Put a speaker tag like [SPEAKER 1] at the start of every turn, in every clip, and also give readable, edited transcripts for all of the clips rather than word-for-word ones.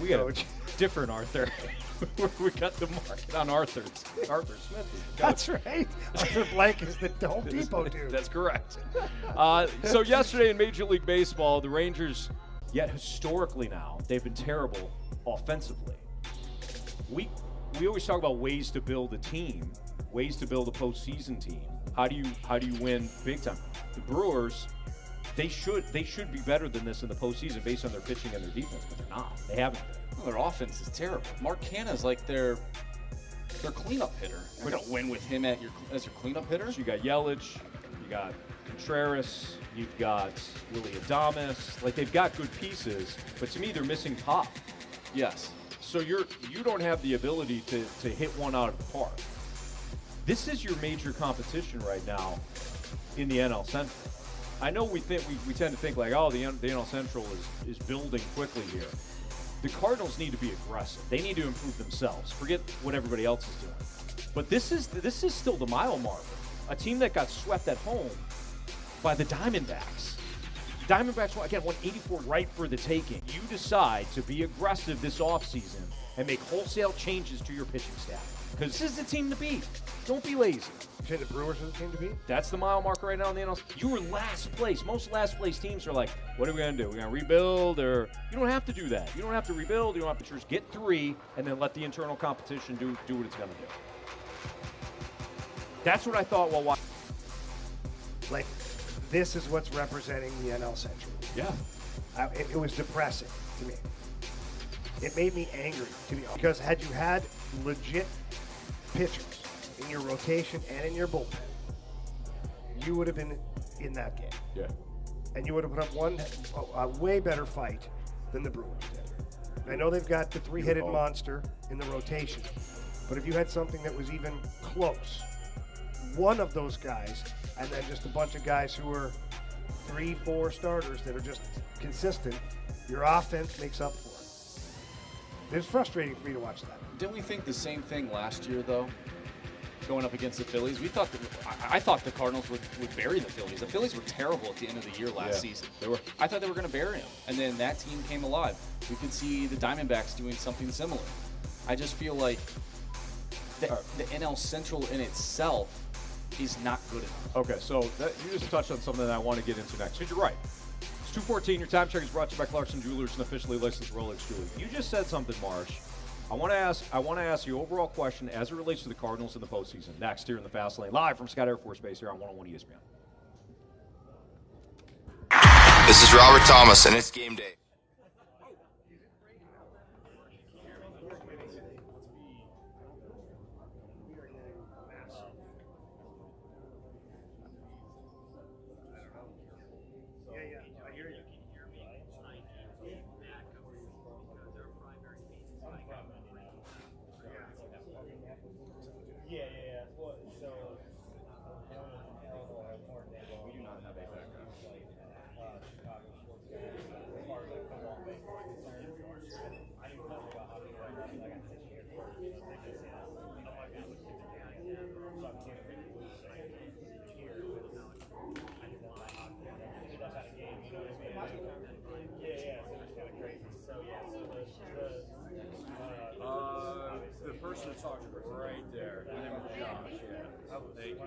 [SPEAKER 1] We got
[SPEAKER 2] coach.
[SPEAKER 1] a different Arthur. We got the market on Arthur Smith.
[SPEAKER 2] That's right. Arthur Blank is the Home Depot dude.
[SPEAKER 1] That's correct. So yesterday in Major League Baseball, the Rangers, yet historically now, they've been terrible offensively. We always talk about ways to build a team, ways to build a postseason team. How do you win big time? The Brewers, they should be better than this in the postseason based on their pitching and their defense, but they're not. They haven't been.
[SPEAKER 3] Well, their offense is terrible. Mark Canha's like their cleanup hitter. You're not gonna win with him as your cleanup hitter.
[SPEAKER 1] So you got Yelich, you got Contreras, you've got Willie Adames. Like, they've got good pieces, but to me they're missing pop.
[SPEAKER 3] Yes.
[SPEAKER 1] So you don't have the ability to hit one out of the park. This is your major competition right now in the NL Central. I know we tend to think like, oh, the NL Central is building quickly here. The Cardinals need to be aggressive. They need to improve themselves. Forget what everybody else is doing. But this is still the mile marker. A team that got swept at home by the Diamondbacks. Diamondbacks, again, won 84 right for the taking. You decide to be aggressive this offseason and make wholesale changes to your pitching staff. Because this is the team to beat. Don't be lazy.
[SPEAKER 2] You say the Brewers are the team to beat?
[SPEAKER 1] That's the mile marker right now in the NL. You were last place. Most last place teams are like, what are we going to do? We're going to rebuild? Or you don't have to do that. You don't have to rebuild. You don't have to just get 3 and then let the internal competition do what it's going to do. That's what I thought while watching.
[SPEAKER 2] Like, this is what's representing the NL Central.
[SPEAKER 1] Yeah.
[SPEAKER 2] It was depressing to me. It made me angry, to be honest. Because had you had legit pitchers in your rotation and in your bullpen, you would have been in that game.
[SPEAKER 1] Yeah.
[SPEAKER 2] And you would have put up a way better fight than the Brewers did. I know they've got the 3-headed monster in the rotation, but if you had something that was even close, one of those guys, and then just a bunch of guys who are 3-4 starters that are just consistent, your offense makes up for it. It's frustrating for me to watch that.
[SPEAKER 3] Didn't we think the same thing last year, though? Going up against the Phillies, we thought I thought the Cardinals would bury the Phillies. The Phillies were terrible at the end of the year last season.
[SPEAKER 1] They were.
[SPEAKER 3] I thought they were going to bury them, and then that team came alive. We could see the Diamondbacks doing something similar. I just feel like the NL Central in itself is not good enough.
[SPEAKER 1] Okay, so you just touched on something that I want to get into next. Because you're right. It's 2:14. Your time check is brought to you by Clarkson Jewelers, an officially licensed Rolex jeweler. You just said something, Marsh. I want to ask you overall question as it relates to the Cardinals in the postseason. Next here in the Fast Lane, live from Scott Air Force Base here on 101 ESPN.
[SPEAKER 4] This is Robert Thomas, and it's game day.
[SPEAKER 5] The person that talked to her right there. My name is Josh. Yeah. Thank you.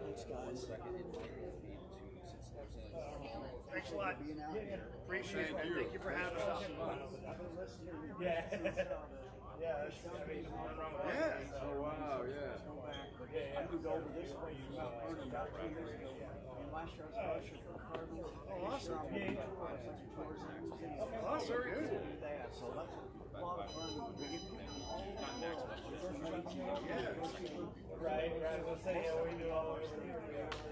[SPEAKER 6] Thanks, guys.
[SPEAKER 2] Thanks a lot. Appreciate it. Thank you for having us. Yeah. Yeah.
[SPEAKER 5] Oh, wow, yeah.
[SPEAKER 6] I moved over this way about 2 years ago. And last year I was coaching for the Cardinals.
[SPEAKER 2] Oh, awesome.
[SPEAKER 6] Yeah.
[SPEAKER 2] Awesome. Good.
[SPEAKER 6] So that's a lot of fun. We get
[SPEAKER 2] Right. Let's say, yeah, we do all over.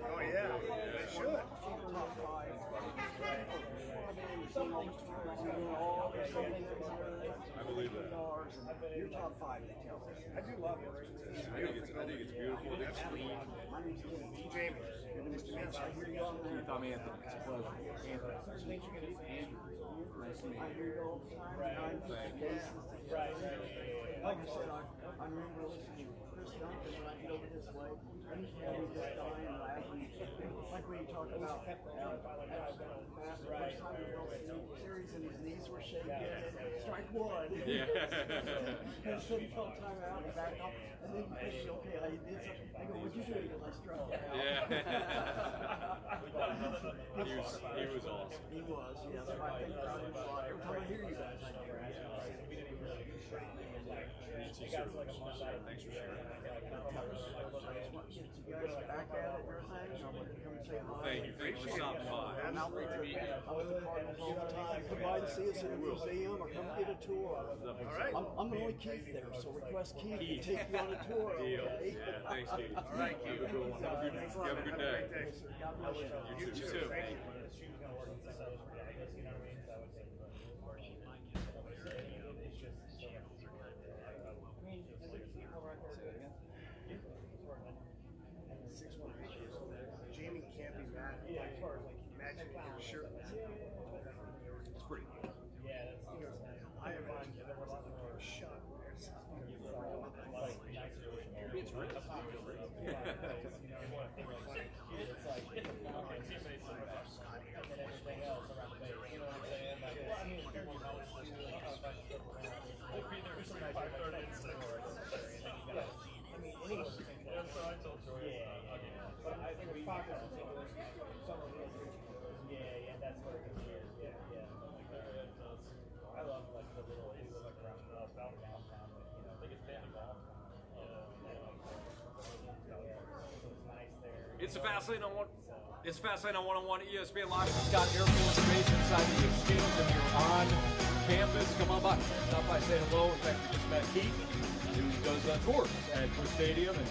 [SPEAKER 2] Oh, yeah. They should.
[SPEAKER 6] top 5.
[SPEAKER 5] I believe that.
[SPEAKER 6] You're top 5, they tell me.
[SPEAKER 2] I do love it.
[SPEAKER 5] I think it's beautiful. It's clean.
[SPEAKER 6] My name's
[SPEAKER 2] Jamie. Nice to meet you.
[SPEAKER 1] I'm Anthony. It's a pleasure.
[SPEAKER 6] Andrew. Nice to meet you. I hear you all the time. Right. Like I said, I remember listening to Chris Duncan when I get over this way. Like when you talk about Matt, the first time he was in the series and his knees were shaking, strike one.
[SPEAKER 5] Yeah.
[SPEAKER 6] And so he called timeout and back up, and then you think, okay, I did something. I go, what'd you do? He goes, I struck out.
[SPEAKER 5] Yeah. he was awesome.
[SPEAKER 6] He was, yes. I think about him a lot. Every time I hear you guys, I do.
[SPEAKER 5] Thanks for sharing.
[SPEAKER 6] I just want to get you guys back at it and everything. I want to come and say hi.
[SPEAKER 5] Thank you. Thanks for stopping by.
[SPEAKER 6] I'm out there. I'm with the Cardinals all the time. Come by and see us in the museum or come get a tour. I'm the only Keith there, so request Keith to take you on a tour.
[SPEAKER 5] Deal.
[SPEAKER 6] Okay?
[SPEAKER 5] Yeah, thanks, Keith. All right, Keith. Have a good day.
[SPEAKER 6] God bless you.
[SPEAKER 5] You too.
[SPEAKER 2] Jamie can't be mad. Imagine your shirt.
[SPEAKER 5] It's pretty cool.
[SPEAKER 2] I have shot.
[SPEAKER 1] It's a Fastlane on one. It's Fastlane on 101 ESPN Live. Scott Air Force Base inside the exchange, and you're on campus. Come on by. Stop by, say hello. In fact, we just met Keith, who does tours at Busch Stadium, and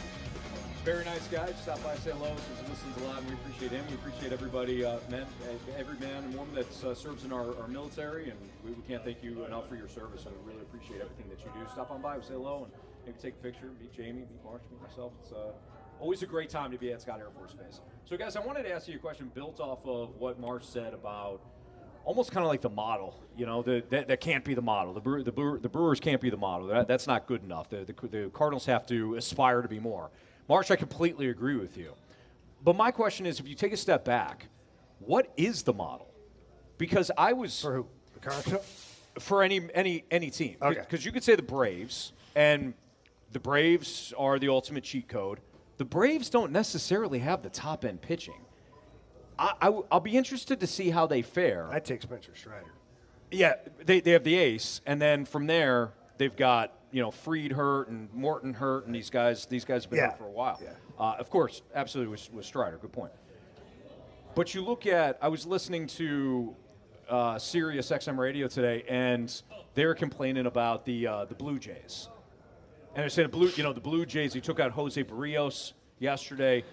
[SPEAKER 1] very nice guy. Stop by, say hello. He listens a lot, and we appreciate him. We appreciate everybody, every man and woman that serves in our military, and we can't thank you enough for your service, and we really appreciate everything that you do. Stop on by, say hello, and maybe take a picture. Meet Jamie, meet Marsh, meet myself. It's always a great time to be at Scott Air Force Base. So, guys, I wanted to ask you a question built off of what Marsh said about almost kind of like the model. You know, that can't be the model. The Brewers can't be the model. That's not good enough. The Cardinals have to aspire to be more. Marsh, I completely agree with you. But my question is, if you take a step back, what is the model? Because I was
[SPEAKER 2] For who? The Cardinals?
[SPEAKER 1] for any team.
[SPEAKER 2] Okay.
[SPEAKER 1] Because you could say the Braves, and the Braves are the ultimate cheat code. The Braves don't necessarily have the top-end pitching. I'll be interested to see how they fare.
[SPEAKER 2] I'd take Spencer Strider.
[SPEAKER 1] Yeah, they have the ace, and then from there they've got Fried hurt and Morton hurt, and these guys have been hurt for a while.
[SPEAKER 2] Yeah.
[SPEAKER 1] Of course, absolutely with Strider. Good point. But you look at, I was listening to Sirius XM radio today, and they were complaining about the Blue Jays. And they're saying the Blue Jays, they took out Jose Barrios yesterday.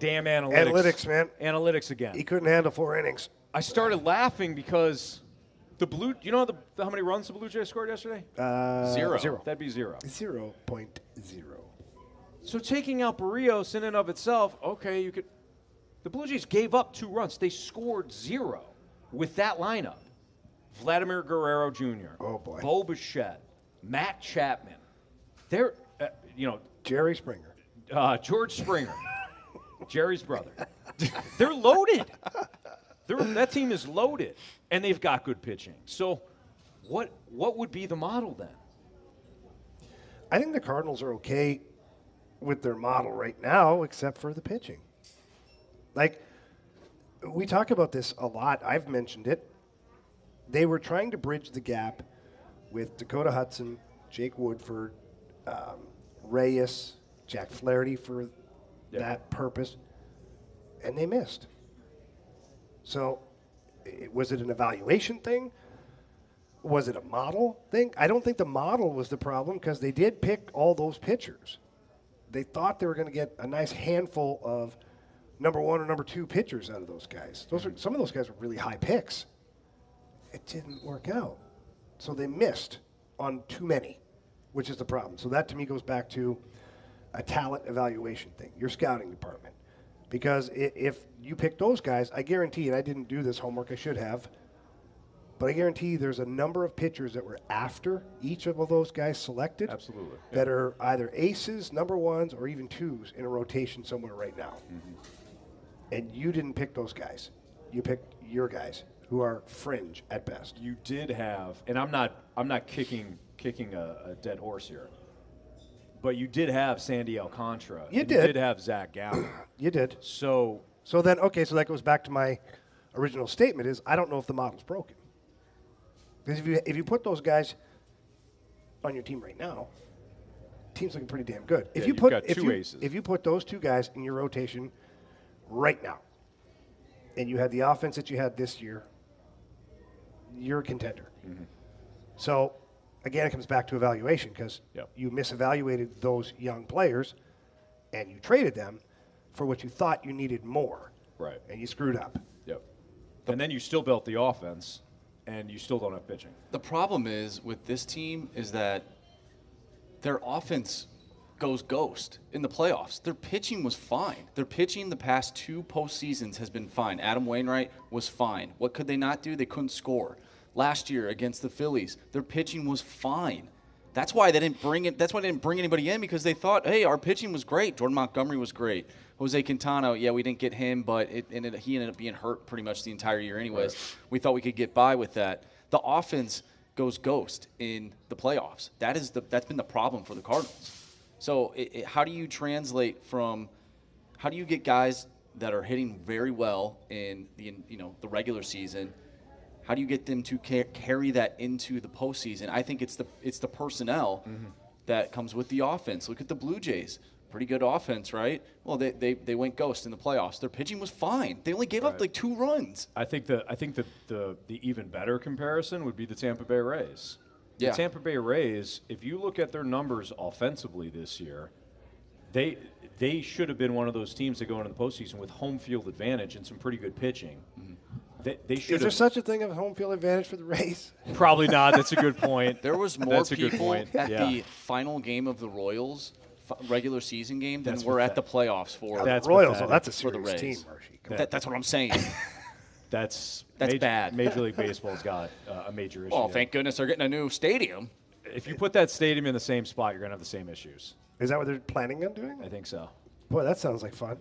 [SPEAKER 1] Damn analytics.
[SPEAKER 2] Analytics, man.
[SPEAKER 1] Analytics again.
[SPEAKER 2] He couldn't handle 4 innings.
[SPEAKER 1] I started laughing because you know how many runs the Blue Jays scored yesterday? Zero. That'd be 0.
[SPEAKER 2] 0.0.
[SPEAKER 1] So taking out Barrios in and of itself, okay, you could. The Blue Jays gave up 2 runs. They scored 0 with that lineup. Vladimir Guerrero Jr.
[SPEAKER 2] Oh, boy.
[SPEAKER 1] Bo Bichette, Matt Chapman. They're,
[SPEAKER 2] Jerry Springer.
[SPEAKER 1] George Springer, Jerry's brother. They're loaded. That team is loaded, and they've got good pitching. So what would be the model then?
[SPEAKER 2] I think the Cardinals are okay with their model right now, except for the pitching. Like, we talk about this a lot. I've mentioned it. They were trying to bridge the gap with Dakota Hudson, Jake Woodford, Reyes, Jack Flaherty for that purpose, and they missed. So, was it an evaluation thing? Was it a model thing? I don't think the model was the problem because they did pick all those pitchers. They thought they were going to get a nice handful of number 1 or number 2 pitchers out of those guys. Some of those guys were really high picks. It didn't work out. So they missed on too many, which is the problem. So that to me goes back to a talent evaluation thing, your scouting department. Because if you pick those guys, I guarantee, and I didn't do this homework, I should have, But I guarantee you there's a number of pitchers that were after each of those guys selected.
[SPEAKER 1] Absolutely.
[SPEAKER 2] That are either aces, number ones, or even twos in a rotation somewhere right now. And you didn't pick those guys. You picked your guys, who are fringe at best.
[SPEAKER 1] You did have, and I'm not kicking a dead horse here, but you did have Sandy Alcantara.
[SPEAKER 2] You
[SPEAKER 1] You
[SPEAKER 2] did.
[SPEAKER 1] did have Zach Gallen.
[SPEAKER 2] You did.
[SPEAKER 1] So
[SPEAKER 2] So then, okay, so that goes back to my original statement is I don't know if the model's broken. Because if you put those guys on your team right now, team's looking pretty damn good. If
[SPEAKER 1] Yeah,
[SPEAKER 2] you
[SPEAKER 1] you've
[SPEAKER 2] put
[SPEAKER 1] got two aces.
[SPEAKER 2] if you put those two guys in your rotation right now, and you had the offense that you had this year, you're a contender. So again, it comes back to evaluation because
[SPEAKER 1] Yep.
[SPEAKER 2] you misevaluated those young players, and you traded them for what you thought you needed more,
[SPEAKER 1] right.
[SPEAKER 2] and you screwed up.
[SPEAKER 1] Yep. And then you still built the offense, and you still don't have pitching.
[SPEAKER 3] The problem is with this team is that their offense goes ghost in the playoffs. Their pitching was fine. Their pitching the past 2 postseasons has been fine. Adam Wainwright was fine. What could they not do? They couldn't score. Last year against the Phillies, their pitching was fine. That's why they didn't bring it. That's why they didn't bring anybody in, because they thought, hey, our pitching was great. Jordan Montgomery was great. Jose Quintana, yeah, we didn't get him, but he ended up being hurt pretty much the entire year anyways. Right. We thought we could get by with that. The offense goes ghost in the playoffs. That's been the problem for the Cardinals. So how do you translate from – how do you get guys that are hitting very well in the regular season – how do you get them to carry that into the postseason? I think it's the personnel that comes with the offense. Look at the Blue Jays. Pretty good offense, right? Well, they went ghost in the playoffs. Their pitching was fine. They only gave up like 2 runs.
[SPEAKER 1] I think the even better comparison would be the Tampa Bay Rays.
[SPEAKER 3] Yeah.
[SPEAKER 1] The Tampa Bay Rays, if you look at their numbers offensively this year, they should have been one of those teams that go into the postseason with home field advantage and some pretty good pitching. They should.
[SPEAKER 2] Is there such a thing of home field advantage for the Rays?
[SPEAKER 1] Probably not. That's a good point.
[SPEAKER 3] There was more
[SPEAKER 1] That's a good
[SPEAKER 3] people
[SPEAKER 1] point.
[SPEAKER 3] at
[SPEAKER 1] Yeah.
[SPEAKER 3] the final game of the Royals regular season game than
[SPEAKER 1] That's
[SPEAKER 3] were at the
[SPEAKER 1] pathetic.
[SPEAKER 3] playoffs for
[SPEAKER 1] That's
[SPEAKER 2] Royals,
[SPEAKER 1] pathetic.
[SPEAKER 2] that's a
[SPEAKER 3] for the
[SPEAKER 2] serious
[SPEAKER 3] Rays.
[SPEAKER 2] team, Marshy. Come on.
[SPEAKER 3] That's what I'm saying.
[SPEAKER 1] That's
[SPEAKER 3] bad.
[SPEAKER 1] Major League Baseball's got a major issue.
[SPEAKER 3] Well,
[SPEAKER 1] there.
[SPEAKER 3] thank goodness they're getting a new stadium.
[SPEAKER 1] If you put that stadium in the same spot, you're going to have the same issues.
[SPEAKER 2] Is that what they're planning on doing?
[SPEAKER 1] I think so.
[SPEAKER 2] Boy, that sounds like fun.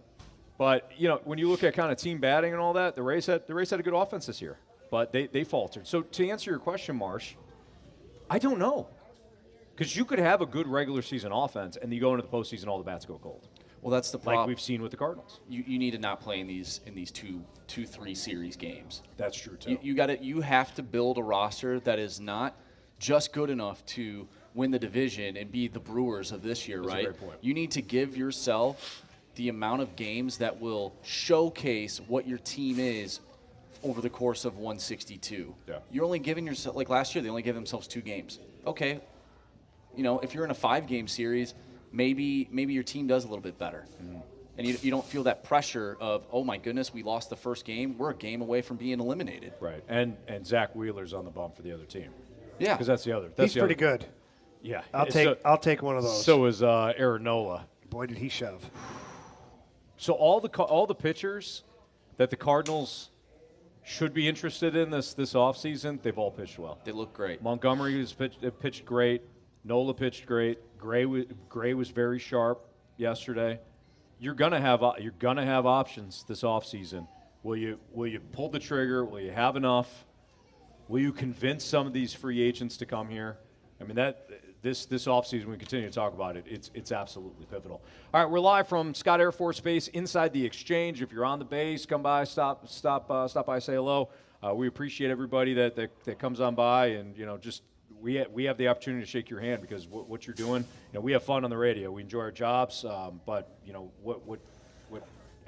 [SPEAKER 1] But, when you look at kind of team batting and all that, the Rays had a good offense this year. But they faltered. So to answer your question, Marsh, I don't know. Because you could have a good regular season offense, and you go into the postseason, all the bats go cold.
[SPEAKER 3] Well, that's the problem.
[SPEAKER 1] Like we've seen with the Cardinals.
[SPEAKER 3] You need to not play in these 2-3 series games.
[SPEAKER 1] That's true, too.
[SPEAKER 3] You have to build a roster that is not just good enough to win the division and be the Brewers of this year,
[SPEAKER 1] That's a
[SPEAKER 3] right?
[SPEAKER 1] great point.
[SPEAKER 3] You need to give yourself the amount of games that will showcase what your team is over the course of 162.
[SPEAKER 1] Yeah.
[SPEAKER 3] You're only giving yourself, like last year, they only gave themselves 2 games. Okay, if you're in a 5-game series, maybe your team does a little bit better. And you don't feel that pressure of, oh my goodness, we lost the first game. We're a game away from being eliminated.
[SPEAKER 1] Right. And Zach Wheeler's on the bump for the other team.
[SPEAKER 3] Yeah.
[SPEAKER 1] Because that's the other.
[SPEAKER 2] He's pretty good.
[SPEAKER 1] Yeah.
[SPEAKER 2] I'll take one of those.
[SPEAKER 1] So is Aaron Nola.
[SPEAKER 2] Boy, did he shove.
[SPEAKER 1] So all the pitchers that the Cardinals should be interested in this offseason, they've all pitched well.
[SPEAKER 3] They look great.
[SPEAKER 1] Montgomery has pitched great. Nola pitched great. Gray was very sharp yesterday. You're gonna have options this offseason. Will you pull the trigger? Will you have enough? Will you convince some of these free agents to come here? I mean, this offseason, we continue to talk about it. It's absolutely pivotal. All right, we're live from Scott Air Force Base inside the Exchange. If you're on the base, come by, stop by, say hello. We appreciate everybody that comes on by, and just we have the opportunity to shake your hand because what you're doing. We have fun on the radio. We enjoy our jobs, but what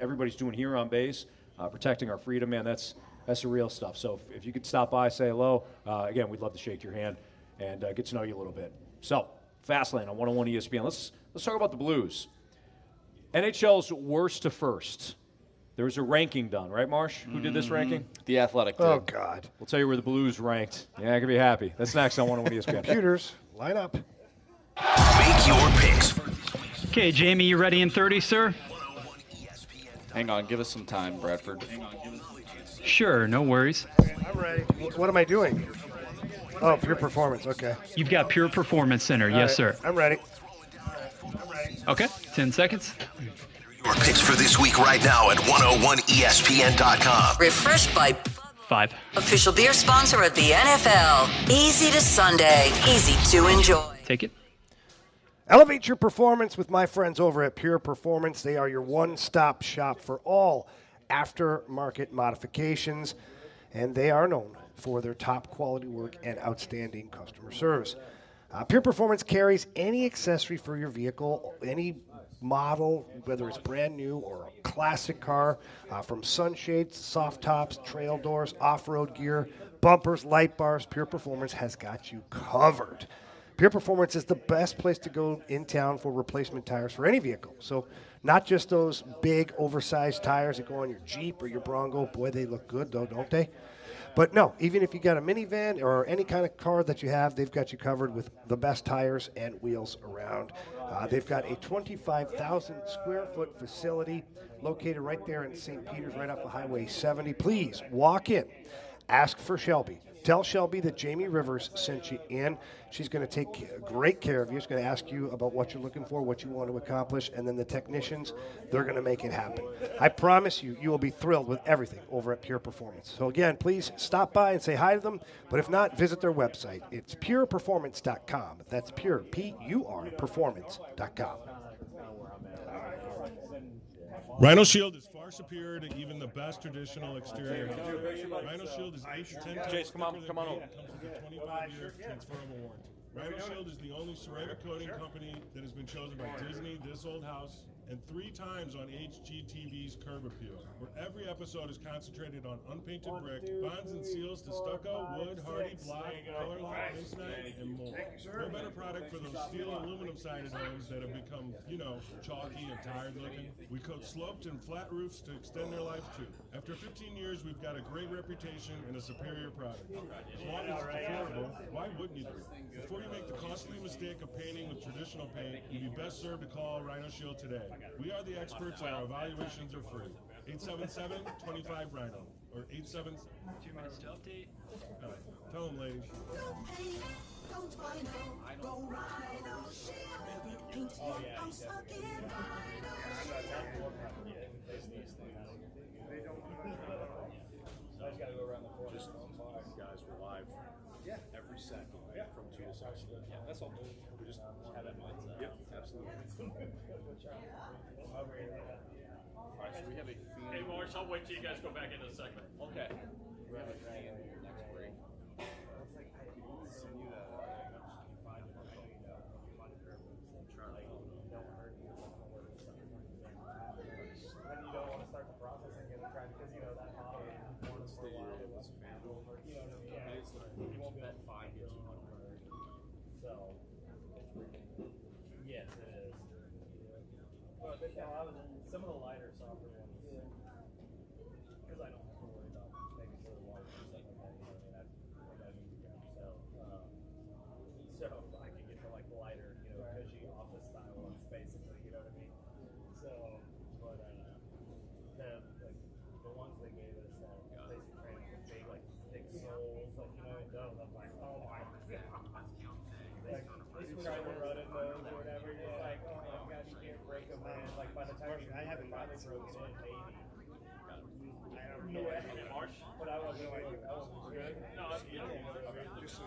[SPEAKER 1] everybody's doing here on base, protecting our freedom, man, that's the real stuff. So if you could stop by, say hello. Again, we'd love to shake your hand and get to know you a little bit. So, Fastlane on 101 ESPN. Let's talk about the Blues. NHL's worst to first. There was a ranking done, right, Marsh? Who did this ranking?
[SPEAKER 3] The Athletic did.
[SPEAKER 2] Oh, God.
[SPEAKER 1] We'll tell you where the Blues ranked. Yeah, I can be happy. That's next on 101 ESPN.
[SPEAKER 2] Computers, line up.
[SPEAKER 4] Make your picks.
[SPEAKER 7] Okay, Jamie, you ready in 30, sir?
[SPEAKER 3] Hang on, give us some time, Bradford.
[SPEAKER 7] Sure, no worries.
[SPEAKER 2] I'm ready. What am I doing? Oh, Pure Performance. Okay.
[SPEAKER 7] You've got Pure Performance Center.
[SPEAKER 2] All
[SPEAKER 7] Yes,
[SPEAKER 2] right,
[SPEAKER 7] sir.
[SPEAKER 2] I'm ready.
[SPEAKER 7] Okay, 10 seconds.
[SPEAKER 8] Your picks for this week right now at 101ESPN.com.
[SPEAKER 9] Refreshed by
[SPEAKER 7] 5.
[SPEAKER 9] official beer sponsor of the NFL. Easy to Sunday, easy to enjoy.
[SPEAKER 7] Take it.
[SPEAKER 2] Elevate your performance with my friends over at Pure Performance. They are your one-stop shop for all aftermarket modifications, and they are known for their top quality work and outstanding customer service. Pure Performance carries any accessory for your vehicle, any model, whether it's brand new or a classic car, from sunshades, soft tops, trail doors, off-road gear, bumpers, light bars. Pure Performance has got you covered. Pure Performance is the best place to go in town for replacement tires for any vehicle. So not just those big, oversized tires that go on your Jeep or your Bronco. Boy, they look good, though, don't they? But no, even if you got a minivan or any kind of car that you have, they've got you covered with the best tires and wheels around. They've got a 25,000 square foot facility located right there in St. Peters, right off of Highway 70. Please walk in, ask for Shelby. Tell Shelby that Jamie Rivers sent you in. She's going to take great care of you. She's going to ask you about what you're looking for, what you want to accomplish, and then the technicians, they're going to make it happen. I promise you, you will be thrilled with everything over at Pure Performance. So again, please stop by and say hi to them, but if not, visit their website. It's pureperformance.com. That's pure, P-U-R, performance.com.
[SPEAKER 10] Rhino Shield is far superior to even the best traditional exterior. Rhino Shield is 8 to 10 times
[SPEAKER 5] Chase, come on over.
[SPEAKER 10] comes with a 25-year transferable warranty. Rhino Shield is the only ceramic coating company that has been chosen by Disney, This Old House, and 3 times on HGTV's Curb Appeal, where every episode is concentrated on unpainted brick, bonds and seals to stucco, wood, hardy, block, color lock, masonite, and more. No better product for those steel and aluminum-sided homes that have become, chalky and tired looking. We coat sloped and flat roofs to extend their life too. After 15 years, we've got a great reputation and a superior product. As long as it's affordable, why wouldn't you do it? Before you make the costly mistake of painting with traditional paint, you'd be best served to call Rhino Shield today. We are the experts and our evaluations are free. 877-25-RHINO or 87...
[SPEAKER 7] 2 minutes to update.
[SPEAKER 10] Tell them, ladies.
[SPEAKER 5] Just guys, we're live every second from 2 to 6. Yeah, that's all. We just have that mindset. Yep, absolutely. All right, so we have a theme.
[SPEAKER 11] Hey, Marsh, I'll wait till you guys go back into the segment.
[SPEAKER 5] Okay. We have a theme next break. Send you that.
[SPEAKER 11] Yes, it is. Well, I was in some of the lighter softer ones. Because I don't have to worry about making sure the water and stuff like that. I need to so I can get the lighter, cushy office style ones, basically. You know what I mean? So, but the ones they gave us, basic training with big, thick soles, those. I'm like, oh my god. This guy were running those or whatever. You're like, oh my gosh, you can't break them, man. By the time I haven't finally broken it, maybe. I don't know. Marsh? But I wasn't good. No, just so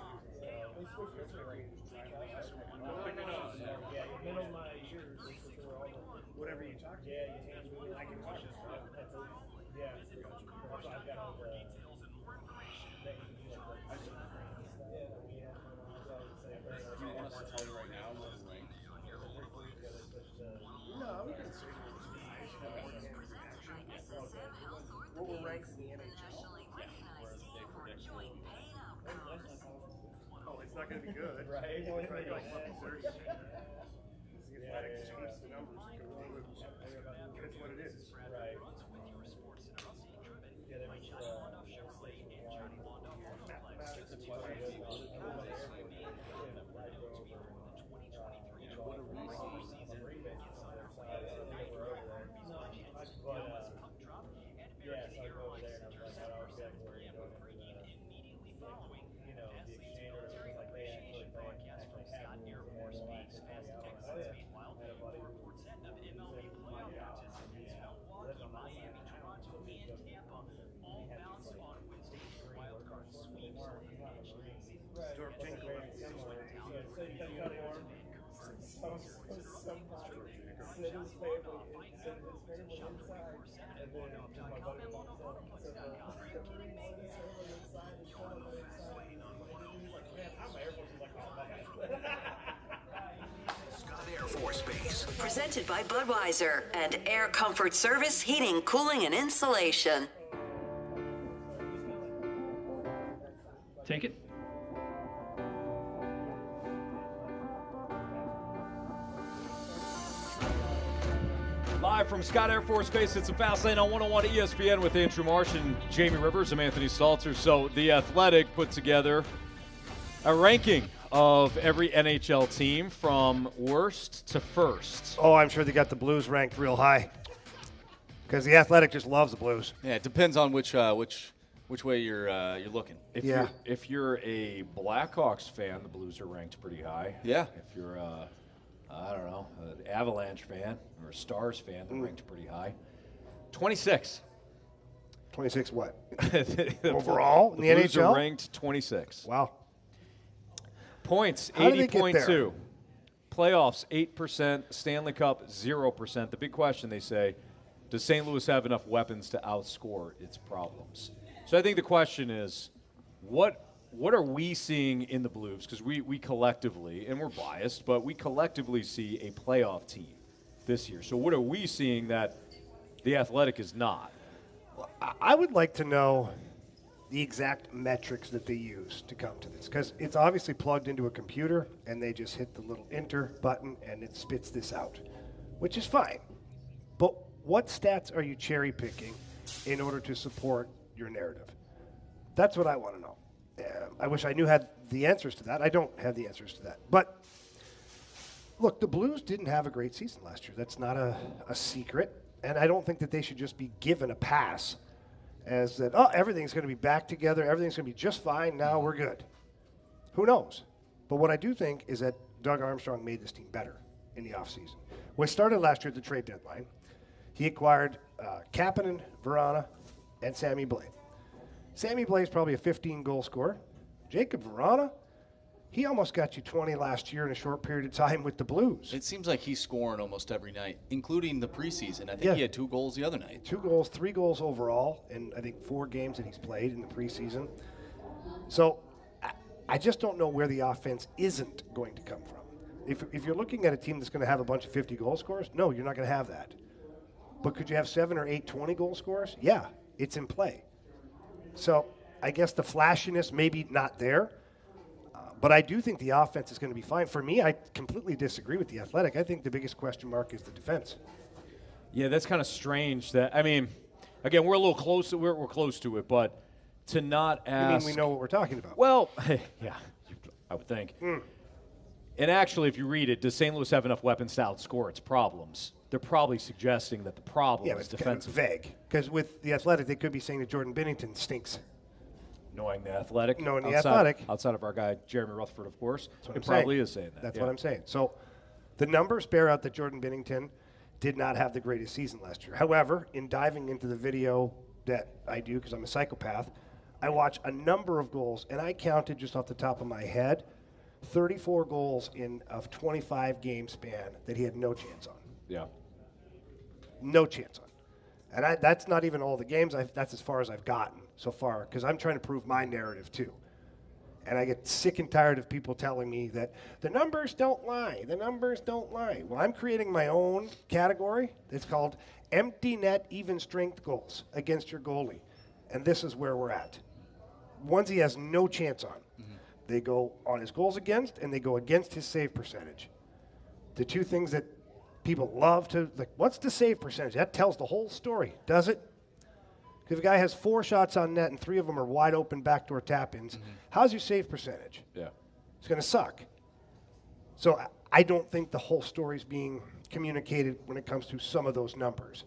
[SPEAKER 11] yeah, you middle my ears.
[SPEAKER 2] Whatever you talk to.
[SPEAKER 11] Yeah, you hand me. I can talk to yeah. So I've got all the
[SPEAKER 5] Do you want us to tell you right now what the rank?
[SPEAKER 2] No, we can say what we're ranked in the NHL. Oh, it's not going to be good.
[SPEAKER 11] Right.
[SPEAKER 2] It's going to be like fucking 30. It's going to change the numbers. That's what it is.
[SPEAKER 11] Right. Yeah, they make sure
[SPEAKER 9] Presented by Budweiser and Air Comfort Service Heating, Cooling, and Insulation.
[SPEAKER 7] Take it.
[SPEAKER 1] Live from Scott Air Force Base, it's a Fast Lane on 101 ESPN with Andrew Marsh and Jamie Rivers. I'm Anthony Stalter. So the Athletic put together a ranking of every NHL team from worst to first.
[SPEAKER 2] Oh, I'm sure they got the Blues ranked real high because the Athletic just loves the Blues.
[SPEAKER 3] Yeah, it depends on which way you're looking.
[SPEAKER 1] If you're a Blackhawks fan, the Blues are ranked pretty high.
[SPEAKER 3] Yeah.
[SPEAKER 1] If you're I don't know, an Avalanche fan or a Stars fan, they're ranked pretty high. 26.
[SPEAKER 2] 26 what?
[SPEAKER 1] Overall
[SPEAKER 2] in the NHL?
[SPEAKER 1] Blues are ranked 26.
[SPEAKER 2] Wow.
[SPEAKER 1] Points,
[SPEAKER 2] How did they get there?
[SPEAKER 1] 80.2. Playoffs, 8%. Stanley Cup, 0%. The big question, they say, does St. Louis have enough weapons to outscore its problems? So I think the question is, what are we seeing in the Blues? Because we collectively, and we're biased, but we collectively see a playoff team this year. So what are we seeing that the Athletic is not?
[SPEAKER 2] Well, I would like to know the exact metrics that they use to come to this, because it's obviously plugged into a computer and they just hit the little enter button and it spits this out, which is fine. But what stats are you cherry picking in order to support your narrative? That's what I want to know. I wish I had the answers to that. I don't have the answers to that. But look, the Blues didn't have a great season last year. That's not a secret. And I don't think that they should just be given a pass as that, oh, everything's going to be back together, everything's going to be just fine, now we're good. Who knows? But what I do think is that Doug Armstrong made this team better in the offseason. What started last year at the trade deadline, he acquired Kapanen, Vrana, and Sammy Blais. Sammy Blais is probably a 15-goal scorer. Jacob Vrana, he almost got you 20 last year in a short period of time with the Blues.
[SPEAKER 3] It seems like he's scoring almost every night, including the preseason. I think he had 2 goals the other night.
[SPEAKER 2] 2 goals, 3 goals overall in, I think, 4 games that he's played in the preseason. So I just don't know where the offense isn't going to come from. If you're looking at a team that's going to have a bunch of 50-goal scorers, no, you're not going to have that. But could you have 7 or 8 20-goal scorers? Yeah, it's in play. So I guess the flashiness maybe not there. But I do think the offense is going to be fine. For me, I completely disagree with the Athletic. I think the biggest question mark is the defense.
[SPEAKER 1] Yeah, that's kind of strange. That, I mean, again, we're a little close. We're close to it, but to not ask.
[SPEAKER 2] You mean we know what we're talking about?
[SPEAKER 1] Well, yeah, I would think. And actually, if you read it, does St. Louis have enough weapons to outscore its problems? They're probably suggesting that the problem is defensive.
[SPEAKER 2] Kind of vague. Because with the Athletic, they could be saying that Jordan Binnington stinks.
[SPEAKER 1] Knowing the Athletic.
[SPEAKER 2] Athletic.
[SPEAKER 1] Outside of our guy, Jeremy Rutherford, of course.
[SPEAKER 2] It
[SPEAKER 1] probably is saying that.
[SPEAKER 2] That's what I'm saying. So the numbers bear out that Jordan Binnington did not have the greatest season last year. However, in diving into the video that I do, because I'm a psychopath, I watch a number of goals, and I counted just off the top of my head 34 goals in a 25-game span that he had no chance on.
[SPEAKER 1] Yeah.
[SPEAKER 2] No chance on. And that's not even all the games. That's as far as I've gotten so far, because I'm trying to prove my narrative too. And I get sick and tired of people telling me that the numbers don't lie. The numbers don't lie. Well, I'm creating my own category. It's called empty net even strength goals against your goalie. And this is where we're at. Ones he has no chance on. They go on his goals against, and they go against his save percentage. The two things that people love to, like, what's the save percentage? That tells the whole story, does it? Because if a guy has 4 shots on net and 3 of them are wide open backdoor tap-ins, how's your save percentage?
[SPEAKER 1] Yeah.
[SPEAKER 2] It's going to suck. So I don't think the whole story is being communicated when it comes to some of those numbers.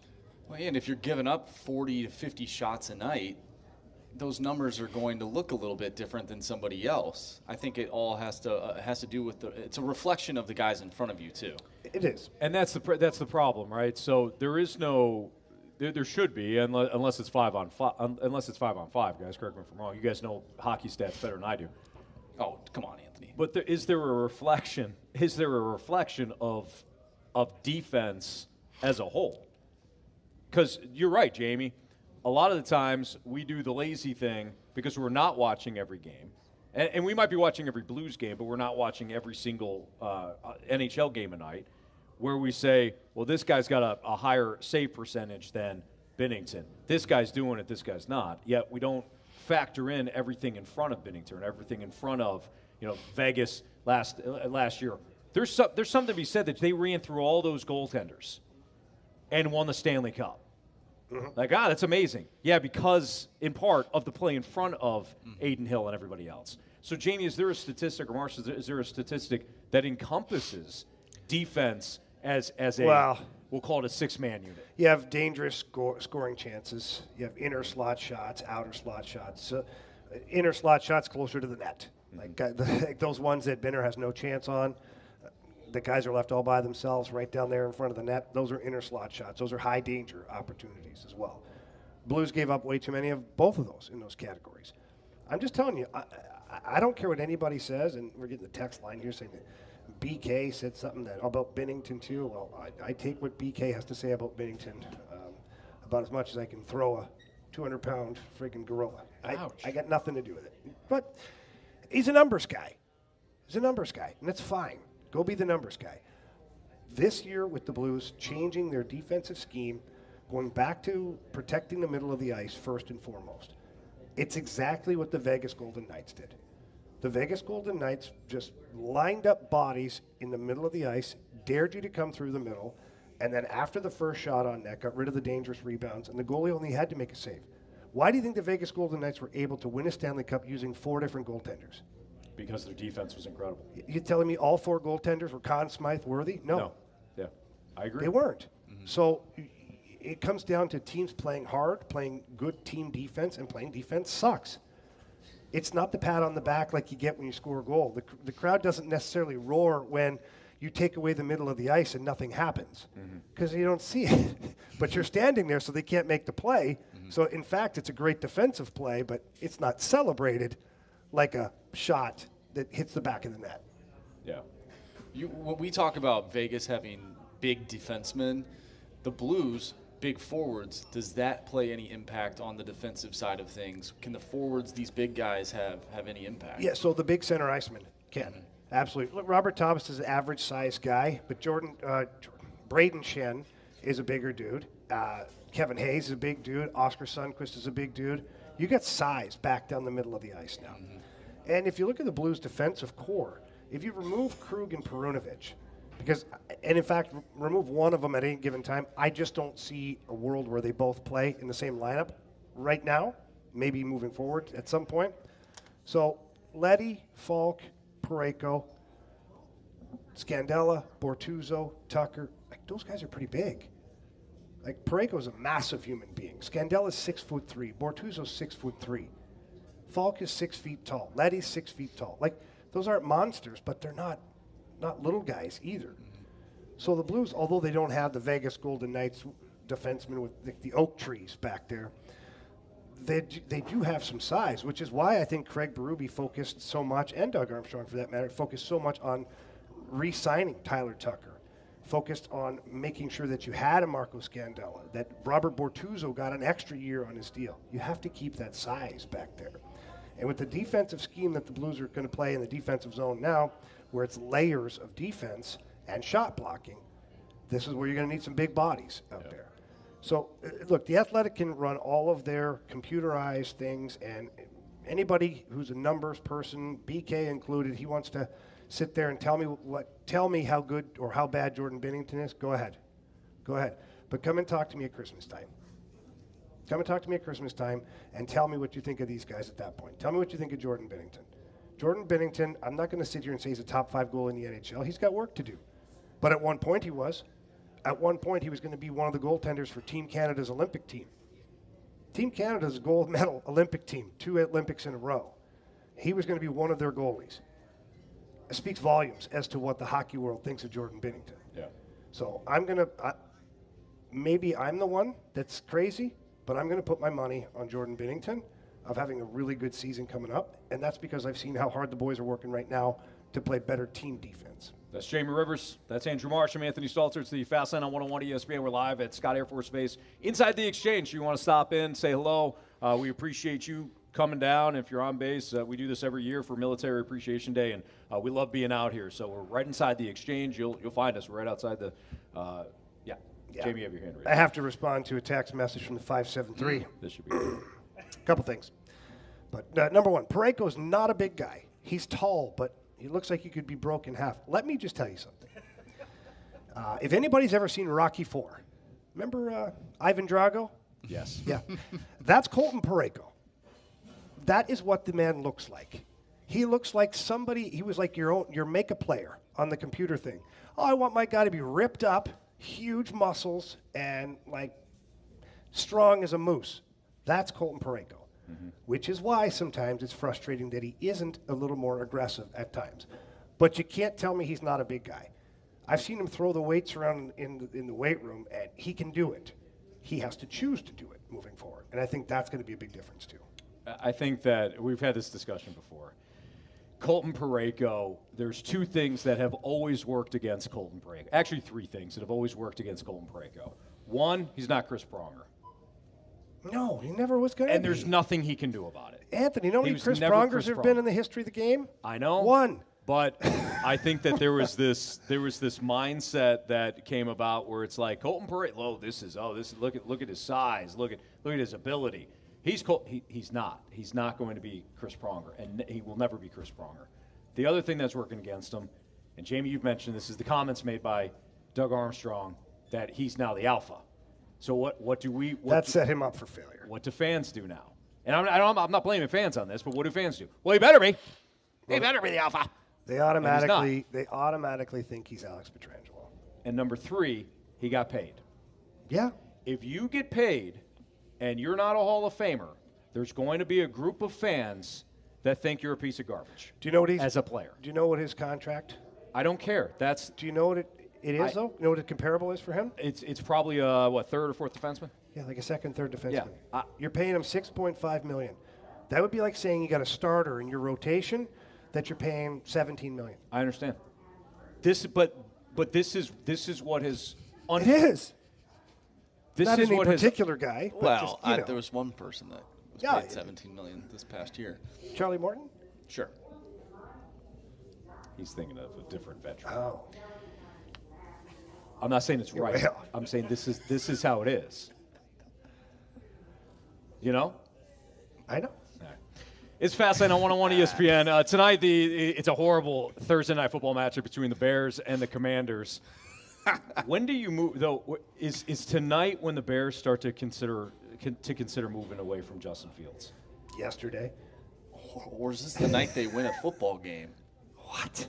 [SPEAKER 3] Well, and if you're giving up 40 to 50 shots a night, those numbers are going to look a little bit different than somebody else. I think it all has to do with it's a reflection of the guys in front of you too.
[SPEAKER 2] It is,
[SPEAKER 1] and that's the problem, right? So there should be, unless it's 5 on 5. Unless it's 5 on 5, guys. Correct me if I'm wrong. You guys know hockey stats better than I do.
[SPEAKER 3] Oh, come on, Anthony.
[SPEAKER 1] But is there a reflection? Is there a reflection of defense as a whole? Because you're right, Jamie. A lot of the times we do the lazy thing because we're not watching every game. And we might be watching every Blues game, but we're not watching every single NHL game a night. where we say, well, this guy's got a higher save percentage than Binnington. This guy's doing it, this guy's not. Yet we don't factor in everything in front of Binnington and everything in front of, Vegas last year. There's something to be said that they ran through all those goaltenders and won the Stanley Cup. Like, that's amazing. Yeah, because in part of the play in front of Aiden Hill and everybody else. So, Jamie, is there a statistic, or Marshall, is there a statistic that encompasses defense as a, we'll call it a six-man unit?
[SPEAKER 2] You have dangerous scoring chances. You have inner slot shots, outer slot shots. Inner slot shots closer to the net. Like those ones that Binner has no chance on. The guys are left all by themselves right down there in front of the net. Those are inner slot shots. Those are high danger opportunities as well. Blues gave up way too many of both of those in those categories. I'm just telling you, I don't care what anybody says, and we're getting the text line here saying that BK said something about Binnington too. Well, I take what BK has to say about Binnington about as much as I can throw a 200-pound freaking gorilla. I got nothing to do with it. But he's a numbers guy. He's a numbers guy, and that's fine. Go be the numbers guy. This year with the Blues changing their defensive scheme, going back to protecting the middle of the ice first and foremost, it's exactly what the Vegas Golden Knights did. The Vegas Golden Knights just lined up bodies in the middle of the ice, dared you to come through the middle, and then after the first shot on net, got rid of the dangerous rebounds, and the goalie only had to make a save. Why do you think the Vegas Golden Knights were able to win a Stanley Cup using 4 different goaltenders?
[SPEAKER 1] Because their defense was incredible.
[SPEAKER 2] You telling me all 4 goaltenders were Conn Smythe worthy? No.
[SPEAKER 1] Yeah, I agree.
[SPEAKER 2] They weren't. So it comes down to teams playing hard, playing good team defense, and playing defense sucks. It's not the pat on the back like you get when you score a goal. The crowd doesn't necessarily roar when you take away the middle of the ice and nothing happens because you don't see it. But you're standing there so they can't make the play. So, in fact, it's a great defensive play, but it's not celebrated like a shot that hits the back of the net.
[SPEAKER 3] Yeah. When we talk about Vegas having big defensemen, the Blues, big forwards, does that play any impact on the defensive side of things? Can the forwards, these big guys, have any impact?
[SPEAKER 2] Yeah, so the big center iceman can. Absolutely. Look, Robert Thomas is an average-sized guy, but Braden Shen is a bigger dude. Kevin Hayes is a big dude. Oscar Sundqvist is a big dude. You got size back down the middle of the ice now. And if you look at the Blues' defensive core, if you remove Krug and Perunovic, and in fact, remove one of them at any given time, I just don't see a world where they both play in the same lineup right now, maybe moving forward at some point. So, Leddy, Falk, Parayko, Scandella, Bortuzzo, Tucker, those guys are pretty big. Parayko's a massive human being. Scandella's 6'3", Bortuzzo's 6'3". Falk is 6 feet tall. Leddy's 6 feet tall. Those aren't monsters, but they're not little guys either. So the Blues, although they don't have the Vegas Golden Knights defensemen with the oak trees back there, they do have some size, which is why I think Craig Berube focused so much, and Doug Armstrong for that matter, focused so much on re-signing Tyler Tucker, focused on making sure that you had a Marco Scandella, that Robert Bortuzzo got an extra year on his deal. You have to keep that size back there. And with the defensive scheme that the Blues are going to play in the defensive zone now, where it's layers of defense and shot blocking, this is where you're going to need some big bodies out there. So, look, the Athletic can run all of their computerized things, and anybody who's a numbers person, BK included, he wants to sit there and tell me how good or how bad Jordan Binnington is. Go ahead. But come and talk to me at Christmas time. Come and talk to me at Christmas time and tell me what you think of these guys at that point. Tell me what you think of Jordan Binnington. Jordan Binnington, I'm not going to sit here and say he's a top 5 goal in the NHL. He's got work to do. But at one point he was. At one point he was going to be one of the goaltenders for Team Canada's Olympic team. Team Canada's gold medal Olympic team, 2 Olympics in a row. He was going to be one of their goalies. It speaks volumes as to what the hockey world thinks of Jordan Binnington.
[SPEAKER 1] Yeah.
[SPEAKER 2] So maybe I'm the one that's crazy, but I'm going to put my money on Jordan Binnington of having a really good season coming up, and that's because I've seen how hard the boys are working right now to play better team defense.
[SPEAKER 1] That's Jamie Rivers. That's Andrew Marsh. I'm Anthony Stalter. It's the Fast Line on 101 ESPN. We're live at Scott Air Force Base inside the Exchange. You want to stop in, say hello. We appreciate you coming down. If you're on base, we do this every year for Military Appreciation Day, and we love being out here. So we're right inside the Exchange. You'll find us right outside the. Yeah. Jamie, you have your hand raised.
[SPEAKER 2] I have to respond to a text message from the 573.
[SPEAKER 1] This should be good.
[SPEAKER 2] A couple things. But number one, Parayko's not a big guy. He's tall, but he looks like he could be broken in half. Let me just tell you something. If anybody's ever seen Rocky IV, remember Ivan Drago?
[SPEAKER 1] Yes.
[SPEAKER 2] Yeah. That's Colton Parayko. That is what the man looks like. He looks like somebody, he was like your make-a player on the computer thing. Oh, I want my guy to be ripped up, huge muscles, and like strong as a moose. That's Colton Parayko. Which is why sometimes it's frustrating that he isn't a little more aggressive at times. But you can't tell me he's not a big guy. I've seen him throw the weights around in the weight room, and he can do it. He has to choose to do it moving forward. And I think that's going to be a big difference, too.
[SPEAKER 1] I think that we've had this discussion before. Colton Parayko, there's two things that have always worked against Colton Parayko. Actually, three things that have always worked against Colton Parayko. One, he's not Chris Pronger.
[SPEAKER 2] No, he never was going to be.
[SPEAKER 1] And there's nothing he can do about it.
[SPEAKER 2] Anthony, you know how many Chris Prongers have been in the history of the game?
[SPEAKER 1] I know.
[SPEAKER 2] One.
[SPEAKER 1] But I think that there was this mindset that came about where it's like Colton Parayko. Look at his size. Look at his ability. He's not going to be Chris Pronger, and he will never be Chris Pronger. The other thing that's working against him, and Jamie, you've mentioned this, is the comments made by Doug Armstrong that he's now the alpha. So what do we?
[SPEAKER 2] That set him up for failure.
[SPEAKER 1] What do fans do now? And I'm not blaming fans on this, but what do fans do? Well, he better be. He better be the alpha.
[SPEAKER 2] They automatically think he's Alex Pietrangelo.
[SPEAKER 1] And number three, he got paid.
[SPEAKER 2] Yeah.
[SPEAKER 1] If you get paid and you're not a Hall of Famer, there's going to be a group of fans that think you're a piece of garbage.
[SPEAKER 2] Do you know what he's
[SPEAKER 1] as a player?
[SPEAKER 2] Do you know what his contract?
[SPEAKER 1] I don't care.
[SPEAKER 2] Do you know what it is though? You know what the comparable is for him?
[SPEAKER 1] It's probably third or fourth defenseman.
[SPEAKER 2] Yeah, like a second, third defenseman.
[SPEAKER 1] Yeah.
[SPEAKER 2] You're paying him $6.5 million. That would be like saying you got a starter in your rotation that you're paying $17 million.
[SPEAKER 1] I understand. But this is what has.
[SPEAKER 2] It is.
[SPEAKER 1] This
[SPEAKER 2] Not
[SPEAKER 1] is
[SPEAKER 2] any
[SPEAKER 1] what
[SPEAKER 2] particular guy.
[SPEAKER 3] Well,
[SPEAKER 2] just,
[SPEAKER 3] there was one person that was paid $17 million this past year.
[SPEAKER 2] Charlie Morton?
[SPEAKER 3] Sure.
[SPEAKER 1] He's thinking of a different veteran.
[SPEAKER 2] Oh.
[SPEAKER 1] I'm not saying it's right.
[SPEAKER 2] Well.
[SPEAKER 1] I'm saying this is how it is. You know?
[SPEAKER 2] I know.
[SPEAKER 1] It's Fastlane on 101 ESPN. Tonight, it's a horrible Thursday night football matchup between the Bears and the Commanders. When do you move, though? Is tonight when the Bears start to consider moving away from Justin Fields?
[SPEAKER 2] Yesterday.
[SPEAKER 3] Or is this the night they win a football game?
[SPEAKER 1] What?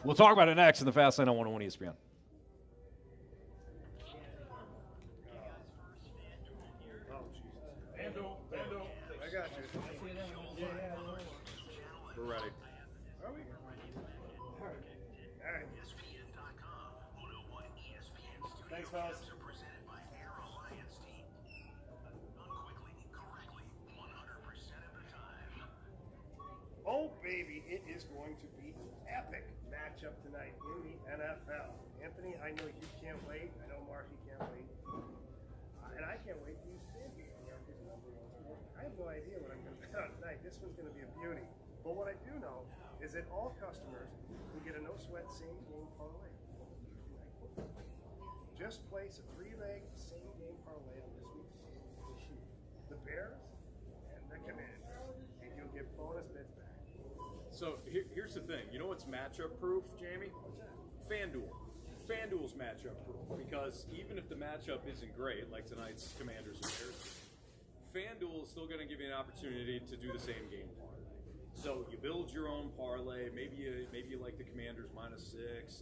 [SPEAKER 1] We'll talk about it next in the Fastlane on 101 ESPN.
[SPEAKER 5] I got you. We're ready. Are we? All right. Thanks, fellas.
[SPEAKER 2] Oh, baby, it is going to be an epic matchup tonight in the NFL. Anthony, I know you can't wait. I know Marky can't wait. And I can't wait to use Sandy. I have no idea what I'm going to bet on tonight. This one's going to be a beauty. But what I do know is that all customers can get a no-sweat same-game parlay. Just place a 3-leg same-game parlay on this week's game. The Bears and the Commanders. And you'll get bonus bets back.
[SPEAKER 5] So here's the thing. You know what's matchup proof, Jamie? FanDuel. FanDuel's matchup proof because even if the matchup isn't great, like tonight's Commanders and Bears, FanDuel is still going to give you an opportunity to do the same game parlay. So you build your own parlay. Maybe you like the Commanders -6.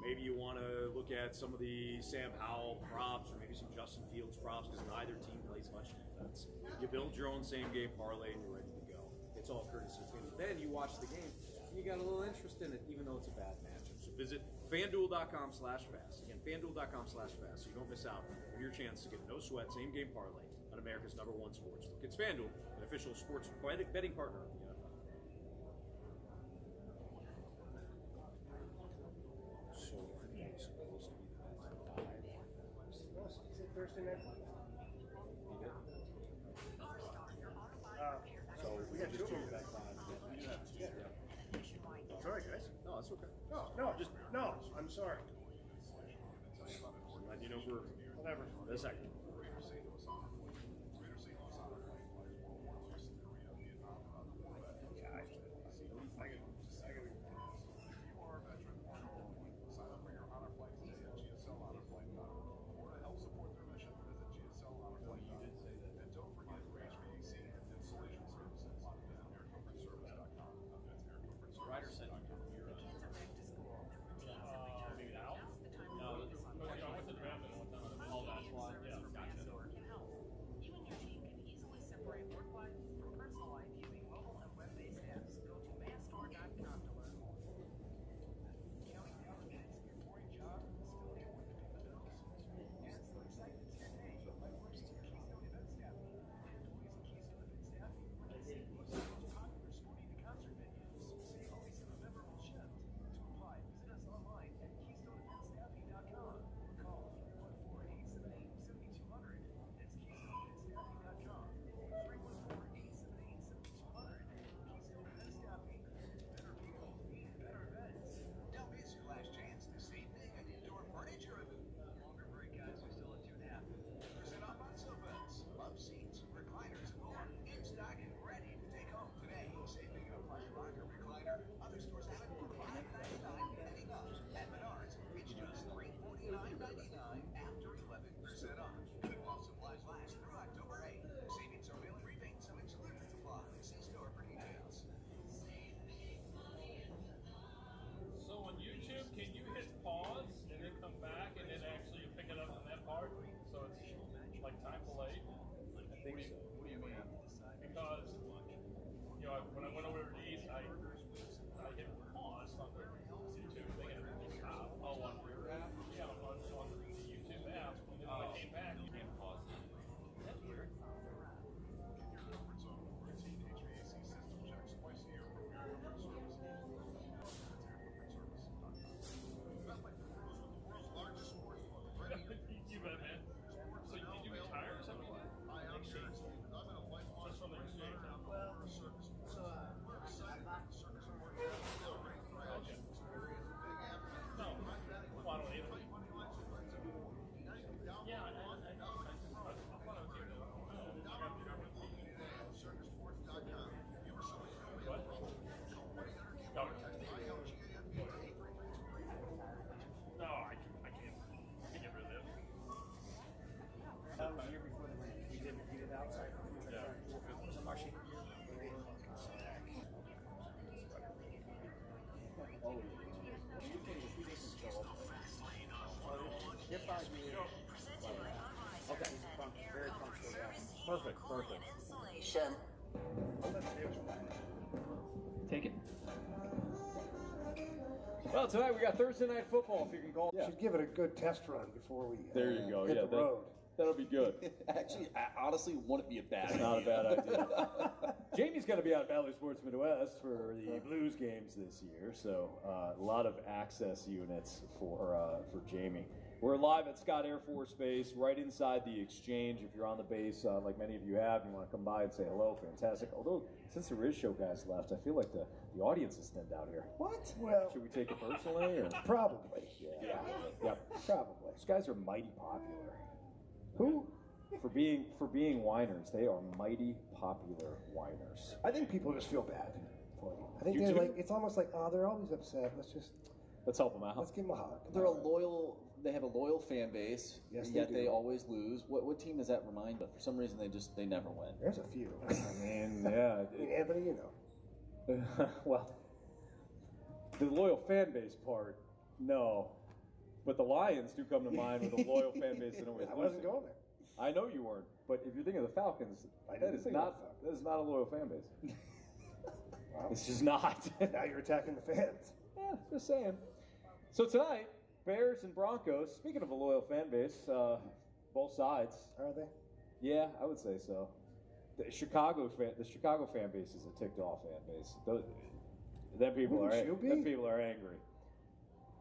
[SPEAKER 5] Maybe you want to look at some of the Sam Howell props or maybe some Justin Fields props because neither team plays much defense. You build your own same game parlay and you're ready to go. It's all courtesy of FanDuel. Then you watch the game and you got a little interest in it, even though it's a bad matchup. So visit FanDuel.com/fast. Again, FanDuel.com/fast so you don't miss out on your chance to get a no-sweat same-game parlay on America's #1 sports book. It's FanDuel, an official sports betting partner of the NFL. So are they supposed to be 5?
[SPEAKER 2] Is it Thursday night?
[SPEAKER 5] So The second. Ryder said you're maybe now? No, I went to draft and went down. Oh, that's why. Yeah.
[SPEAKER 12] You and your team can easily separate work life from personal life using mobile and web-based apps. Go to manstore.com to learn more. Kelly never makes a boring job still able to pay the bills. Add some excitement to your day by working to Keystone Event Staffing. Employees at Keystone Event Staffing see most of the most popular sporting and concert venues. Say always have a memorable shift. To apply, visit us online at KeystoneEventStaffing.com or call 314-878-7200. That's KeystoneEventStaffing.com. 314-878-7200. Keystone Event Staffing. Better people mean better events.
[SPEAKER 13] Don't miss your last chance to save big on indoor furniture. Longer break, guys. We still have 2.5% off on sofas, love seats, recliners, and more. In stock and ready to take home today. Save big on plush rocker recliner. Other stores have it for $5.99 penny bucks. At Menards, it's just $349.99 after 11% off. Good while supplies last through October 8th. Savings are mail and rebates, some excluded supplies. See store for details.
[SPEAKER 5] So on YouTube, can you hit pause and then come back and then actually pick it up on that part? So it's like time delayed?
[SPEAKER 3] I think so. What do you mean?
[SPEAKER 5] Because, you know, when I went over to these, I hit pause on the YouTube thing and it stopped. Oh, on your app? Yeah, on the YouTube app. And then when I came back, you can't pause it. That's weird. You bet, man. So did you retire or something? Exchange? Just from the exchange?
[SPEAKER 6] Well, so
[SPEAKER 5] Okay. No. Well, I don't either. Yeah, I thought I was here. What? No, I can't. I can't get rid of this.
[SPEAKER 11] That was the year before the rain. We did it outside.
[SPEAKER 5] Yeah.
[SPEAKER 11] Marshy.
[SPEAKER 6] Oh, if I do, okay, very punctual.
[SPEAKER 1] Perfect.
[SPEAKER 9] Insulation.
[SPEAKER 7] Take it.
[SPEAKER 1] Well, tonight we got Thursday night football. If you can call.
[SPEAKER 2] Should give it a good test run before we
[SPEAKER 1] There you go.
[SPEAKER 2] hit the road.
[SPEAKER 1] That'll be good.
[SPEAKER 3] Actually, I honestly wouldn't be a bad
[SPEAKER 1] It's not a bad idea. Jamie's going to be out at Valley Sports Midwest for the Blues games this year, so a lot of access units for Jamie. We're live at Scott Air Force Base, right inside the exchange. If you're on the base, like many of you have, you want to come by and say hello, fantastic. Although, since the Riz Show guys left, I feel like the audience is thinned out here.
[SPEAKER 2] What? Well,
[SPEAKER 1] should we take it personally? Or?
[SPEAKER 2] Probably.
[SPEAKER 1] Yeah.
[SPEAKER 2] Probably.
[SPEAKER 1] These guys are mighty popular.
[SPEAKER 2] Who?
[SPEAKER 1] For being whiners, they are mighty popular whiners.
[SPEAKER 2] I think people just feel bad for you. I think
[SPEAKER 1] You
[SPEAKER 2] they're
[SPEAKER 1] too?
[SPEAKER 2] like, it's almost like, oh, they're always upset.
[SPEAKER 1] Let's help them out.
[SPEAKER 2] Let's give them a hug.
[SPEAKER 3] They have a loyal fan base,
[SPEAKER 2] Yes,
[SPEAKER 3] yet
[SPEAKER 2] they
[SPEAKER 3] they
[SPEAKER 2] do.
[SPEAKER 3] always lose. What team does that remind of? For some reason, they never win.
[SPEAKER 2] There's a few.
[SPEAKER 1] I mean, yeah.
[SPEAKER 2] Anthony, you know.
[SPEAKER 1] Well, the loyal fan base part, no. But the Lions do come to mind with a loyal fan base that always
[SPEAKER 2] I wasn't going there.
[SPEAKER 1] I know you weren't, but if you're thinking of the Falcons, that is not a loyal fan base.
[SPEAKER 2] Well,
[SPEAKER 1] It's just not.
[SPEAKER 2] Now you're attacking the fans.
[SPEAKER 1] Yeah, just saying. So tonight, Bears and Broncos. Speaking of a loyal fan base, both sides.
[SPEAKER 2] Are they?
[SPEAKER 1] Yeah, I would say so. The Chicago fan base is a ticked off fan base. Them people are angry.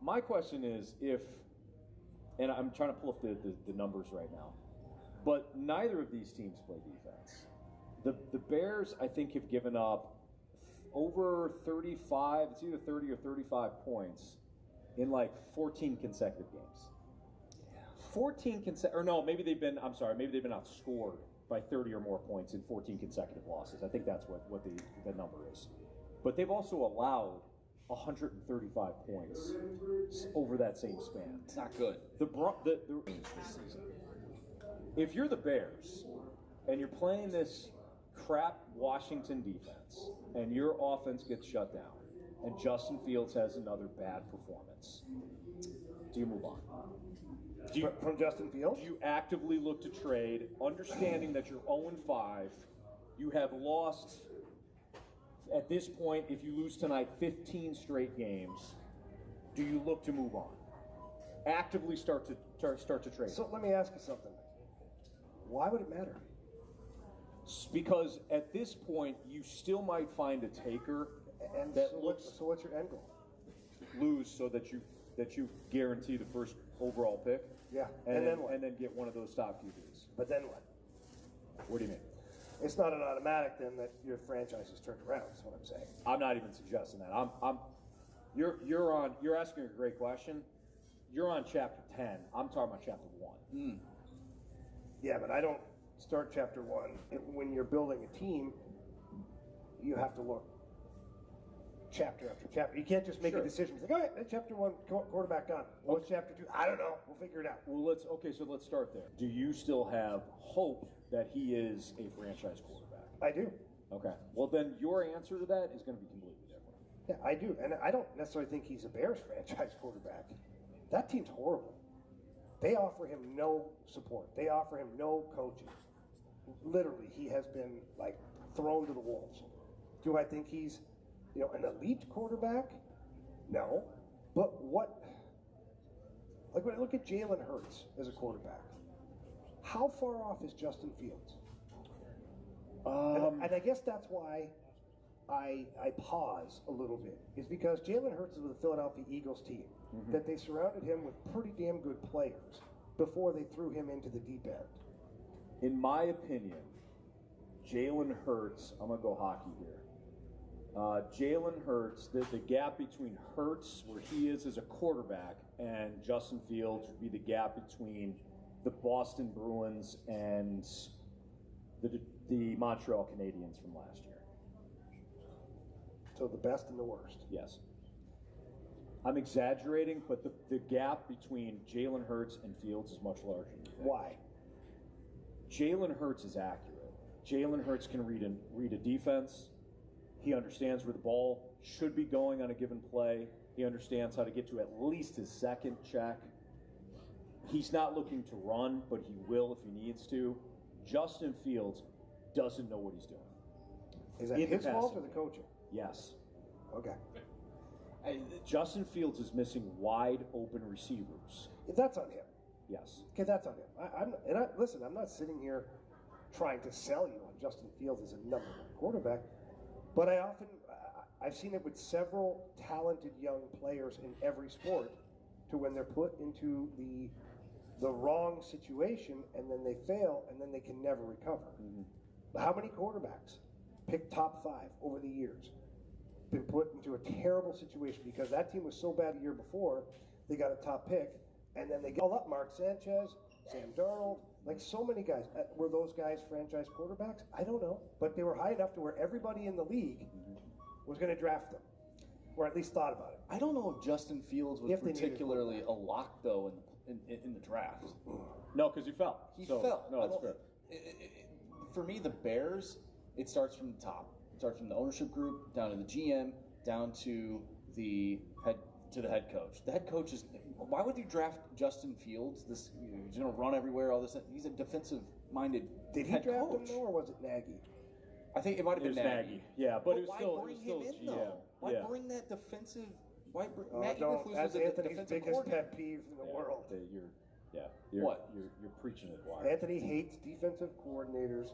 [SPEAKER 1] My question is and I'm trying to pull up the numbers right now, but neither of these teams play defense. The Bears, I think, have given up over 35, it's either 30 or 35 points in like 14 consecutive games. 14 or no, maybe they've been outscored by 30 or more points in 14 consecutive losses. I think that's what the number is. But they've also allowed 135 points over that same span.
[SPEAKER 3] It's not good.
[SPEAKER 1] The range this season. If you're the Bears and you're playing this crap Washington defense and your offense gets shut down and Justin Fields has another bad performance, do you move on?
[SPEAKER 2] From Justin Fields?
[SPEAKER 1] Do you actively look to trade, understanding that you're 0-5, you have lost, at this point, if you lose tonight, 15 straight games, do you look to move on? Actively start to trade.
[SPEAKER 2] So let me ask you something. Why would it matter?
[SPEAKER 1] Because at this point, you still might find a taker
[SPEAKER 2] And
[SPEAKER 1] that
[SPEAKER 2] so
[SPEAKER 1] looks
[SPEAKER 2] what's your end goal?
[SPEAKER 1] lose so that you guarantee the first overall pick.
[SPEAKER 2] Yeah.
[SPEAKER 1] And then
[SPEAKER 2] what?
[SPEAKER 1] And then get one of those top QBs.
[SPEAKER 2] But then what?
[SPEAKER 1] What do you mean?
[SPEAKER 2] It's not an automatic then that your franchise is turned around. That's what I'm saying.
[SPEAKER 1] I'm not even suggesting that. You're asking a great question. You're on chapter 10. I'm talking about chapter 1.
[SPEAKER 2] Yeah, but I don't start chapter 1. When you're building a team, you have to look chapter after chapter. You can't just make a decision. It's like, all right, that's chapter 1, quarterback done. What's chapter 2? I don't know. We'll figure it out.
[SPEAKER 1] Well, let's start there. Do you still have hope that he is a franchise quarterback?
[SPEAKER 2] I do.
[SPEAKER 1] Okay. Well, then your answer to that is going to be completely different.
[SPEAKER 2] Yeah, I do. And I don't necessarily think he's a Bears franchise quarterback. That team's horrible. They offer him no support. They offer him no coaching. Literally, he has been like thrown to the wolves. Do I think he's, an elite quarterback? No. But what? Like when I look at Jalen Hurts as a quarterback, how far off is Justin Fields? And I guess that's why I pause a little bit, is because Jalen Hurts is with the Philadelphia Eagles team, that they surrounded him with pretty damn good players before they threw him into the deep end.
[SPEAKER 1] In my opinion, Jalen Hurts, I'm going to go hockey here. Jalen Hurts, the gap between Hurts, where he is as a quarterback, and Justin Fields would be the gap between the Boston Bruins and the Montreal Canadiens from last year.
[SPEAKER 2] So the best and the worst.
[SPEAKER 1] Yes. I'm exaggerating, but the gap between Jalen Hurts and Fields is much larger than you think.
[SPEAKER 2] Why?
[SPEAKER 1] Jalen Hurts is accurate. Jalen Hurts can read a defense. He understands where the ball should be going on a given play. He understands how to get to at least his second check. He's not looking to run, but he will if he needs to. Justin Fields doesn't know what he's doing.
[SPEAKER 2] Is that his fault or the coaching?
[SPEAKER 1] Yes.
[SPEAKER 2] Okay.
[SPEAKER 1] Justin Fields is missing wide open receivers.
[SPEAKER 2] That's on him.
[SPEAKER 1] Yes.
[SPEAKER 2] Okay, that's on him. Listen, I'm not sitting here trying to sell you on Justin Fields as a number 1 quarterback, but I've seen it with several talented young players in every sport, to when they're put into the wrong situation and then they fail and then they can never recover. How many quarterbacks picked top 5 over the years been put into a terrible situation because that team was so bad a year before, they got a top pick, and then they all up Mark Sanchez, Sam Darnold, like so many guys. Were those guys franchise quarterbacks? I don't know, but they were high enough to where everybody in the league was going to draft them, or at least thought about it.
[SPEAKER 3] I don't know if Justin Fields was particularly a lock, though, in the draft.
[SPEAKER 1] No, because he fell.
[SPEAKER 3] He fell.
[SPEAKER 1] No, that's fair.
[SPEAKER 3] For me, the Bears, it starts from the top. It starts from the ownership group, down to the GM, down to the head coach. The head coach is... Why would you draft Justin Fields? He's going to run everywhere, all this. He's a defensive-minded
[SPEAKER 2] Did he
[SPEAKER 3] head
[SPEAKER 2] draft
[SPEAKER 3] coach.
[SPEAKER 2] him, though, or was it Nagy?
[SPEAKER 3] I think it might have been Nagy.
[SPEAKER 1] Yeah, but it was
[SPEAKER 3] why
[SPEAKER 1] still
[SPEAKER 3] bring
[SPEAKER 1] GM.
[SPEAKER 3] him in, though? Why bring that defensive... Why bring... Matt
[SPEAKER 2] No,
[SPEAKER 3] Eberflus
[SPEAKER 2] that's
[SPEAKER 3] was a
[SPEAKER 2] Anthony's
[SPEAKER 3] defensive
[SPEAKER 2] biggest
[SPEAKER 3] coordinator.
[SPEAKER 2] pet peeve in the world.
[SPEAKER 1] You're preaching it, choir.
[SPEAKER 2] Anthony hates defensive coordinators.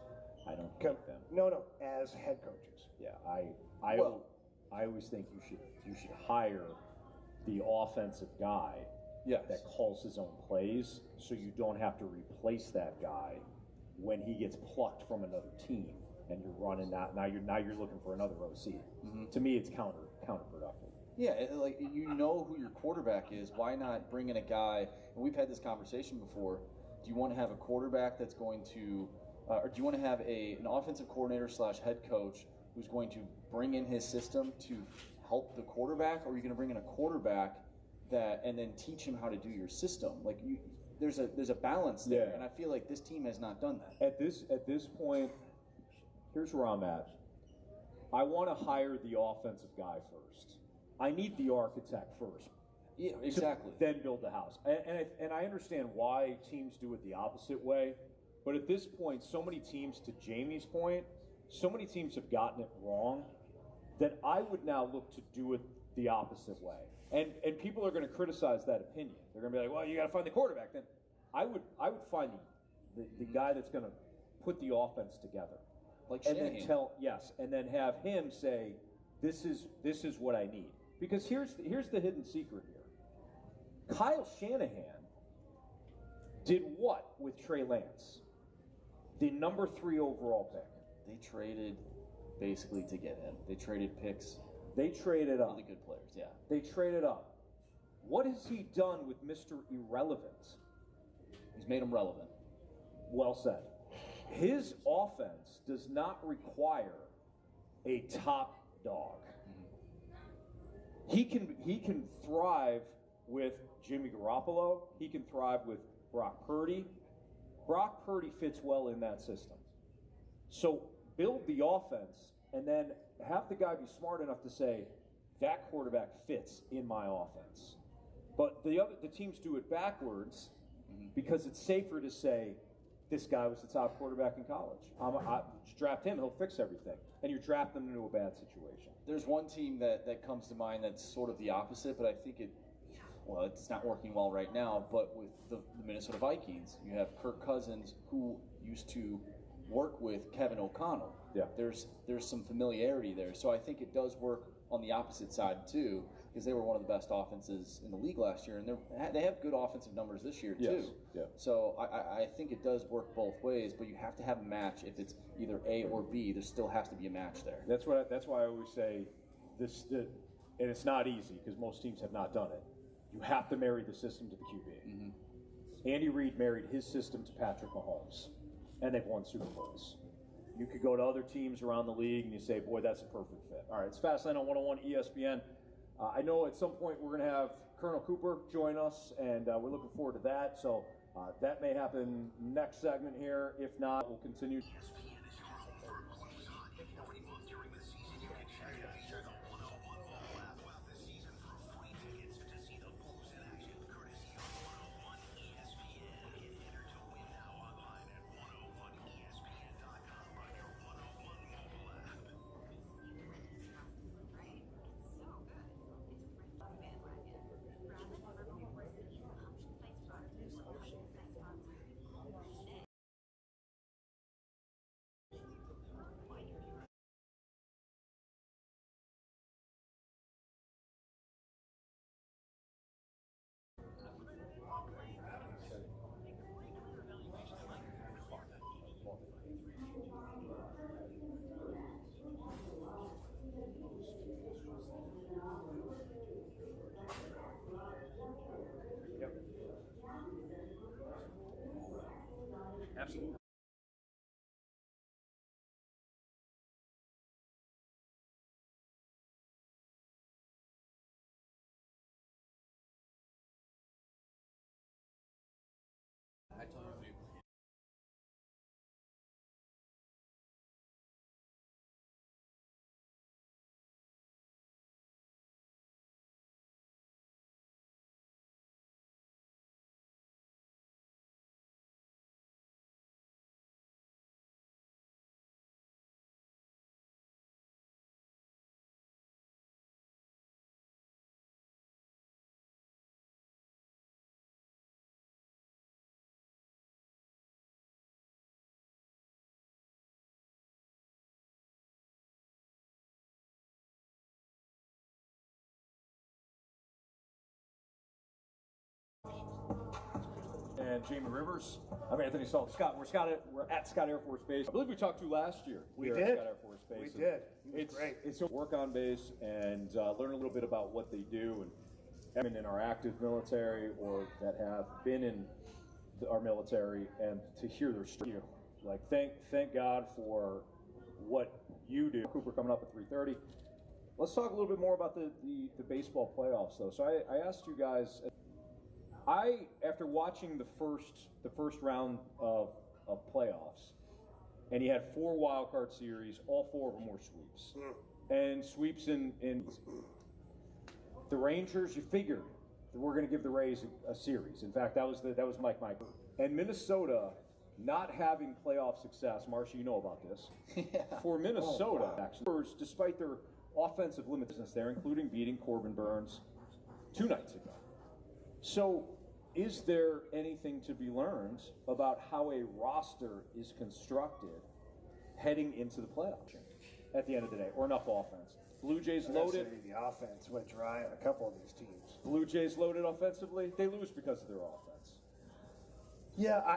[SPEAKER 1] I don't hate them.
[SPEAKER 2] No, as head coaches.
[SPEAKER 1] Yeah, I always think you should hire the offensive guy that calls his own plays, so you don't have to replace that guy when he gets plucked from another team and you're running that. Now you're looking for another OC. To me, it's counterproductive.
[SPEAKER 3] Yeah, like you know who your quarterback is. Why not bring in a guy? And we've had this conversation before. Do you want to have a quarterback that's going to, or do you want to have an offensive coordinator / head coach who's going to bring in his system to help the quarterback, or are you going to bring in a quarterback that and then teach him how to do your system? Like there's a balance there, and I feel like this team has not done that.
[SPEAKER 1] At this point, here's where I'm at. I want to hire the offensive guy first. I need the architect first.
[SPEAKER 3] Yeah, exactly.
[SPEAKER 1] Then build the house. And I understand why teams do it the opposite way, but at this point, so many teams, to Jamie's point, so many teams have gotten it wrong that I would now look to do it the opposite way. And people are going to criticize that opinion. They're going to be like, well, you got to find the quarterback. Then I would find the guy that's going to put the offense together.
[SPEAKER 3] Like
[SPEAKER 1] and
[SPEAKER 3] Shanahan.
[SPEAKER 1] and then have him say, this is what I need. Because here's the hidden secret here. Kyle Shanahan did what with Trey Lance? The number 3 overall pick.
[SPEAKER 3] They traded basically to get him. They traded picks.
[SPEAKER 1] They traded up.
[SPEAKER 3] Really good players, yeah.
[SPEAKER 1] They traded up. What has he done with Mr. Irrelevant?
[SPEAKER 3] He's made him relevant.
[SPEAKER 1] Well said. His offense does not require a top dog. He can thrive with Jimmy Garoppolo. He can thrive with Brock Purdy. Brock Purdy fits well in that system. So build the offense and then have the guy be smart enough to say, that quarterback fits in my offense. But the teams do it backwards because it's safer to say, this guy was the top quarterback in college. I draft him, he'll fix everything. And you draft them into a bad situation.
[SPEAKER 3] There's one team that comes to mind that's sort of the opposite, but I think it's not working well right now, but with the Minnesota Vikings, you have Kirk Cousins, who used to work with Kevin O'Connell.
[SPEAKER 1] Yeah.
[SPEAKER 3] There's some familiarity there. So I think it does work on the opposite side too, because they were one of the best offenses in the league last year, and they have good offensive numbers this year too.
[SPEAKER 1] Yeah.
[SPEAKER 3] So I think it does work both ways, but you have to have a match. If it's either A or B, there still has to be a match there.
[SPEAKER 1] That's why I always say and it's not easy because most teams have not done it. You have to marry the system to the QB.
[SPEAKER 3] Mm-hmm.
[SPEAKER 1] Andy Reid married his system to Patrick Mahomes, and they've won Super Bowls. You could go to other teams around the league and you say, boy, that's a perfect fit. All right, it's Fastlane on 101 ESPN. I know at some point we're going to have Colonel Cooper join us, and we're looking forward to that. So that may happen next segment here. If not, we'll continue. and Jamie Rivers. I'm Anthony Stalter. Scott, we're at Scott Air Force Base. I believe we talked to you last year.
[SPEAKER 2] We
[SPEAKER 1] here
[SPEAKER 2] did.
[SPEAKER 1] At Scott Air Force Base.
[SPEAKER 2] We did. It was great.
[SPEAKER 1] It's to work on base and learn a little bit about what they do and in our active military or that have been in our military, and to hear their story. Like, thank God for what you do. Cooper coming up at 3:30. Let's talk a little bit more about the baseball playoffs, though. So I asked you guys. After watching the first round of playoffs, and you had 4 wild card series, all 4 of them were sweeps, and sweeps in the Rangers. You figured that we're going to give the Rays a series. In fact, that was Mike. And Minnesota not having playoff success. Marcia, you know about this. Yeah. For Minnesota, actually, despite their offensive limitations there, including beating Corbin Burns 2 nights ago. So, is there anything to be learned about how a roster is constructed heading into the playoffs at the end of the day, or enough offense? Blue Jays loaded.
[SPEAKER 2] The offense went dry on a couple of these teams.
[SPEAKER 1] Blue Jays loaded offensively. They lose because of their offense.
[SPEAKER 2] Yeah.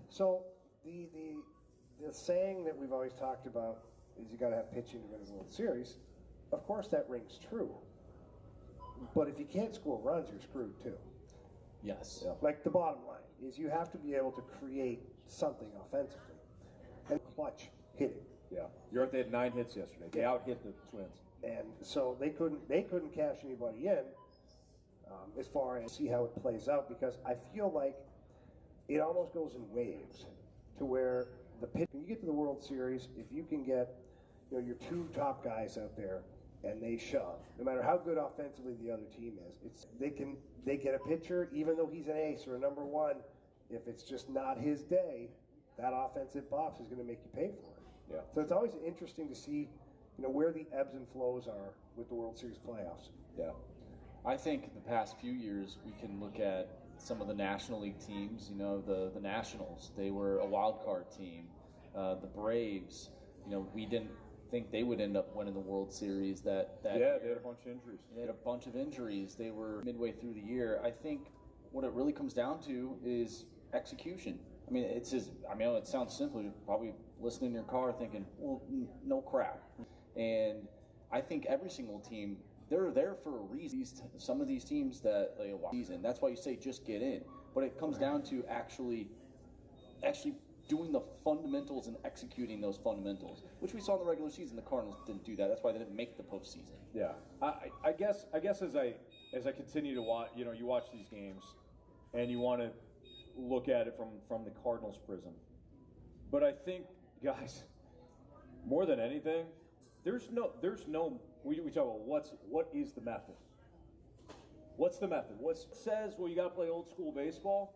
[SPEAKER 2] So the saying that we've always talked about is you got to have pitching to win a World Series. Of course, that rings true. But if you can't score runs, you're screwed too.
[SPEAKER 3] Yes.
[SPEAKER 2] Yeah. Like, the bottom line is you have to be able to create something offensively. And clutch hitting.
[SPEAKER 1] Yeah. They had 9 hits yesterday. They out-hit the Twins.
[SPEAKER 2] And so they couldn't cash anybody in as far as see how it plays out, because I feel like it almost goes in waves to where when you get to the World Series, if you can get your 2 top guys out there and they shove, no matter how good offensively the other team is, they get a pitcher, even though he's an ace or a number 1, if it's just not his day, that offensive box is going to make you pay for it.
[SPEAKER 1] Yeah.
[SPEAKER 2] So it's always interesting to see where the ebbs and flows are with the World Series playoffs.
[SPEAKER 3] Yeah. I think the past few years we can look at some of the National League teams. The Nationals, they were a wild card team. The Braves, we didn't think they would end up winning the World Series that year.
[SPEAKER 1] They had a bunch of injuries.
[SPEAKER 3] They had a bunch of injuries. They were midway through the year. I think what it really comes down to is execution. I mean, it sounds simple. You're probably listening in your car thinking, well, no crap. And I think every single team, they're there for a reason. Some of these teams that season, that's why you say just get in. But it comes down to actually doing the fundamentals and executing those fundamentals, which we saw in the regular season. The Cardinals didn't do that. That's why they didn't make the postseason.
[SPEAKER 1] Yeah, I guess as I continue to watch, you watch these games, and you want to look at it from the Cardinals' prism. But I think, guys, more than anything, there's no. We talk about what is the method. What's the method? What says, well, you got to play old school baseball?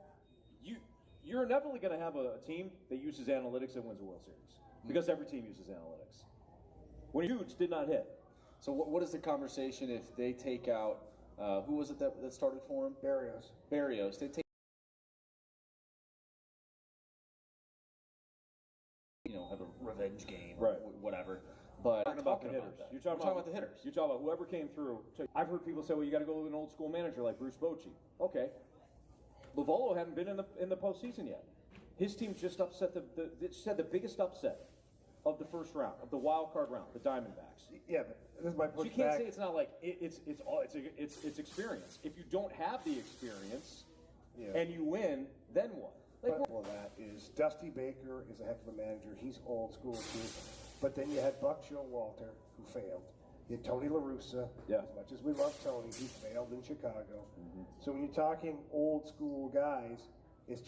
[SPEAKER 1] You're inevitably going to have a team that uses analytics and wins a World Series, because every team uses analytics. When Hughes did not hit.
[SPEAKER 3] So what is the conversation if they take out, who was it that started for him? Barrios. They take, have a revenge game, or whatever. But
[SPEAKER 1] talking about the hitters. You're talking about the hitters. You're talking about whoever came through. I've heard people say, well, you got to go with an old school manager like Bruce Bochy. Okay. Lovolo hadn't been in the postseason yet. His team just upset the biggest upset of the first round, of the wild card round, the Diamondbacks.
[SPEAKER 2] Yeah, but this is my pushback.
[SPEAKER 1] So you can't say it's not like it's experience. If you don't have the experience and you win, then what?
[SPEAKER 2] Well, that is Dusty Baker is a heck of a manager. He's old school too. But then you had Buck Showalter, who failed. You had Tony La Russa. As much as we love Tony, he failed in Chicago. Mm-hmm. So when you're talking old school guys, it's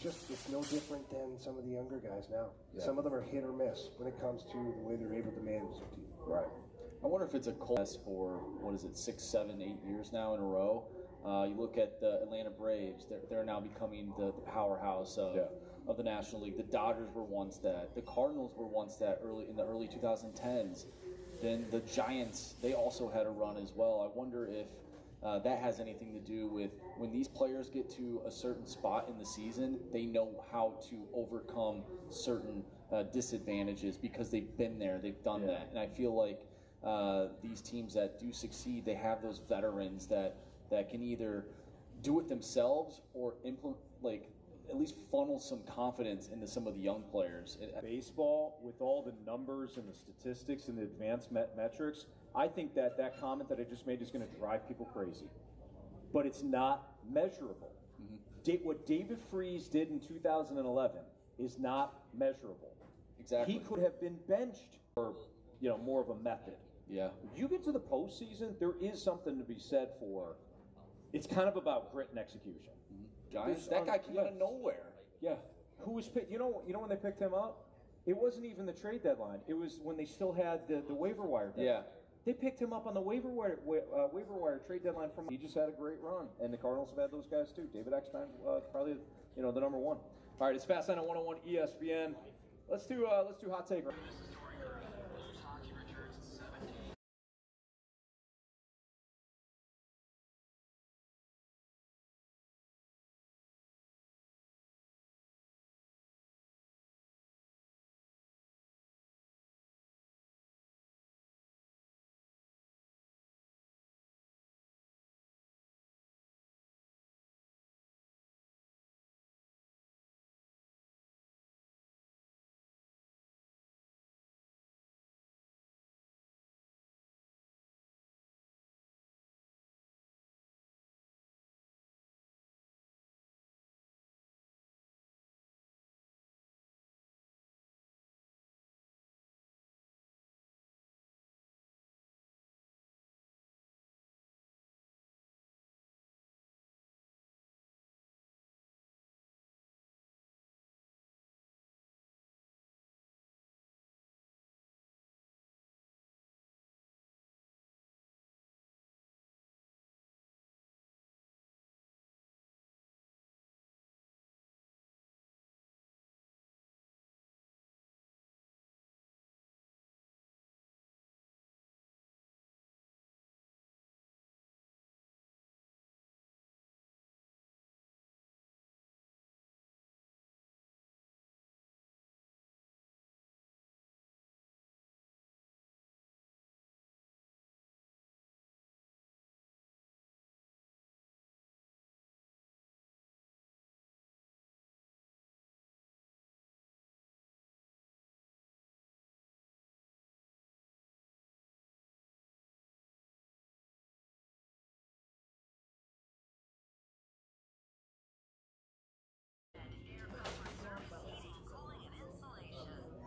[SPEAKER 2] no different than some of the younger guys now. Yeah. Some of them are hit or miss when it comes to the way they're able to manage their team.
[SPEAKER 3] Right. I wonder if it's a cold for 6, 7, 8 years now in a row. You look at the Atlanta Braves; they're now becoming the powerhouse of the National League. The Dodgers were once that. The Cardinals were once that in the early 2010s. Then the Giants, they also had a run as well. I wonder if that has anything to do with when these players get to a certain spot in the season, they know how to overcome certain disadvantages because they've been there, they've done that. And I feel like these teams that do succeed, they have those veterans that can either do it themselves or at least funnel some confidence into some of the young players.
[SPEAKER 1] Baseball, with all the numbers and the statistics and the advanced metrics, I think that comment that I just made is going to drive people crazy. But it's not measurable. What David Freese did in 2011 is not measurable.
[SPEAKER 3] Exactly.
[SPEAKER 1] He could have been benched for, more of a method.
[SPEAKER 3] Yeah.
[SPEAKER 1] If you get to the postseason, there is something to be said for. It's kind of about grit and execution.
[SPEAKER 3] Giants. That guy came out of nowhere.
[SPEAKER 1] Yeah. Who was picked? You know when they picked him up? It wasn't even the trade deadline. It was when they still had the waiver wire deadline.
[SPEAKER 3] Yeah.
[SPEAKER 1] They picked him up on the waiver wire trade deadline from. He just had a great run, and the Cardinals have had those guys too. David Eckstein, probably the number one. All right, it's Fast Line on 101 ESPN. Let's do hot take.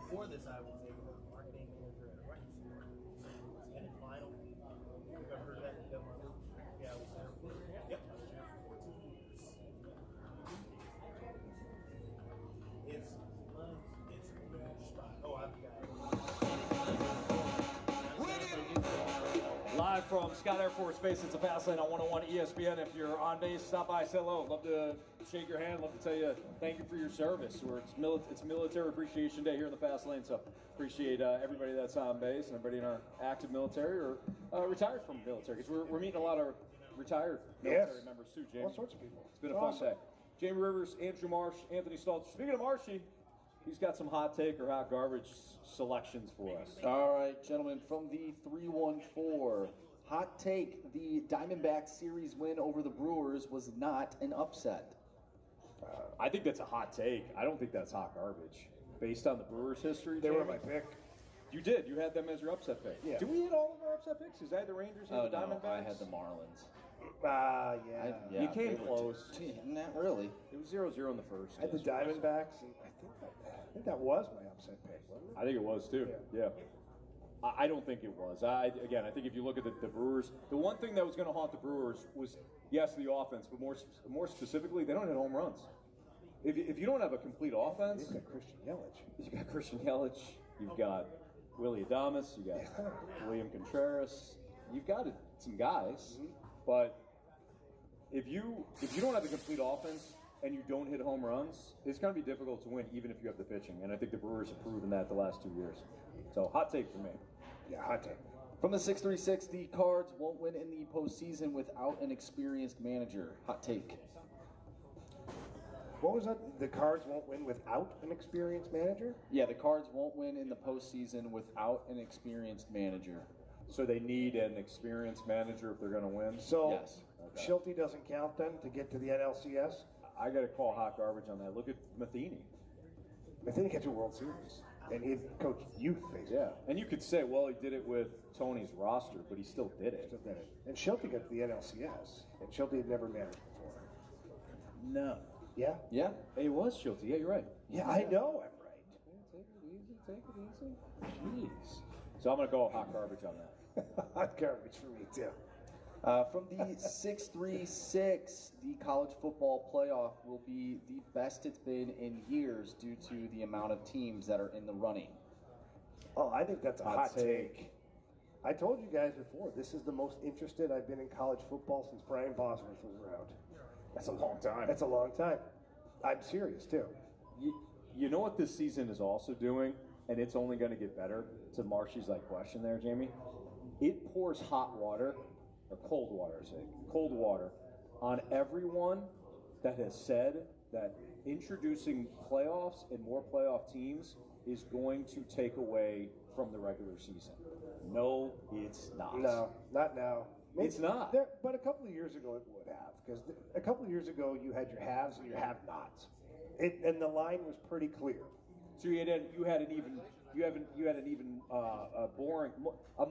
[SPEAKER 6] Before this, I was a marketing manager at a record store. And in final, you've ever heard of that? Yeah, I was there for, yep, I was there for 14 years. It's a huge spot. Oh, I've got it.
[SPEAKER 1] Live from Scott Air Force Base, it's a Fast Lane on 101 ESPN. If you're on base, stop by, say hello. Love to shake your hand. Love to tell you thank you for your service. It's Military Appreciation Day here in the Fast Lane, so appreciate everybody that's on base and everybody in our active military or retired from the military. Because we're meeting a lot of retired military members too, Jamie.
[SPEAKER 2] All sorts of people.
[SPEAKER 1] It's been a fun day. Jamie Rivers, Andrew Marsh, Anthony Stalter. Speaking of Marshy, he's got some hot take or hot garbage selections for us.
[SPEAKER 3] All right, gentlemen, from the 314, hot take: the Diamondbacks series win over the Brewers was not an upset.
[SPEAKER 1] I think that's a hot take. I don't think that's hot garbage. Based on the Brewers' history,
[SPEAKER 2] They
[SPEAKER 1] Jamie?
[SPEAKER 2] were my pick.
[SPEAKER 1] You did. You had them as your upset pick.
[SPEAKER 2] Yeah.
[SPEAKER 1] Did we hit all of our upset picks? Is that the Rangers and the Diamondbacks?
[SPEAKER 3] I had the Marlins.
[SPEAKER 2] Yeah.
[SPEAKER 1] You came close.
[SPEAKER 3] Not really.
[SPEAKER 1] It was 0-0 in the first.
[SPEAKER 2] I had the Diamondbacks, and I think that was my upset pick, wasn't it?
[SPEAKER 1] I think it was too. Yeah. I don't think it was. I think if you look at the Brewers, the one thing that was going to haunt the Brewers was, yes, the offense, but more specifically, they don't hit home runs. If you don't have a complete offense,
[SPEAKER 2] You've got Christian Yelich.
[SPEAKER 1] You've got Christian Yelich. You've got Willie Adames. You got William Contreras. You've got some guys, but if you don't have a complete offense and you don't hit home runs, it's going to be difficult to win, even if you have the pitching. And I think the Brewers have proven that the last 2 years. So, hot take for me.
[SPEAKER 2] Yeah, hot take.
[SPEAKER 3] From the 636, the Cards won't win in the postseason without an experienced manager. Hot take.
[SPEAKER 2] What was that? The Cards won't win without an experienced manager?
[SPEAKER 3] Yeah, the Cards won't win in the postseason without an experienced manager.
[SPEAKER 1] So they need an experienced manager if they're going to win?
[SPEAKER 2] So
[SPEAKER 3] Yes.
[SPEAKER 2] Schulte doesn't count then to get to the NLCS?
[SPEAKER 1] I got to call hot garbage on that. Look at Matheny.
[SPEAKER 2] Matheny got to a World Series, and he coached youth, basically.
[SPEAKER 1] Yeah, and you could say, well, he did it with Tony's roster, but he still did it.
[SPEAKER 2] Still did it. And Schulte got to the NLCS, and Schulte had never managed before.
[SPEAKER 1] No.
[SPEAKER 2] Yeah?
[SPEAKER 1] Yeah, it was Schulte. Yeah, you're right.
[SPEAKER 2] Yeah, I know I'm right.
[SPEAKER 1] Take it easy, take it easy. Jeez. So I'm going to go hot garbage on that.
[SPEAKER 2] Hot garbage for me, too.
[SPEAKER 3] From the 6-3-6, the college football playoff will be the best it's been in years due to the amount of teams that are in the running.
[SPEAKER 2] Oh, I think that's a hot take. I told you guys before, this is the most interested I've been in college football since Brian Bosworth was around.
[SPEAKER 1] That's a long time.
[SPEAKER 2] That's a long time. I'm serious, too.
[SPEAKER 1] You know what this season is also doing, and it's only going to get better, to Marshy's question there, Jamie? It pours hot water, or cold water, cold water, on everyone that has said that introducing playoffs and more playoff teams is going to take away from the regular season. No, it's not.
[SPEAKER 2] No, not now. Maybe
[SPEAKER 1] it's not.
[SPEAKER 2] But a couple of years ago it would have, because a couple of years ago you had your haves and your have-nots, and the line was pretty clear.
[SPEAKER 1] So you had an even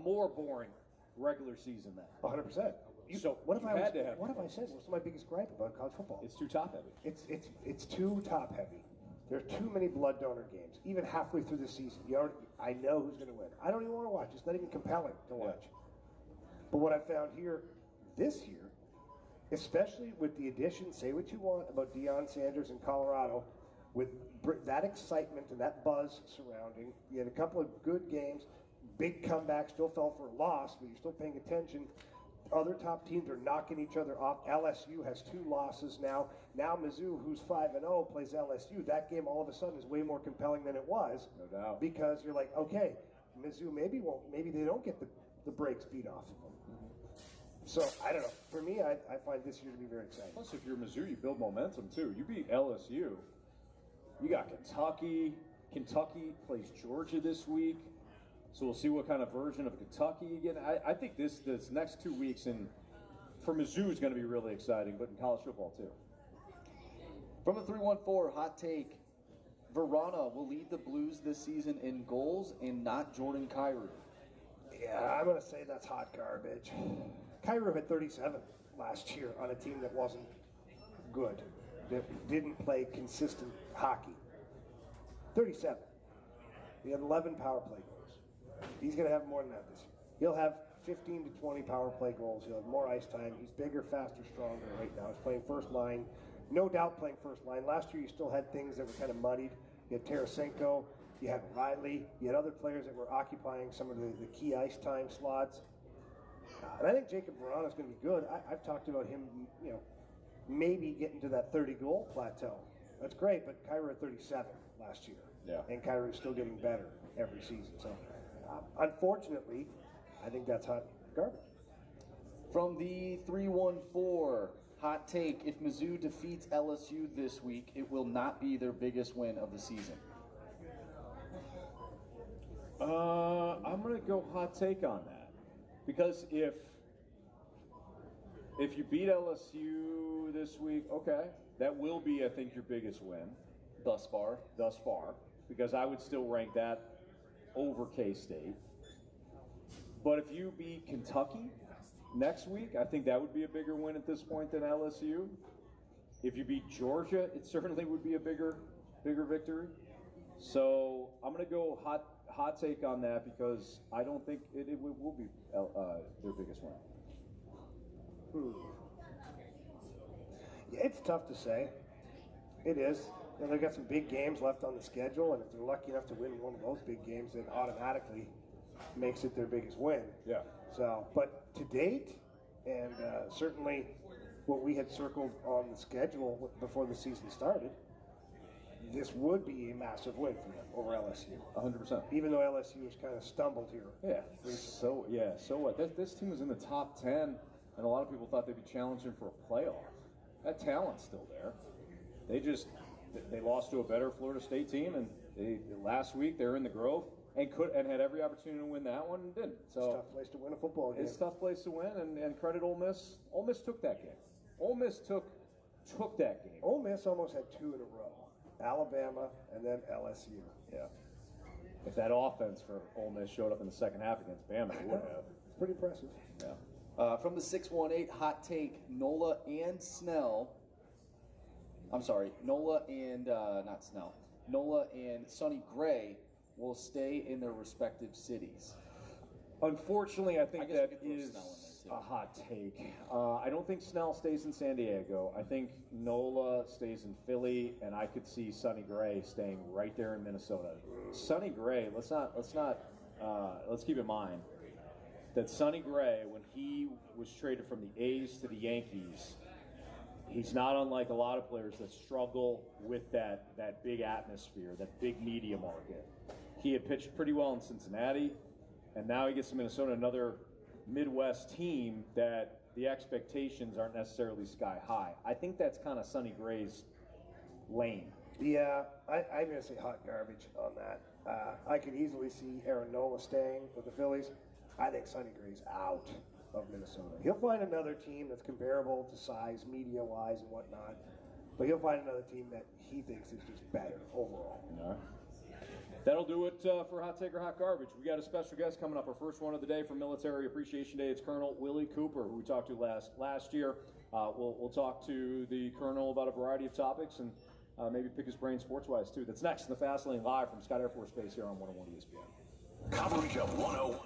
[SPEAKER 1] more boring regular season then.
[SPEAKER 2] 100%.
[SPEAKER 1] So
[SPEAKER 2] what if
[SPEAKER 1] you
[SPEAKER 2] I
[SPEAKER 1] had to have
[SPEAKER 2] what if I said what's my biggest gripe about college football?
[SPEAKER 1] It's too top heavy.
[SPEAKER 2] It's too top heavy. There are too many blood donor games. Even halfway through the season, I know who's going to win. I don't even want to watch. It's not even compelling to watch. Yeah. But what I found here this year, especially with the addition, say what you want about Deion Sanders in Colorado, with that excitement and that buzz surrounding, you had a couple of good games, big comeback, still fell for a loss, but you're still paying attention. Other top teams are knocking each other off. LSU has 2 losses now. Now Mizzou, who's 5-0, plays LSU. That game all of a sudden is way more compelling than it was.
[SPEAKER 1] No doubt.
[SPEAKER 2] Because you're like, okay, Mizzou maybe they don't get the brakes beat off of them. So, I don't know. For me, I find this year to be very exciting.
[SPEAKER 1] Plus, if you're Mizzou, you build momentum, too. You beat LSU. You got Kentucky. Kentucky plays Georgia this week. So we'll see what kind of version of Kentucky you get. I think this next 2 weeks for Mizzou is going to be really exciting, but in college football, too.
[SPEAKER 3] From the 314, hot take. Verona will lead the Blues this season in goals and not Jordan Kyrou.
[SPEAKER 2] Yeah, I'm going to say that's hot garbage. Kyrou had 37 last year on a team that wasn't good, that didn't play consistent hockey. 37. He had 11 power play goals. He's going to have more than that this year. He'll have 15 to 20 power play goals. He'll have more ice time. He's bigger, faster, stronger right now. He's playing first line. No doubt playing first line. Last year you still had things that were kind of muddied. You had Tarasenko. You had Riley. You had other players that were occupying some of the key ice time slots. And I think Jacob Verona is going to be good. I've talked about him, maybe getting to that 30-goal plateau. That's great, but Kyrou had 37 last year.
[SPEAKER 1] Yeah.
[SPEAKER 2] And Kyrou is still getting better every season. So, unfortunately, I think that's hot garbage.
[SPEAKER 3] From the 314, hot take. If Mizzou defeats LSU this week, it will not be their biggest win of the season.
[SPEAKER 1] I'm going to go hot take on that. Because if you beat LSU this week, okay, that will be, I think, your biggest win
[SPEAKER 3] thus far.
[SPEAKER 1] Because I would still rank that over K-State. But if you beat Kentucky next week, I think that would be a bigger win at this point than LSU. If you beat Georgia, it certainly would be a bigger victory. So I'm going to go hot take on that because I don't think it will be their biggest win.
[SPEAKER 2] Yeah, it's tough to say. It is. And they've got some big games left on the schedule, and if they're lucky enough to win one of those big games, it automatically makes it their biggest win.
[SPEAKER 1] Yeah.
[SPEAKER 2] So, but to date, and certainly what we had circled on the schedule before the season started, this would be a massive win for them over LSU.
[SPEAKER 1] 100%.
[SPEAKER 2] Even though LSU has kind of stumbled here.
[SPEAKER 1] Yeah. So what? This team was in the top 10, and a lot of people thought they'd be challenging for a playoff. That talent's still there. They lost to a better Florida State team, and last week they were in the Grove and had every opportunity to win that one and didn't. So
[SPEAKER 2] it's a tough place to win a football game.
[SPEAKER 1] It's a tough place to win, and credit Ole Miss. Ole Miss took that game. Ole Miss took took that game.
[SPEAKER 2] Ole Miss almost had 2 in a row. Alabama and then LSU.
[SPEAKER 1] Yeah. If that offense for Ole Miss showed up in the second half against Bama, it would have.
[SPEAKER 2] It's pretty impressive.
[SPEAKER 1] Yeah.
[SPEAKER 3] From the 618 hot take, Nola and Snell. I'm sorry, Nola and not Snell. Nola and Sonny Gray will stay in their respective cities.
[SPEAKER 1] Unfortunately, I think
[SPEAKER 3] guess we
[SPEAKER 1] that
[SPEAKER 3] could throw
[SPEAKER 1] is
[SPEAKER 3] Snell in there, too.
[SPEAKER 1] a hot take. I don't think Snell stays in San Diego. I think Nola stays in Philly, and I could see Sonny Gray staying right there in Minnesota. Sonny Gray, let's keep in mind that Sonny Gray, when he was traded from the A's to the Yankees, he's not unlike a lot of players that struggle with that big atmosphere, that big media market. He had pitched pretty well in Cincinnati, and now he gets to Minnesota, another Midwest team that the expectations aren't necessarily sky high. I think that's kind of Sonny Gray's lane.
[SPEAKER 2] Yeah, I'm going to say hot garbage on that. I could easily see Aaron Nola staying with the Phillies. I think Sonny Gray's out of Minnesota. He'll find another team that's comparable to size, media-wise and whatnot, but he'll find another team that he thinks is just better overall.
[SPEAKER 1] No. That'll do it for Hot Take or Hot Garbage. We got a special guest coming up, our first one of the day for Military Appreciation Day. It's Colonel Willie Cooper, who we talked to last year. We'll talk to the Colonel about a variety of topics and maybe pick his brain sports-wise, too. That's next in the Fast Lane, live from Scott Air Force Base here on 101 ESPN.
[SPEAKER 8] Coverage of 101.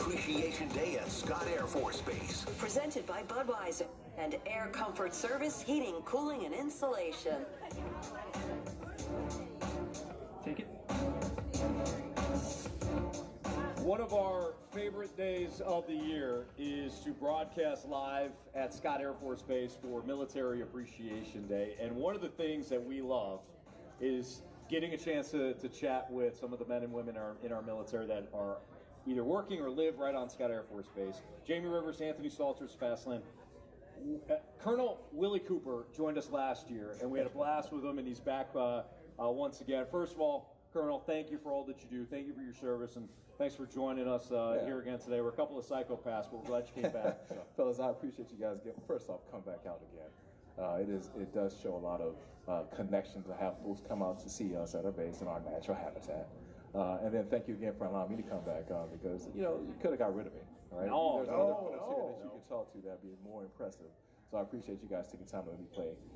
[SPEAKER 8] Appreciation Day at Scott Air Force Base.
[SPEAKER 9] Presented by Budweiser and Air Comfort Service Heating, Cooling, and Insulation.
[SPEAKER 7] Take it.
[SPEAKER 1] One of our favorite days of the year is to broadcast live at Scott Air Force Base for Military Appreciation Day. And one of the things that we love is getting a chance to chat with some of the men and women in our military that are either working or live right on Scott Air Force Base. Jamie Rivers, Anthony Stalter, Fastlane. Colonel Willie Cooper joined us last year, and we had a blast with him, and he's back once again. First of all, Colonel, thank you for all that you do. Thank you for your service, and thanks for joining us here again today. We're a couple of psychopaths, but we're glad you came back. So.
[SPEAKER 14] Fellas, I appreciate you guys first off, come back out again. It does show a lot of connection to have folks come out to see us at our base in our natural habitat. And then thank you again for allowing me to come back because, you could have got rid of me, all right? There's other folks here that you can talk to that'd be more impressive. So I appreciate you guys taking time to let me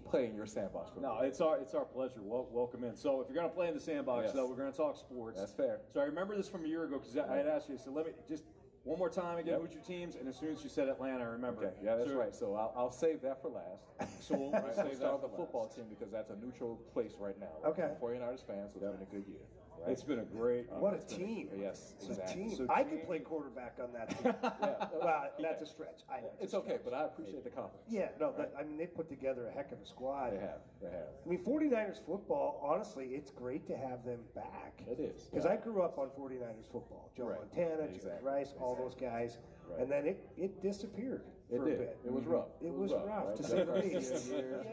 [SPEAKER 14] play in your sandbox for me.
[SPEAKER 1] No, it's our pleasure. Welcome in. So if you're going to play in the sandbox, though, we're going to talk sports.
[SPEAKER 14] That's fair.
[SPEAKER 1] So I remember this from a year ago because I had asked you, so let me just one more time again, who's your teams? And as soon as you said Atlanta, I remember.
[SPEAKER 14] Okay, yeah, that's right. So I'll save that for last.
[SPEAKER 1] So we'll save that for
[SPEAKER 14] the football team because that's a neutral place right now.
[SPEAKER 2] Okay.
[SPEAKER 14] 49ers fans, so that's been a good year. Right?
[SPEAKER 1] It's been a great.
[SPEAKER 2] What a team!
[SPEAKER 14] Yes,
[SPEAKER 2] it's
[SPEAKER 14] exactly.
[SPEAKER 2] a team.
[SPEAKER 1] So
[SPEAKER 2] I could play quarterback on that team. Well, that's a stretch. I know
[SPEAKER 14] it's okay, but I appreciate the confidence.
[SPEAKER 2] Yeah, no, I mean they put together a heck of a squad.
[SPEAKER 14] They have.
[SPEAKER 2] I mean, 49ers football. Honestly, it's great to have them back.
[SPEAKER 14] It is
[SPEAKER 2] because I grew up on 49ers football. Joe Montana, Jerry Rice, all those guys, and then it disappeared for a bit.
[SPEAKER 14] It was rough.
[SPEAKER 2] It was rough to say the least.
[SPEAKER 14] It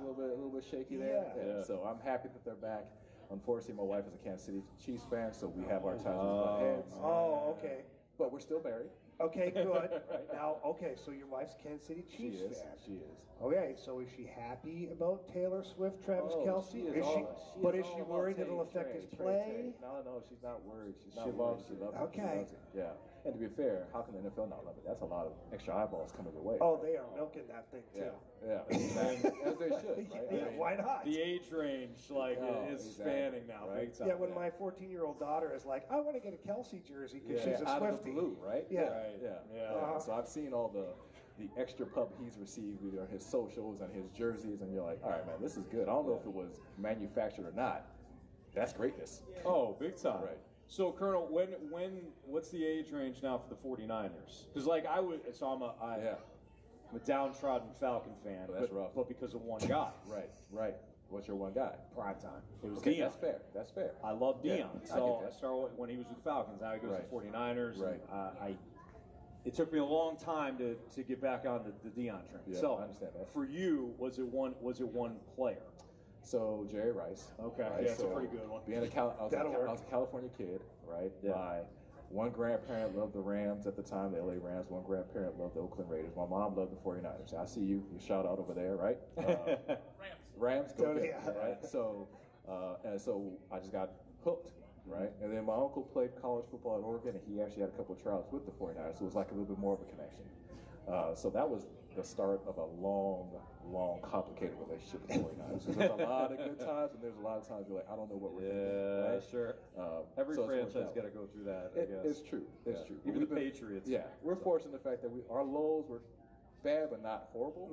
[SPEAKER 14] was a little bit shaky there. Yeah. So I'm happy that they're back. Unfortunately, my wife is a Kansas City Chiefs fan, so we have our ties with butt heads.
[SPEAKER 2] Oh, okay.
[SPEAKER 14] But we're still married.
[SPEAKER 2] Okay, good. Now, okay, so your wife's a Kansas City Chiefs fan.
[SPEAKER 14] She is.
[SPEAKER 2] Okay, so is she happy about Taylor Swift, Travis Kelce?
[SPEAKER 14] She is.
[SPEAKER 2] Is she worried that it'll affect his play?
[SPEAKER 14] No, she's not worried. She
[SPEAKER 1] loves it.
[SPEAKER 14] Okay. Yeah. And to be fair, how can the NFL not love it? That's a lot of extra eyeballs coming your way.
[SPEAKER 2] Oh, they are milking that thing too.
[SPEAKER 14] Yeah. As they should. Right?
[SPEAKER 2] Yeah, why not?
[SPEAKER 1] The age range is spanning now, big time.
[SPEAKER 2] Yeah, when my 14-year-old daughter is like, I want to get a Kelce jersey because she's a
[SPEAKER 14] out
[SPEAKER 2] Swiftie.
[SPEAKER 14] of the blue, right?
[SPEAKER 2] Yeah.
[SPEAKER 14] So I've seen all the extra pub he's received with his socials and his jerseys, and you're like, all right, man, this is good. I don't know if it was manufactured or not. That's greatness.
[SPEAKER 1] Oh, big time.
[SPEAKER 14] Right.
[SPEAKER 1] So, Colonel, what's the age range now for the 49ers? Because, I'm a downtrodden Falcon fan, but because of one guy.
[SPEAKER 14] Right. What's your one guy?
[SPEAKER 1] Prime time. It was
[SPEAKER 14] okay,
[SPEAKER 1] Deion.
[SPEAKER 14] That's fair.
[SPEAKER 1] I love Deion.
[SPEAKER 14] Yeah,
[SPEAKER 1] so I started when he was with the Falcons. Now he goes to the 49ers.
[SPEAKER 14] Right.
[SPEAKER 1] And it took me a long time to get back on the Deion train.
[SPEAKER 14] Yeah,
[SPEAKER 1] so
[SPEAKER 14] I understand that.
[SPEAKER 1] For you, was it one player?
[SPEAKER 14] So Jerry Rice.
[SPEAKER 1] Okay,
[SPEAKER 14] right?
[SPEAKER 1] that's a pretty good one.
[SPEAKER 14] Being I was a California kid, right?
[SPEAKER 1] Yeah.
[SPEAKER 14] My one grandparent loved the Rams at the time, the LA Rams. One grandparent loved the Oakland Raiders. My mom loved the 49ers. I see you shout out over there, right? Rams, go get it, right? So, and so I just got hooked, right? And then my uncle played college football at Oregon, and he actually had a couple of tryouts with the 49ers, so it was like a little bit more of a connection. So that was the start of a long, complicated relationship with the 49ers. There's a lot of good times, and there's a lot of times you're like, I don't know what we're doing. Right?
[SPEAKER 1] Sure. Every franchise got to go through that, I guess.
[SPEAKER 14] It's true. It's true.
[SPEAKER 1] Even the Patriots.
[SPEAKER 14] Yeah. We're fortunate in the fact that our lows were bad but not horrible,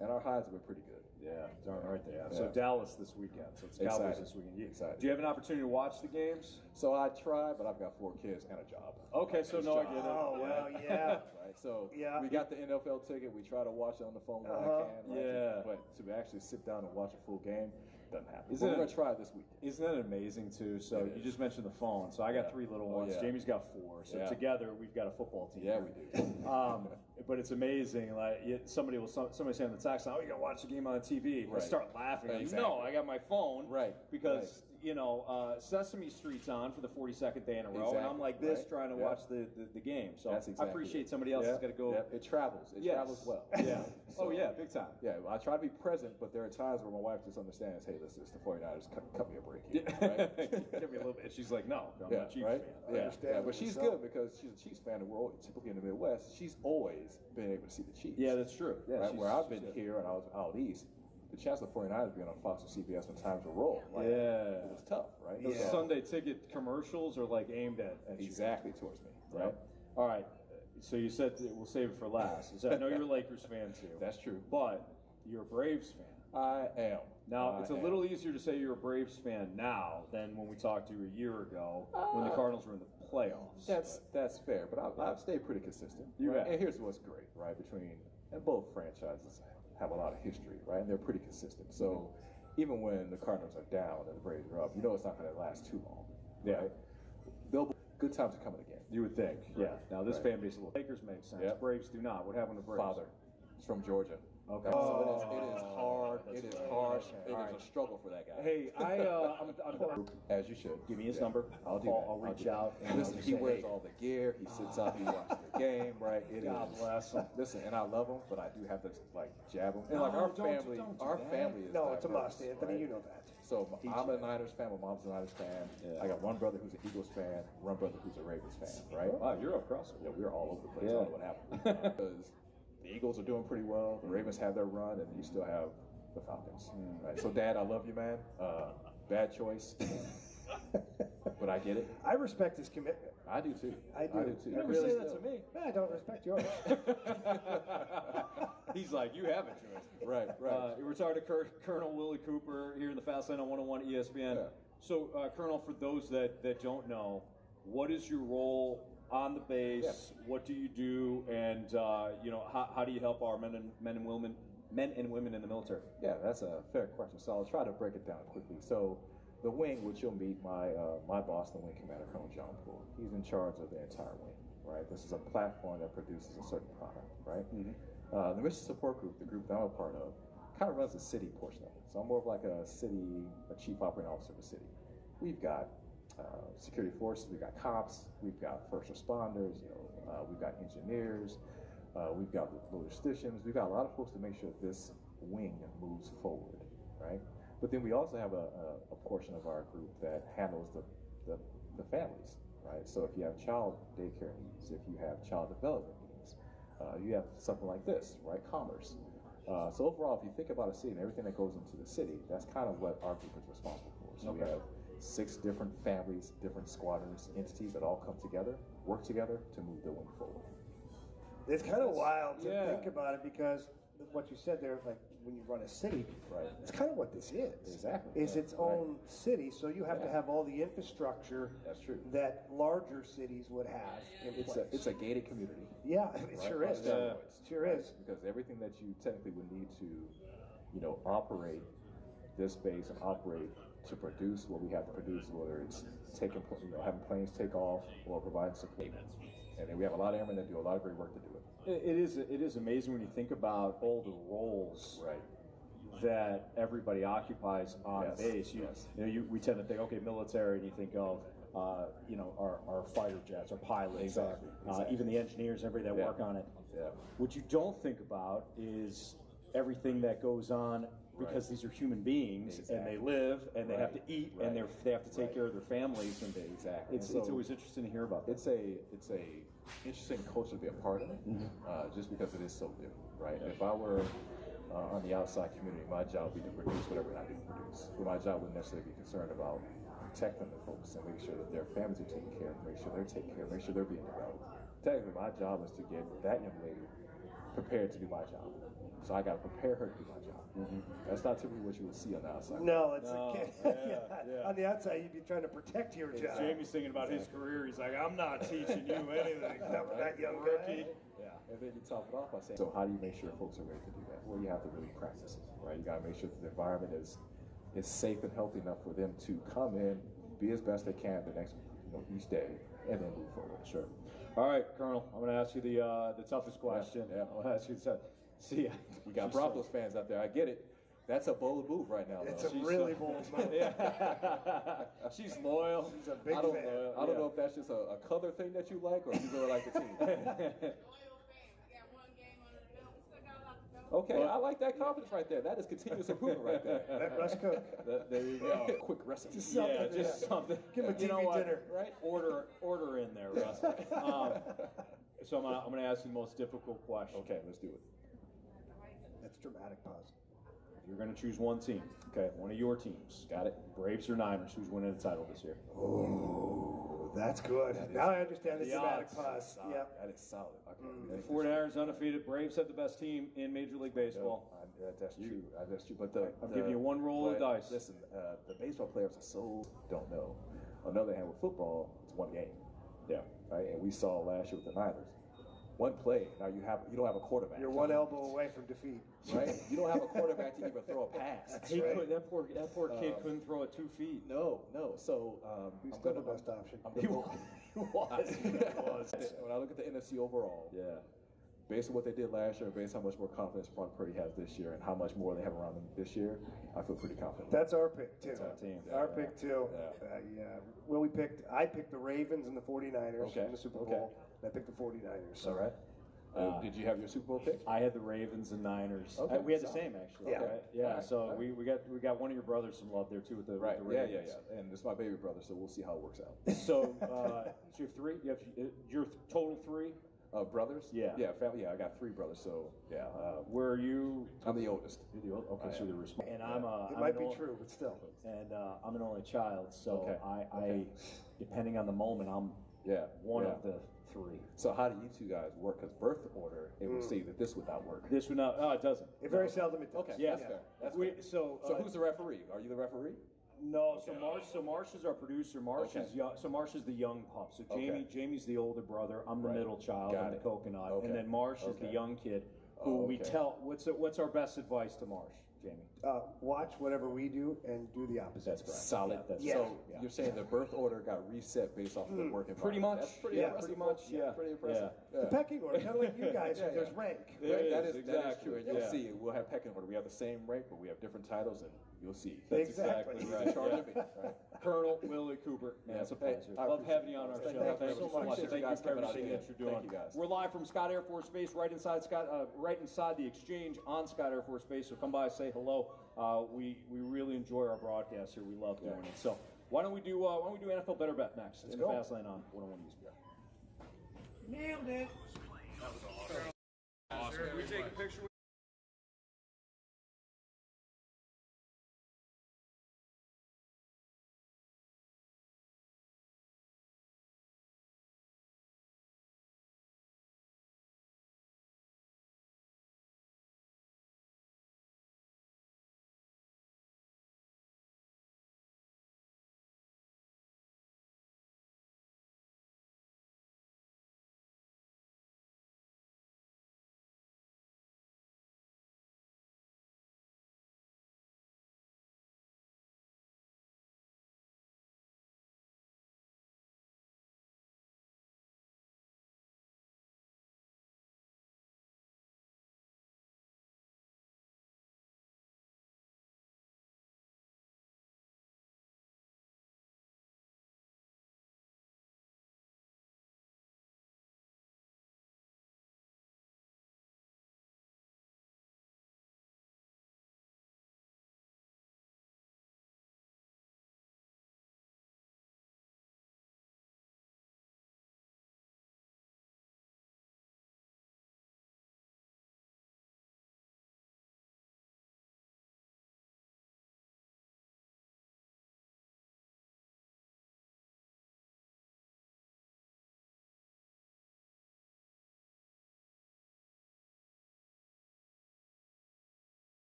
[SPEAKER 14] and our highs have been pretty good.
[SPEAKER 1] Yeah, darn right they have. So Dallas this weekend. So it's Cowboys this weekend.
[SPEAKER 14] Excited.
[SPEAKER 1] Do you have an opportunity to watch the games?
[SPEAKER 14] So I try, but I've got 4 kids and a job.
[SPEAKER 1] Okay, so no, I get it.
[SPEAKER 2] Oh, well, yeah.
[SPEAKER 14] Right. So we got the NFL ticket. We try to watch it on the phone when I can. Right?
[SPEAKER 1] Yeah.
[SPEAKER 14] But to actually sit down and watch a full game doesn't happen. We're going to try it this week.
[SPEAKER 1] Isn't that amazing, too? So you just mentioned the phone. So I got 3 little ones.
[SPEAKER 14] Yeah.
[SPEAKER 1] Jamie's got 4. So together we've got a football team.
[SPEAKER 14] Yeah, we do.
[SPEAKER 1] But it's amazing. Like somebody say on the text, "Oh, you gotta watch the game on TV."
[SPEAKER 14] Right.
[SPEAKER 1] I start laughing.
[SPEAKER 14] Exactly.
[SPEAKER 1] No, I got my phone.
[SPEAKER 14] Right.
[SPEAKER 1] Because Sesame Street's on for the 42nd day in a row, and I'm like this trying to watch the game. So I appreciate somebody else has got to go.
[SPEAKER 14] Yeah. It travels. It travels well.
[SPEAKER 1] Yeah. So, big time.
[SPEAKER 14] Yeah. I try to be present, but there are times where my wife just understands. Hey, listen, it's the 49ers. Cut me a break here. Right?
[SPEAKER 1] Give me a little bit. She's like, no, I'm not a Chiefs fan.
[SPEAKER 14] Yeah. But she's good because she's a Chiefs fan, and we're typically in the Midwest. She's always been able to see the Chiefs.
[SPEAKER 1] Yeah, that's true. Yeah,
[SPEAKER 14] right? Where I've been here and I was out east, the chance of the 49ers being on Fox or CBS when times were roll. It was tough, right?
[SPEAKER 1] Those Sunday ticket commercials are like aimed at
[SPEAKER 14] exactly towards me, right?
[SPEAKER 1] All right. So you said that we'll save it for last. I know you're a Lakers fan too.
[SPEAKER 14] That's true.
[SPEAKER 1] But you're a Braves fan.
[SPEAKER 14] I am.
[SPEAKER 1] Now, it's a little easier to say you're a Braves fan now than when we talked to you a year ago when the Cardinals were in the playoffs.
[SPEAKER 14] That's fair, but I've stayed pretty consistent. Right? And here's what's great, right? And both franchises have a lot of history, right? And they're pretty consistent. So even when the Cardinals are down and the Braves are up, you know it's not going to last too long. Right? There'll be good times to come again.
[SPEAKER 1] You would think, yeah. Now this fan base, Lakers make sense.
[SPEAKER 14] Yep.
[SPEAKER 1] Braves do not. What happened to Braves?
[SPEAKER 14] Father, it's from Georgia.
[SPEAKER 1] Okay.
[SPEAKER 14] So it is hard. It is harsh. It is a struggle for that guy.
[SPEAKER 1] Hey, I'm
[SPEAKER 14] as you should.
[SPEAKER 1] Give me his number.
[SPEAKER 14] I'll do that.
[SPEAKER 1] I'll reach out. And
[SPEAKER 14] listen, he wears all the gear. He sits up. He watches the game. Right.
[SPEAKER 1] God bless him.
[SPEAKER 14] Listen, and I love him, but I do have to jab him. And our family is.
[SPEAKER 2] No, it's a
[SPEAKER 14] diverse,
[SPEAKER 2] must, Anthony.
[SPEAKER 14] right?
[SPEAKER 2] You know that.
[SPEAKER 14] So I'm a Niners fan. My mom's a Niners fan. Yeah. I got one brother who's an Eagles fan. One brother who's a Ravens fan. Right.
[SPEAKER 1] Wow, you're across.
[SPEAKER 14] Yeah, we're all over the place. I don't know what happened because the Eagles are doing pretty well. The Ravens have their run, and you still have the Falcons. Right. So, Dad, I love you, man. Bad choice, but I get it.
[SPEAKER 2] I respect his commitment.
[SPEAKER 14] I do too.
[SPEAKER 2] I do
[SPEAKER 14] too.
[SPEAKER 1] You never say that to me.
[SPEAKER 2] I don't respect yours.
[SPEAKER 1] He's like, you have a choice.
[SPEAKER 14] Right.
[SPEAKER 1] Retired Colonel Willie Cooper here in the Fast Lane on 101 ESPN.
[SPEAKER 14] Yeah.
[SPEAKER 1] So, Colonel, for those that don't know, what is your role on the base?
[SPEAKER 14] Yeah.
[SPEAKER 1] What do you do? And how do you help our men and women in the military?
[SPEAKER 14] Yeah, that's a fair question. So I'll try to break it down quickly. So the wing, which you'll meet my boss, the wing commander, Colonel John Poole. He's in charge of the entire wing. Right. This is a platform that produces a certain product. Right. Mm-hmm. The mission support group, the group that I'm a part of, kind of runs the city portion of it. So I'm more of like a chief operating officer of the city. We've got security forces, we've got cops, we've got first responders, we've got engineers, we've got logisticians, we've got a lot of folks to make sure this wing moves forward, right? But then we also have a portion of our group that handles the families, right? So if you have child daycare needs, if you have child development needs, you have something like this, right? Commerce. So overall, if you think about a city and everything that goes into the city, that's kind of what our group is responsible for. So we have 6 different families, different squadrons, entities that all come together, work together to move the wing forward.
[SPEAKER 2] It's kind of wild to think about it because what you said there, like when you run a city,
[SPEAKER 14] right?
[SPEAKER 2] It's kind of what this is.
[SPEAKER 14] Exactly.
[SPEAKER 2] It's its own city, so you have to have all the infrastructure.
[SPEAKER 14] That's true.
[SPEAKER 2] That larger cities would have in place.
[SPEAKER 14] It's a gated community.
[SPEAKER 2] Yeah, it sure is. Sure is.
[SPEAKER 14] Because everything that you technically would need to, operate this base and operate to produce what we have to produce, whether it's having planes take off or providing support. And then we have a lot of airmen that do a lot of great work to do it.
[SPEAKER 1] It is amazing when you think about all the roles that everybody occupies on base. We tend to think, okay, military, and you think of our fighter jets, our pilots,
[SPEAKER 14] exactly.
[SPEAKER 1] Even the engineers, everybody that work on it.
[SPEAKER 14] Yeah.
[SPEAKER 1] What you don't think about is everything that goes on because these are human beings and they live and they have to eat and they have to take care of their families and it's always interesting to hear about.
[SPEAKER 14] It's a interesting culture to be a part of, just because it is so different, right? If I were on the outside community, my job would be to produce whatever I do to produce. But my job wouldn't necessarily be concerned about protecting the folks and make sure that their families are taken care of, make sure they're taken care of, make sure they're being developed. Technically, my job is to get that young lady prepared to do my job. So I got to prepare her to do my job. That's not typically what you would see on the outside.
[SPEAKER 2] No, it's on the outside you'd be trying to protect your job.
[SPEAKER 1] Jamie's thinking about his career. He's like, I'm not teaching you anything.
[SPEAKER 2] That young rookie.
[SPEAKER 14] Yeah, and then you top it off by saying, so how do you make sure folks are ready to do that? Well, you have to really practice it, right? You got to make sure that the environment is safe and healthy enough for them to come in, be as best they can the next, each day, and then move forward.
[SPEAKER 1] Sure. All right, Colonel, I'm going to ask you the toughest question.
[SPEAKER 14] Yeah.
[SPEAKER 1] I'll ask you the See,
[SPEAKER 14] we got Broncos fans out there. I get it. That's a bold move right now.
[SPEAKER 2] It's a really bold move.
[SPEAKER 1] She's loyal.
[SPEAKER 2] She's a big fan.
[SPEAKER 14] I don't know if that's just a color thing that you like or if you really like the team. Okay, I like that confidence right there. That is continuous improvement right there.
[SPEAKER 2] That Russ Cook.
[SPEAKER 14] There you go. Quick recipe.
[SPEAKER 2] Just something.
[SPEAKER 1] Just something.
[SPEAKER 2] Give him a TV dinner.
[SPEAKER 1] Right? Order in there, Russ. So I'm going to ask you the most difficult question.
[SPEAKER 14] Okay, let's do it.
[SPEAKER 2] That's dramatic pause.
[SPEAKER 1] If you're going to choose one team, okay, one of your teams, got it? Braves or Niners, who's winning the title this year?
[SPEAKER 2] Oh, That's good.
[SPEAKER 14] That is-
[SPEAKER 2] Now I understand the
[SPEAKER 1] the
[SPEAKER 2] dramatic
[SPEAKER 1] odds.
[SPEAKER 2] pause.
[SPEAKER 14] Solid.
[SPEAKER 2] Yep.
[SPEAKER 14] That is solid. Okay.
[SPEAKER 1] The 49ers undefeated. Braves have the best team in Major League Baseball.
[SPEAKER 14] That's true. That's true. But
[SPEAKER 1] I'm giving you one roll of dice.
[SPEAKER 14] Listen, the baseball players don't know. On the other hand, with football, it's one game.
[SPEAKER 1] Yeah.
[SPEAKER 14] Right. And we saw last year with the Niners. One play. Now you don't have a quarterback.
[SPEAKER 2] You're one elbow away from defeat.
[SPEAKER 14] Right. You don't have a quarterback to even throw a pass.
[SPEAKER 1] That poor kid couldn't throw it 2 feet.
[SPEAKER 14] No. So
[SPEAKER 2] He's still the best option.
[SPEAKER 1] He was.
[SPEAKER 14] When I look at the NFC overall, based on what they did last year, based on how much more confidence Brock Purdy has this year, and how much more they have around them this year, I feel pretty confident.
[SPEAKER 2] That's our pick too.
[SPEAKER 1] That's our team.
[SPEAKER 2] Our pick too.
[SPEAKER 14] Yeah.
[SPEAKER 2] Well, I picked the Ravens and the 49ers
[SPEAKER 14] Okay.
[SPEAKER 2] in the Super Bowl.
[SPEAKER 14] Okay.
[SPEAKER 2] And I picked the 49ers.
[SPEAKER 14] All right. Did you have your Super Bowl pick?
[SPEAKER 1] I had the Ravens and Niners.
[SPEAKER 14] Okay.
[SPEAKER 1] We had the same actually.
[SPEAKER 2] Yeah.
[SPEAKER 1] Okay. Yeah.
[SPEAKER 14] All right.
[SPEAKER 1] So
[SPEAKER 14] All right.
[SPEAKER 1] we got one of your brothers some love there too with the
[SPEAKER 14] Right.
[SPEAKER 1] With the
[SPEAKER 14] Yeah.
[SPEAKER 1] Ravens.
[SPEAKER 14] And it's my baby brother, so we'll see how it works out.
[SPEAKER 1] So you have 3. You have your total 3.
[SPEAKER 14] Brothers?
[SPEAKER 1] Yeah.
[SPEAKER 14] Yeah. Family. Yeah. I got 3 brothers, so yeah.
[SPEAKER 1] Where are you?
[SPEAKER 14] I'm the oldest.
[SPEAKER 1] You're the old. Okay,
[SPEAKER 14] I
[SPEAKER 1] so
[SPEAKER 14] am.
[SPEAKER 1] you're responsible. And
[SPEAKER 2] It might be true, but still.
[SPEAKER 1] And I'm an only child, so
[SPEAKER 14] Okay.
[SPEAKER 1] I depending on the moment, I'm one of the 3.
[SPEAKER 14] So how do you two guys work? Because birth order, it would say that this would not work.
[SPEAKER 1] This would not. Oh, it doesn't.
[SPEAKER 2] It very seldom it does.
[SPEAKER 14] Okay.
[SPEAKER 1] Yeah.
[SPEAKER 14] That's fair. That's
[SPEAKER 1] We-
[SPEAKER 14] fair.
[SPEAKER 1] so,
[SPEAKER 14] So who's the referee? Are you the referee?
[SPEAKER 1] No, so Marsh is our producer. Marsh is young. So Marsh is the young pup. So Jamie's the older brother. I'm the middle child.
[SPEAKER 14] Got
[SPEAKER 1] I'm the
[SPEAKER 14] it.
[SPEAKER 1] coconut,
[SPEAKER 14] Okay.
[SPEAKER 1] and then Marsh is the
[SPEAKER 14] Okay.
[SPEAKER 1] young kid who we
[SPEAKER 14] Okay.
[SPEAKER 1] tell. What's our best advice to Marsh, Jamie?
[SPEAKER 2] Watch whatever we do and do the opposite.
[SPEAKER 1] That's correct.
[SPEAKER 14] Solid.
[SPEAKER 1] Yeah,
[SPEAKER 14] So you're saying the birth order got reset based off of the work environment?
[SPEAKER 1] Pretty much.
[SPEAKER 14] That's pretty
[SPEAKER 2] Yeah,
[SPEAKER 14] impressive.
[SPEAKER 1] pretty much,
[SPEAKER 14] folks.
[SPEAKER 1] yeah.
[SPEAKER 14] Pretty impressive.
[SPEAKER 2] The pecking order, kind of like you guys.
[SPEAKER 14] Yeah,
[SPEAKER 2] There's
[SPEAKER 14] yeah.
[SPEAKER 2] rank.
[SPEAKER 1] There
[SPEAKER 14] That
[SPEAKER 1] is,
[SPEAKER 14] is
[SPEAKER 1] exactly.
[SPEAKER 14] true. And you'll
[SPEAKER 1] Yeah.
[SPEAKER 14] see. We'll have pecking order. We have the same rank, but we have different titles, and you'll see.
[SPEAKER 1] That's
[SPEAKER 2] Exactly.
[SPEAKER 1] exactly
[SPEAKER 14] He's
[SPEAKER 1] right.
[SPEAKER 14] in charge
[SPEAKER 1] yeah.
[SPEAKER 14] of me. Right?
[SPEAKER 1] Colonel Willie Cooper. Man,
[SPEAKER 14] Yeah.
[SPEAKER 1] it's a
[SPEAKER 14] Hey,
[SPEAKER 1] pleasure.
[SPEAKER 14] I
[SPEAKER 1] Love
[SPEAKER 14] appreciate
[SPEAKER 1] having you
[SPEAKER 14] it.
[SPEAKER 1] on our
[SPEAKER 14] Thank
[SPEAKER 1] show.
[SPEAKER 14] you
[SPEAKER 1] Thank you
[SPEAKER 14] so
[SPEAKER 1] so
[SPEAKER 14] much.
[SPEAKER 1] much.
[SPEAKER 14] Appreciate
[SPEAKER 1] Thank
[SPEAKER 14] you
[SPEAKER 1] you
[SPEAKER 14] guys
[SPEAKER 1] for
[SPEAKER 14] coming out
[SPEAKER 1] everything
[SPEAKER 14] again.
[SPEAKER 1] that you're doing.
[SPEAKER 14] Thank you guys.
[SPEAKER 1] We're live from Scott Air Force Base, right inside the Exchange on Scott Air Force Base. So come by, say hello. We really enjoy our broadcast here. We love doing it. So why don't we do NFL Better Bet next? It's in the Fast Lane on 101 ESPN.
[SPEAKER 11] Nailed it.
[SPEAKER 5] Awesome. Can we take a picture?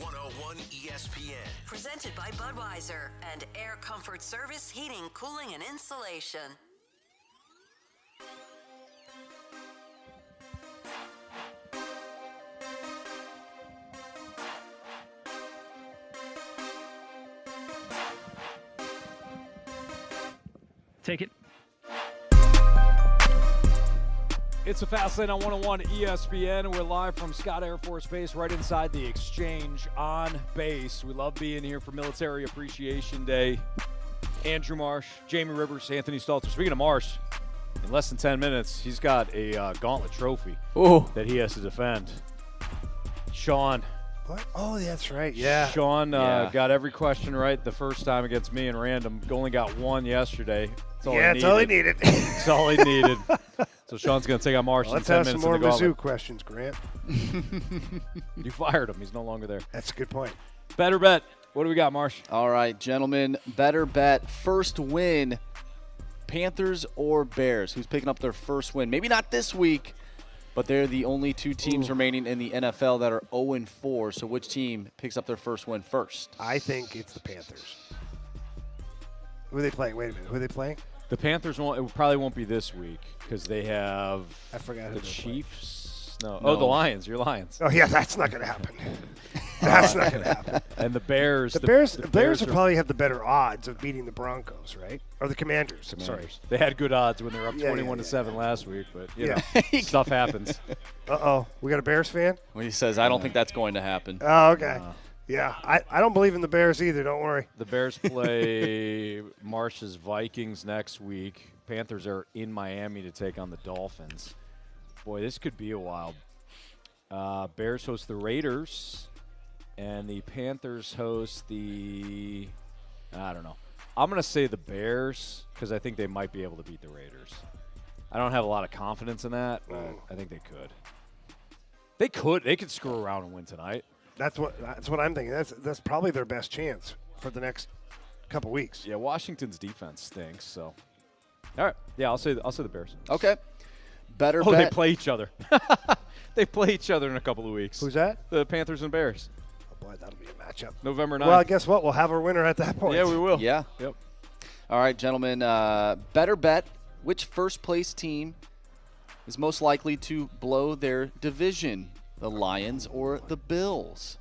[SPEAKER 8] 101 ESPN.
[SPEAKER 9] Presented by Budweiser and Air Comfort Service Heating, Cooling, and Insulation.
[SPEAKER 7] Take it.
[SPEAKER 1] It's a Fast Lane on 101 ESPN. We're live from Scott Air Force Base right inside the Exchange on base. We love being here for Military Appreciation Day. Andrew Marsh, Jamie Rivers, Anthony Stalter. Speaking of Marsh, in less than 10 minutes, he's got a gauntlet trophy that he has to defend. Sean.
[SPEAKER 2] What? Oh, that's right. Yeah.
[SPEAKER 1] Sean got every question right the first time against me and Random. Only got one yesterday.
[SPEAKER 2] That's all he needed.
[SPEAKER 1] That's all he needed. So Sean's going to take on Marsh in 10 minutes.
[SPEAKER 2] Let's have some more Mizzou questions, Grant.
[SPEAKER 1] You fired him. He's no longer there.
[SPEAKER 2] That's a good point.
[SPEAKER 1] Better bet. What do we got, Marsh?
[SPEAKER 3] All right, gentlemen. Better bet. First win, Panthers or Bears? Who's picking up their first win? Maybe not this week, but they're the only two teams remaining in the NFL that are 0-4. So which team picks up their first win first?
[SPEAKER 2] I think it's the Panthers. Who are they playing? Wait a minute. Who are they playing?
[SPEAKER 1] The Panthers probably won't be this week because they have
[SPEAKER 2] I forgot
[SPEAKER 1] the
[SPEAKER 2] who
[SPEAKER 1] Chiefs. No. Oh, the Lions. Your Lions.
[SPEAKER 2] Oh, yeah, that's not going to happen. That's not going to happen.
[SPEAKER 1] And the Bears.
[SPEAKER 2] The Bears will probably have the better odds of beating the Broncos, right? Or the Commanders. Sorry.
[SPEAKER 1] They had good odds when they were up 21-7 last week, but you know, stuff happens.
[SPEAKER 2] Uh-oh. We got a Bears fan?
[SPEAKER 3] Well, he says, I don't think that's going to happen.
[SPEAKER 2] Oh, okay. Yeah, I don't believe in the Bears either. Don't worry.
[SPEAKER 1] The Bears play Marsh's Vikings next week. Panthers are in Miami to take on the Dolphins. Boy, this could be a while. Bears host the Raiders, and the Panthers host the I don't know. I'm going to say the Bears because I think they might be able to beat the Raiders. I don't have a lot of confidence in that, but I think they could. They could screw around and win tonight.
[SPEAKER 2] That's what I'm thinking. That's probably their best chance for the next couple weeks.
[SPEAKER 1] Yeah, Washington's defense stinks. So, all right, yeah, I'll say the Bears.
[SPEAKER 3] Okay, better.
[SPEAKER 1] They play each other. They play each other in a couple of weeks.
[SPEAKER 2] Who's that?
[SPEAKER 1] The Panthers and Bears.
[SPEAKER 2] Oh boy, that'll be a matchup.
[SPEAKER 1] November 9th.
[SPEAKER 2] Well, guess what? We'll have our winner at that point.
[SPEAKER 1] Yeah, we will.
[SPEAKER 3] Yeah.
[SPEAKER 1] Yep.
[SPEAKER 3] All right, gentlemen. Better bet. Which first place team is most likely to blow their division? The Lions or the Bills?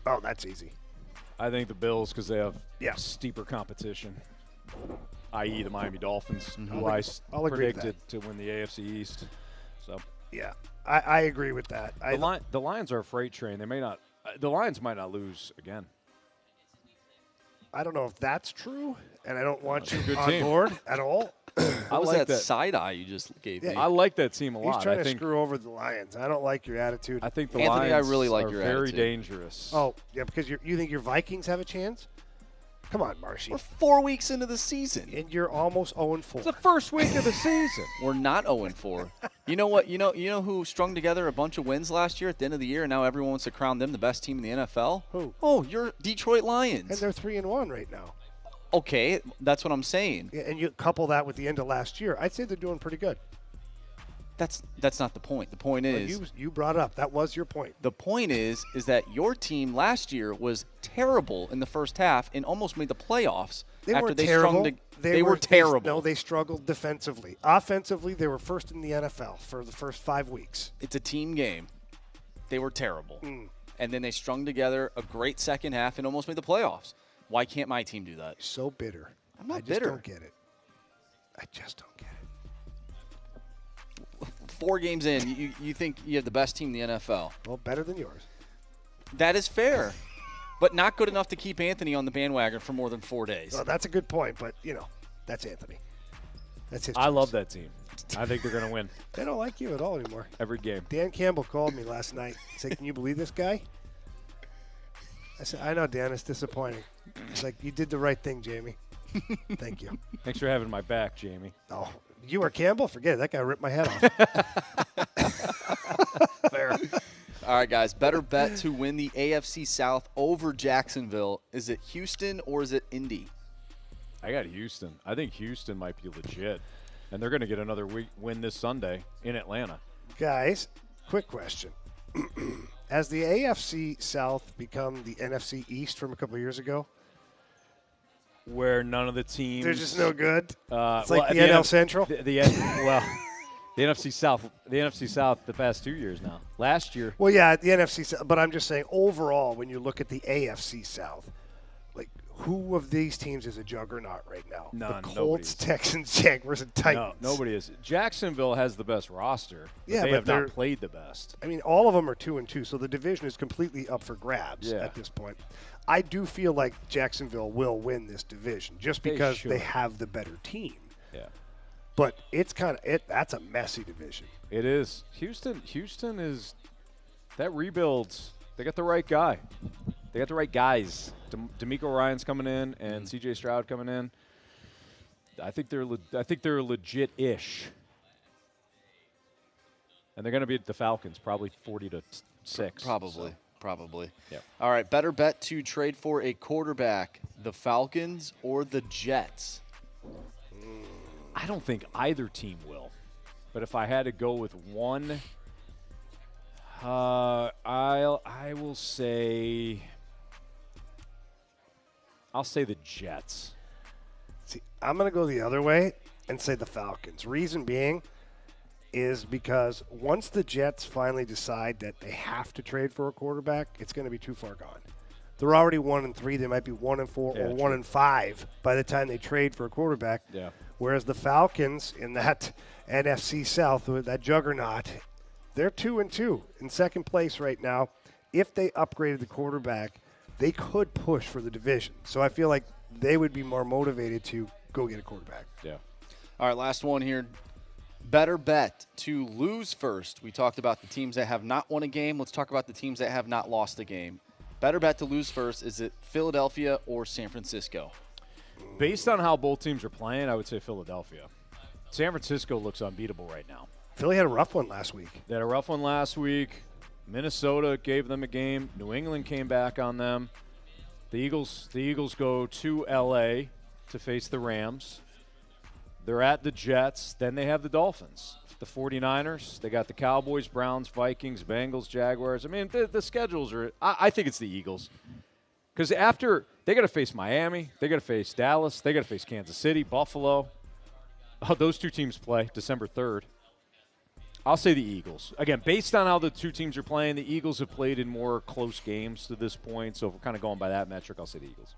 [SPEAKER 2] Oh, that's easy.
[SPEAKER 1] I think the Bills because they have steeper competition, i.e. the Miami Dolphins, who I predicted to win the AFC East. So
[SPEAKER 2] yeah, I agree with that.
[SPEAKER 1] The Lions are a freight train. They may not. The Lions might not lose again.
[SPEAKER 2] I don't know if that's true, and I don't want you on board at all.
[SPEAKER 3] What was that side eye you just gave me?
[SPEAKER 1] I like that team a lot.
[SPEAKER 2] He's trying to screw over the Lions. I don't like your attitude.
[SPEAKER 1] I think the
[SPEAKER 3] Anthony,
[SPEAKER 1] Lions
[SPEAKER 3] I really like
[SPEAKER 1] are
[SPEAKER 3] your
[SPEAKER 1] very
[SPEAKER 3] attitude.
[SPEAKER 1] dangerous.
[SPEAKER 2] Oh, yeah, because you think your Vikings have a chance? Come on, Marshy.
[SPEAKER 3] We're 4 weeks into the season.
[SPEAKER 2] And you're almost 0-4.
[SPEAKER 1] It's the first week of the season.
[SPEAKER 3] We're not 0-4. You know what? You know who strung together a bunch of wins last year at the end of the year, and now everyone wants to crown them the best team in the NFL?
[SPEAKER 2] Who?
[SPEAKER 3] Oh, your Detroit Lions.
[SPEAKER 2] And they're 3-1 right now.
[SPEAKER 3] Okay, that's what I'm saying.
[SPEAKER 2] Yeah, and you couple that with the end of last year, I'd say they're doing pretty good.
[SPEAKER 3] That's not the point. The point is
[SPEAKER 2] you brought up that was your point.
[SPEAKER 3] The point is that your team last year was terrible in the first half and almost made the playoffs.
[SPEAKER 2] They
[SPEAKER 3] after
[SPEAKER 2] weren't
[SPEAKER 3] they
[SPEAKER 2] terrible.
[SPEAKER 3] They were terrible.
[SPEAKER 2] They struggled defensively. Offensively, they were first in the NFL for the first 5 weeks.
[SPEAKER 3] It's a team game. They were terrible. And then they strung together a great second half and almost made the playoffs. Why can't my team do that?
[SPEAKER 2] So bitter.
[SPEAKER 3] I'm not
[SPEAKER 2] bitter.
[SPEAKER 3] bitter.
[SPEAKER 2] I don't get it. I just don't get it.
[SPEAKER 3] 4 games in, you think you have the best team in the NFL.
[SPEAKER 2] Well, better than yours.
[SPEAKER 3] That is fair. But not good enough to keep Anthony on the bandwagon for more than 4 days.
[SPEAKER 2] Well, that's a good point, but, that's Anthony. That's his choice.
[SPEAKER 1] I love that team. I think they're going to win.
[SPEAKER 2] They don't like you at all anymore.
[SPEAKER 1] Every game.
[SPEAKER 2] Dan Campbell called me last night. He said, can you believe this guy? I said, I know, Dan. It's disappointing. He's like, you did the right thing, Jamie. Thank you.
[SPEAKER 1] Thanks for having my back, Jamie.
[SPEAKER 2] Oh, you are Campbell? Forget it. That guy ripped my head off.
[SPEAKER 3] Fair. All right, guys. Better bet to win the AFC South over Jacksonville. Is it Houston or is it Indy?
[SPEAKER 1] I got Houston. I think Houston might be legit. And they're going to get another win this Sunday in Atlanta.
[SPEAKER 2] Guys, quick question. Has the AFC South become the NFC East from a couple of years ago?
[SPEAKER 1] Where none of the teams.
[SPEAKER 2] They're just no good. It's
[SPEAKER 1] well,
[SPEAKER 2] like the NL Central.
[SPEAKER 1] Well, the NFC South. The NFC South the past 2 years now. Last year.
[SPEAKER 2] Well, yeah, the NFC South. But I'm just saying overall, when you look at the AFC South, like who of these teams is a juggernaut right now?
[SPEAKER 1] None.
[SPEAKER 2] The Colts, Texans, Jaguars, and Titans.
[SPEAKER 1] No, nobody is. Jacksonville has the best roster. But
[SPEAKER 2] Yeah,
[SPEAKER 1] they
[SPEAKER 2] but
[SPEAKER 1] have
[SPEAKER 2] they're
[SPEAKER 1] not played the best.
[SPEAKER 2] I mean, all of them are 2-2, so the division is completely up for grabs at this point. I do feel like Jacksonville will win this division just because they have the better team.
[SPEAKER 1] Yeah.
[SPEAKER 2] But it's kind of that's a messy division.
[SPEAKER 1] It is. Houston is that rebuilds. They got the right guy. They got the right guys. D'Amico Ryan's coming in and C.J. Stroud coming in. I think they're legit-ish. And they're going to beat the Falcons probably 40-6.
[SPEAKER 3] Probably.
[SPEAKER 1] Yeah.
[SPEAKER 3] All right, better bet to trade for a quarterback, the Falcons or the Jets?
[SPEAKER 1] I don't think either team will. But if I had to go with one, I will say the Jets.
[SPEAKER 2] See, I'm going to go the other way and say the Falcons. Reason being is because once the Jets finally decide that they have to trade for a quarterback, it's going to be too far gone. They're already 1-3. They might be 1-4 or 1-5 by the time they trade for a quarterback.
[SPEAKER 1] Yeah.
[SPEAKER 2] Whereas the Falcons in that NFC South, that juggernaut, they're 2-2 in second place right now. If they upgraded the quarterback, they could push for the division. So I feel like they would be more motivated to go get a quarterback.
[SPEAKER 1] Yeah.
[SPEAKER 3] All right, last one here. Better bet to lose first. We talked about the teams that have not won a game. Let's talk about the teams that have not lost a game. Better bet to lose first. Is it Philadelphia or San Francisco?
[SPEAKER 1] Based on how both teams are playing, I would say Philadelphia. San Francisco looks unbeatable right now.
[SPEAKER 2] Philly had a rough one last week.
[SPEAKER 1] They had a rough one last week. Minnesota gave them a game. New England came back on them. The Eagles go to L.A. to face the Rams. They're at the Jets. Then they have the Dolphins. The 49ers. They got the Cowboys, Browns, Vikings, Bengals, Jaguars. I mean, the schedules are – I think it's the Eagles. Because after – they got to face Miami. They got to face Dallas. They got to face Kansas City, Buffalo. Oh, those two teams play December 3rd. I'll say the Eagles. Again, based on how the two teams are playing, the Eagles have played in more close games to this point. So if we're kind of going by that metric, I'll say the Eagles.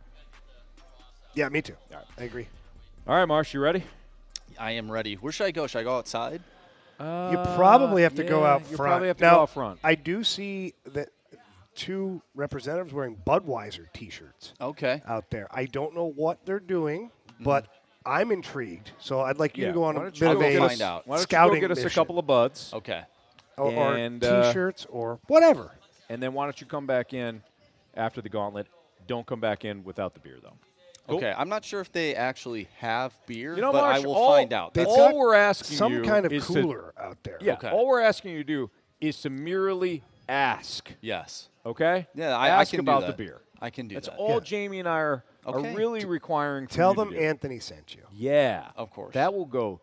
[SPEAKER 2] Yeah, me too.
[SPEAKER 1] All right.
[SPEAKER 2] I agree.
[SPEAKER 1] All right, Marsh, you ready?
[SPEAKER 3] I am ready. Where should I go? Should I go outside?
[SPEAKER 2] You probably have to go out front.
[SPEAKER 1] You probably have to
[SPEAKER 2] now,
[SPEAKER 1] go out front.
[SPEAKER 2] I do see that two representatives wearing Budweiser T-shirts.
[SPEAKER 3] Okay.
[SPEAKER 2] Out there. I don't know what they're doing, but I'm intrigued. So I'd like you to go on a bit
[SPEAKER 3] I'll
[SPEAKER 2] of
[SPEAKER 3] go
[SPEAKER 2] a
[SPEAKER 3] find out.
[SPEAKER 1] Why don't
[SPEAKER 2] scouting
[SPEAKER 1] you go get us
[SPEAKER 2] mission.
[SPEAKER 1] a couple of buds?
[SPEAKER 3] Okay.
[SPEAKER 2] Or
[SPEAKER 1] And,
[SPEAKER 2] T-shirts or whatever.
[SPEAKER 1] And then why don't you come back in after the gauntlet? Don't come back in without the beer, though. Cool.
[SPEAKER 3] Okay, I'm not sure if they actually have beer,
[SPEAKER 1] You know,
[SPEAKER 3] but
[SPEAKER 1] Marsh,
[SPEAKER 3] I will
[SPEAKER 1] all-
[SPEAKER 3] find out.
[SPEAKER 2] They've
[SPEAKER 1] All
[SPEAKER 2] got
[SPEAKER 1] we're asking
[SPEAKER 2] some
[SPEAKER 1] you
[SPEAKER 2] kind of
[SPEAKER 1] is
[SPEAKER 2] cooler out there.
[SPEAKER 1] Yeah,
[SPEAKER 3] Okay.
[SPEAKER 1] all we're asking you to do is to merely ask,
[SPEAKER 3] Yes.
[SPEAKER 1] okay?
[SPEAKER 3] Yeah, I
[SPEAKER 1] ask
[SPEAKER 3] can do
[SPEAKER 1] about
[SPEAKER 3] that.
[SPEAKER 1] the beer.
[SPEAKER 3] I can do
[SPEAKER 1] That's
[SPEAKER 3] that.
[SPEAKER 1] all
[SPEAKER 2] Yeah.
[SPEAKER 1] Jamie and I are
[SPEAKER 3] Okay.
[SPEAKER 1] really requiring from
[SPEAKER 2] Tell
[SPEAKER 1] you to
[SPEAKER 2] them
[SPEAKER 1] do.
[SPEAKER 2] Anthony sent you.
[SPEAKER 1] Yeah.
[SPEAKER 3] Of course.
[SPEAKER 1] That will go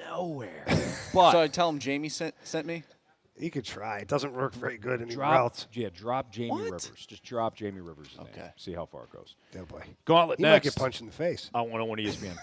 [SPEAKER 1] nowhere.
[SPEAKER 3] But so I tell them Jamie sent me?
[SPEAKER 2] You could try. It doesn't work very good anywhere
[SPEAKER 1] drop,
[SPEAKER 2] else.
[SPEAKER 1] drop Jamie
[SPEAKER 3] What?
[SPEAKER 1] Rivers. Just drop Jamie Rivers' name.
[SPEAKER 3] Okay.
[SPEAKER 1] See how far it goes.
[SPEAKER 2] Oh, boy.
[SPEAKER 1] Gauntlet
[SPEAKER 2] He
[SPEAKER 1] next.
[SPEAKER 2] might get punched in the face.
[SPEAKER 1] I want to win ESPN.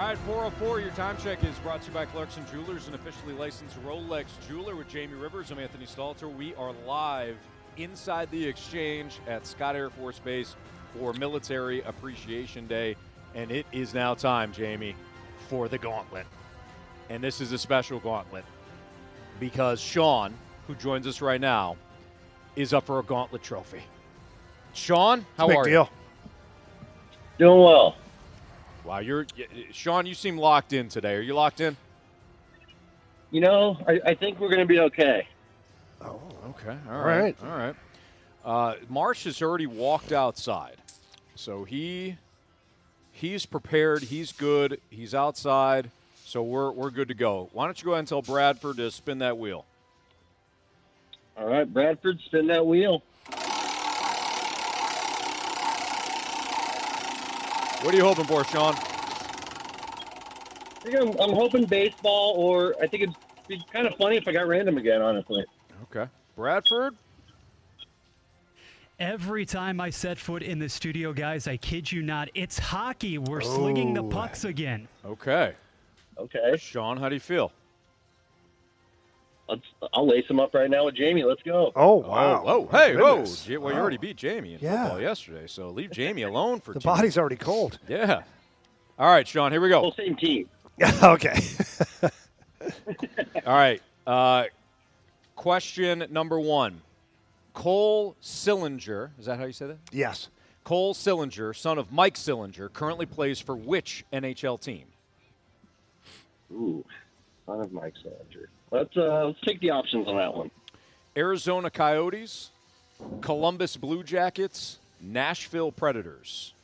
[SPEAKER 1] right, 4:04. Your time check is brought to you by Clarkson Jewelers, an officially licensed Rolex jeweler with Jamie Rivers. I'm Anthony Stalter. We are live inside the Exchange at Scott Air Force Base for Military Appreciation Day, and it is now time, Jamie, for the gauntlet. And this is a special gauntlet because Sean, who joins us right now, is up for a gauntlet trophy. Sean, how are you?
[SPEAKER 15] Big deal.
[SPEAKER 16] Doing well.
[SPEAKER 1] Wow, Sean, you seem locked in today. Are you locked in?
[SPEAKER 16] You know, I think we're going to be okay.
[SPEAKER 1] Oh, okay. All right. All right. Marsh has already walked outside. So he's prepared. He's good. He's outside. So we're good to go. Why don't you go ahead and tell Bradford to spin that wheel?
[SPEAKER 16] All right, Bradford, spin that wheel.
[SPEAKER 1] What are you hoping for, Sean?
[SPEAKER 16] I'm hoping baseball, or I think it'd be kind of funny if I got random again, honestly.
[SPEAKER 1] Okay. Bradford?
[SPEAKER 17] Every time I set foot in the studio, guys, I kid you not, it's hockey. We're slinging the pucks again.
[SPEAKER 1] Okay.
[SPEAKER 16] Okay.
[SPEAKER 1] Sean, how do you feel?
[SPEAKER 16] I'll lace him up right now with Jamie. Let's go.
[SPEAKER 2] Oh, wow.
[SPEAKER 1] Oh, hey,
[SPEAKER 2] goodness.
[SPEAKER 1] whoa. Well, you already beat Jamie in football yesterday, so leave Jamie alone for
[SPEAKER 2] The
[SPEAKER 1] 2 weeks.
[SPEAKER 2] body's already cold.
[SPEAKER 1] Yeah. All right, Sean, here we go.
[SPEAKER 16] Whole same team.
[SPEAKER 2] Okay.
[SPEAKER 1] All right. Question number 1. Cole Sillinger, is that how you say that?
[SPEAKER 2] Yes.
[SPEAKER 1] Cole Sillinger, son of Mike Sillinger, currently plays for which NHL team?
[SPEAKER 16] Ooh, son of Mike Sillinger. Let's take the options on that one.
[SPEAKER 1] Arizona Coyotes, Columbus Blue Jackets, Nashville Predators.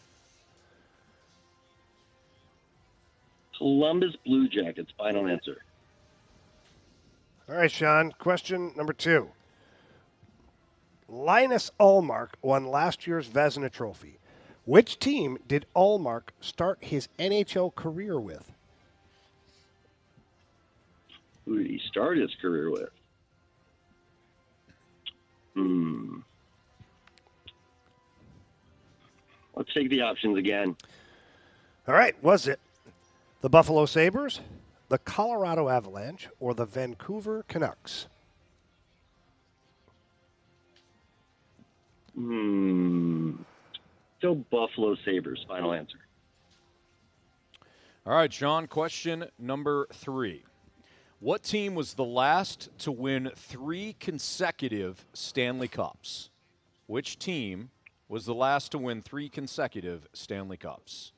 [SPEAKER 16] Columbus Blue Jackets, final answer.
[SPEAKER 2] All right, Sean. Question number 2. Linus Ullmark won last year's Vezina Trophy. Which team did Ullmark start his NHL career with?
[SPEAKER 16] Who did he start his career with? Let's take the options again.
[SPEAKER 2] All right. Was it the Buffalo Sabres, the Colorado Avalanche, or the Vancouver Canucks?
[SPEAKER 16] Still Buffalo Sabres, final answer.
[SPEAKER 1] All right, Sean, question number 3. What team was the last to win 3 consecutive Stanley Cups? Which team was the last to win 3 consecutive Stanley Cups?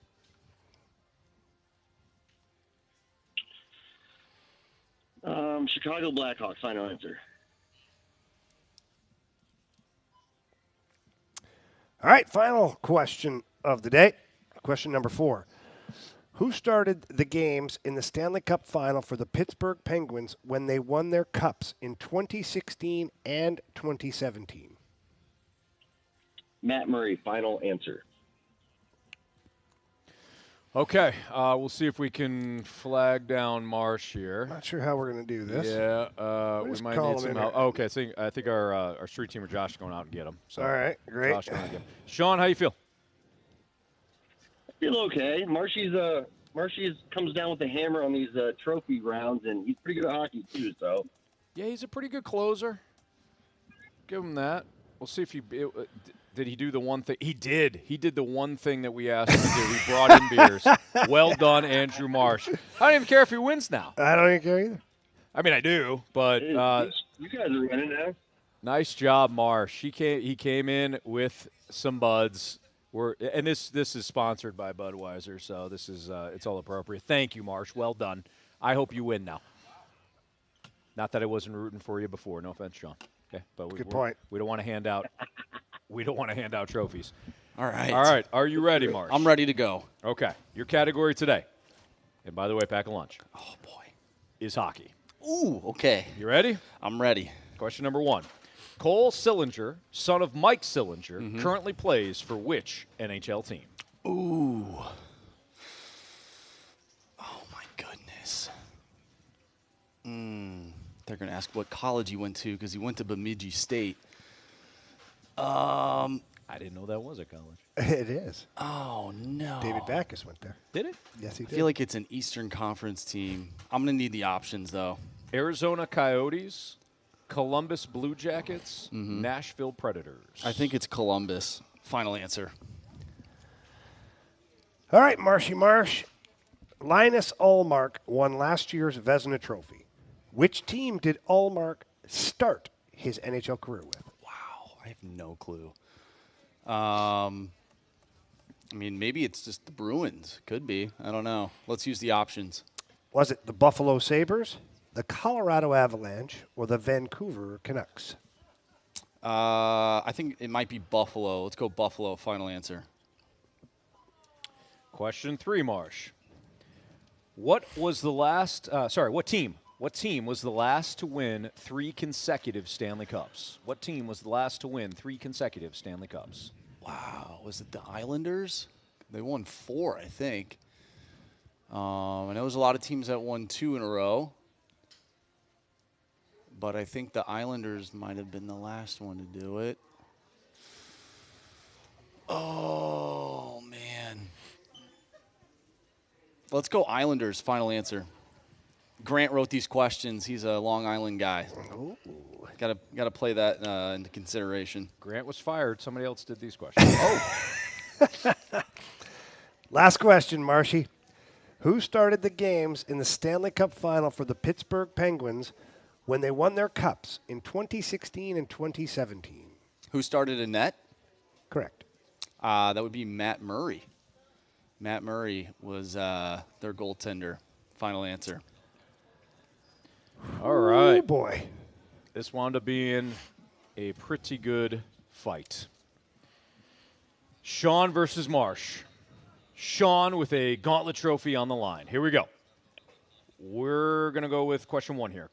[SPEAKER 16] Chicago Blackhawks, final answer.
[SPEAKER 2] All right, final question of the day. Question number 4. Who started the games in the Stanley Cup final for the Pittsburgh Penguins when they won their cups in 2016 and 2017?
[SPEAKER 16] Matt Murray, final answer.
[SPEAKER 1] Okay, we'll see if we can flag down Marsh here.
[SPEAKER 2] Not sure how we're going to do this.
[SPEAKER 1] Yeah, we might need some help. Okay, I think our street team or Josh is going out and get him. So
[SPEAKER 2] all right, great.
[SPEAKER 1] Josh going to get him. Sean, how you feel?
[SPEAKER 16] I feel okay. Marshy's comes down with the hammer on these trophy rounds, and he's pretty good at hockey too. So
[SPEAKER 1] yeah, he's a pretty good closer. Give him that. We'll see if he did he do the one thing. He did. He did the one thing that we asked him to do. He brought in beers. Well done, Andrew Marsh. I don't even care if he wins now.
[SPEAKER 2] I don't even care either.
[SPEAKER 1] I mean, I do, but
[SPEAKER 16] you guys are winning now.
[SPEAKER 1] Nice job, Marsh. He came in with some buds. And this is sponsored by Budweiser, so this is it's all appropriate. Thank you, Marsh. Well done. I hope you win now. Not that I wasn't rooting for you before. No offense, Sean. Okay, but
[SPEAKER 2] good point.
[SPEAKER 1] We don't want to hand out. We don't want to hand out trophies.
[SPEAKER 3] All right.
[SPEAKER 1] All right. Are you ready, Marsh?
[SPEAKER 3] I'm ready to go.
[SPEAKER 1] Okay. Your category today, and by the way, pack a lunch.
[SPEAKER 3] Oh boy,
[SPEAKER 1] is hockey.
[SPEAKER 3] Ooh. Okay.
[SPEAKER 1] You ready?
[SPEAKER 3] I'm ready.
[SPEAKER 1] Question number 1. Cole Sillinger, son of Mike Sillinger, currently plays for which NHL team?
[SPEAKER 3] Ooh. Oh, my goodness. They're going to ask what college he went to because he went to Bemidji State. I
[SPEAKER 1] I didn't know that was a college.
[SPEAKER 2] It is.
[SPEAKER 3] Oh, no.
[SPEAKER 2] David Backus went there.
[SPEAKER 1] Did it?
[SPEAKER 2] Yes, he
[SPEAKER 3] I
[SPEAKER 2] did.
[SPEAKER 3] feel like it's an Eastern Conference team. I'm going to need the options, though.
[SPEAKER 1] Arizona Coyotes, Columbus Blue Jackets,
[SPEAKER 3] Mm-hmm.
[SPEAKER 1] Nashville Predators.
[SPEAKER 3] I think it's Columbus. Final answer.
[SPEAKER 2] All right, Marshy Marsh. Linus Ullmark won last year's Vezina Trophy. Which team did Ullmark start his NHL career with?
[SPEAKER 3] Wow, I have no clue. I mean, maybe it's just the Bruins. Could be. I don't know. Let's use the options.
[SPEAKER 2] Was it the Buffalo Sabres, the Colorado Avalanche, or the Vancouver Canucks?
[SPEAKER 3] I think it might be Buffalo. Let's go Buffalo. Final answer.
[SPEAKER 1] Question 3, Marsh. What was the last? What team? What team was the last to win 3 consecutive Stanley Cups? What team was the last to win 3 consecutive Stanley Cups?
[SPEAKER 3] Wow, was it the Islanders? They won 4, I think. I know there's a lot of teams that won 2 in a row, but I think the Islanders might have been the last one to do it. Oh, man. Let's go Islanders. Final answer. Grant wrote these questions. He's a Long Island guy.
[SPEAKER 2] Ooh.
[SPEAKER 3] Got to play that into consideration.
[SPEAKER 1] Grant was fired. Somebody else did these questions.
[SPEAKER 2] Last question, Marshy. Who started the games in the Stanley Cup final for the Pittsburgh Penguins when they won their cups in 2016 and 2017?
[SPEAKER 3] Who started in net?
[SPEAKER 2] Correct.
[SPEAKER 3] That would be Matt Murray. Matt Murray was their goaltender. Final answer.
[SPEAKER 1] All right.
[SPEAKER 2] Oh, boy.
[SPEAKER 1] This wound up being a pretty good fight. Sean versus Marsh. Sean with a gauntlet trophy on the line. Here we go. We're going to go with question 1 here.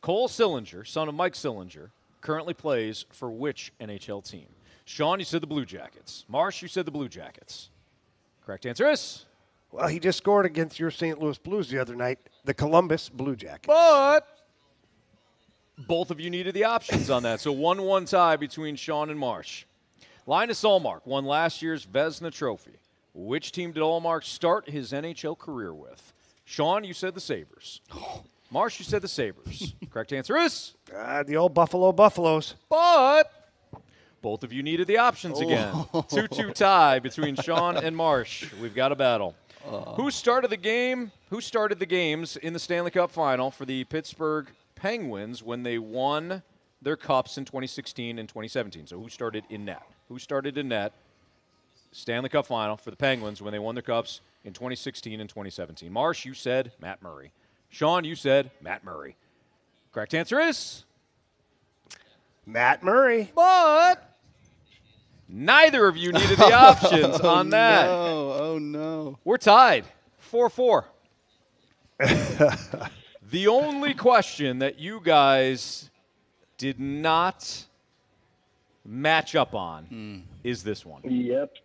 [SPEAKER 1] Cole Sillinger, son of Mike Sillinger, currently plays for which NHL team? Sean, you said the Blue Jackets. Marsh, you said the Blue Jackets. Correct answer is?
[SPEAKER 2] Well, he just scored against your St. Louis Blues the other night, the Columbus Blue Jackets.
[SPEAKER 1] But both of you needed the options on that. So 1-1 tie between Sean and Marsh. Linus Ullmark won last year's Vezina Trophy. Which team did Ullmark start his NHL career with? Sean, you said the Sabres. Marsh, you said the Sabres. Correct answer is?
[SPEAKER 2] The old Buffaloes.
[SPEAKER 1] But both of you needed the options again. 2-2 tie between Sean and Marsh. We've got a battle. Who started the game? Who started the games in the Stanley Cup final for the Pittsburgh Penguins when they won their cups in 2016 and 2017? So who started in net? Who started in net? Stanley Cup final for the Penguins when they won their cups in 2016 and 2017. Marsh, you said Matt Murray. Sean, you said Matt Murray. Correct answer is?
[SPEAKER 2] Matt Murray.
[SPEAKER 1] But neither of you needed the options on that.
[SPEAKER 3] Oh, no.
[SPEAKER 1] We're tied, 4-4. The only question that you guys did not match up on is this one.
[SPEAKER 16] Yep.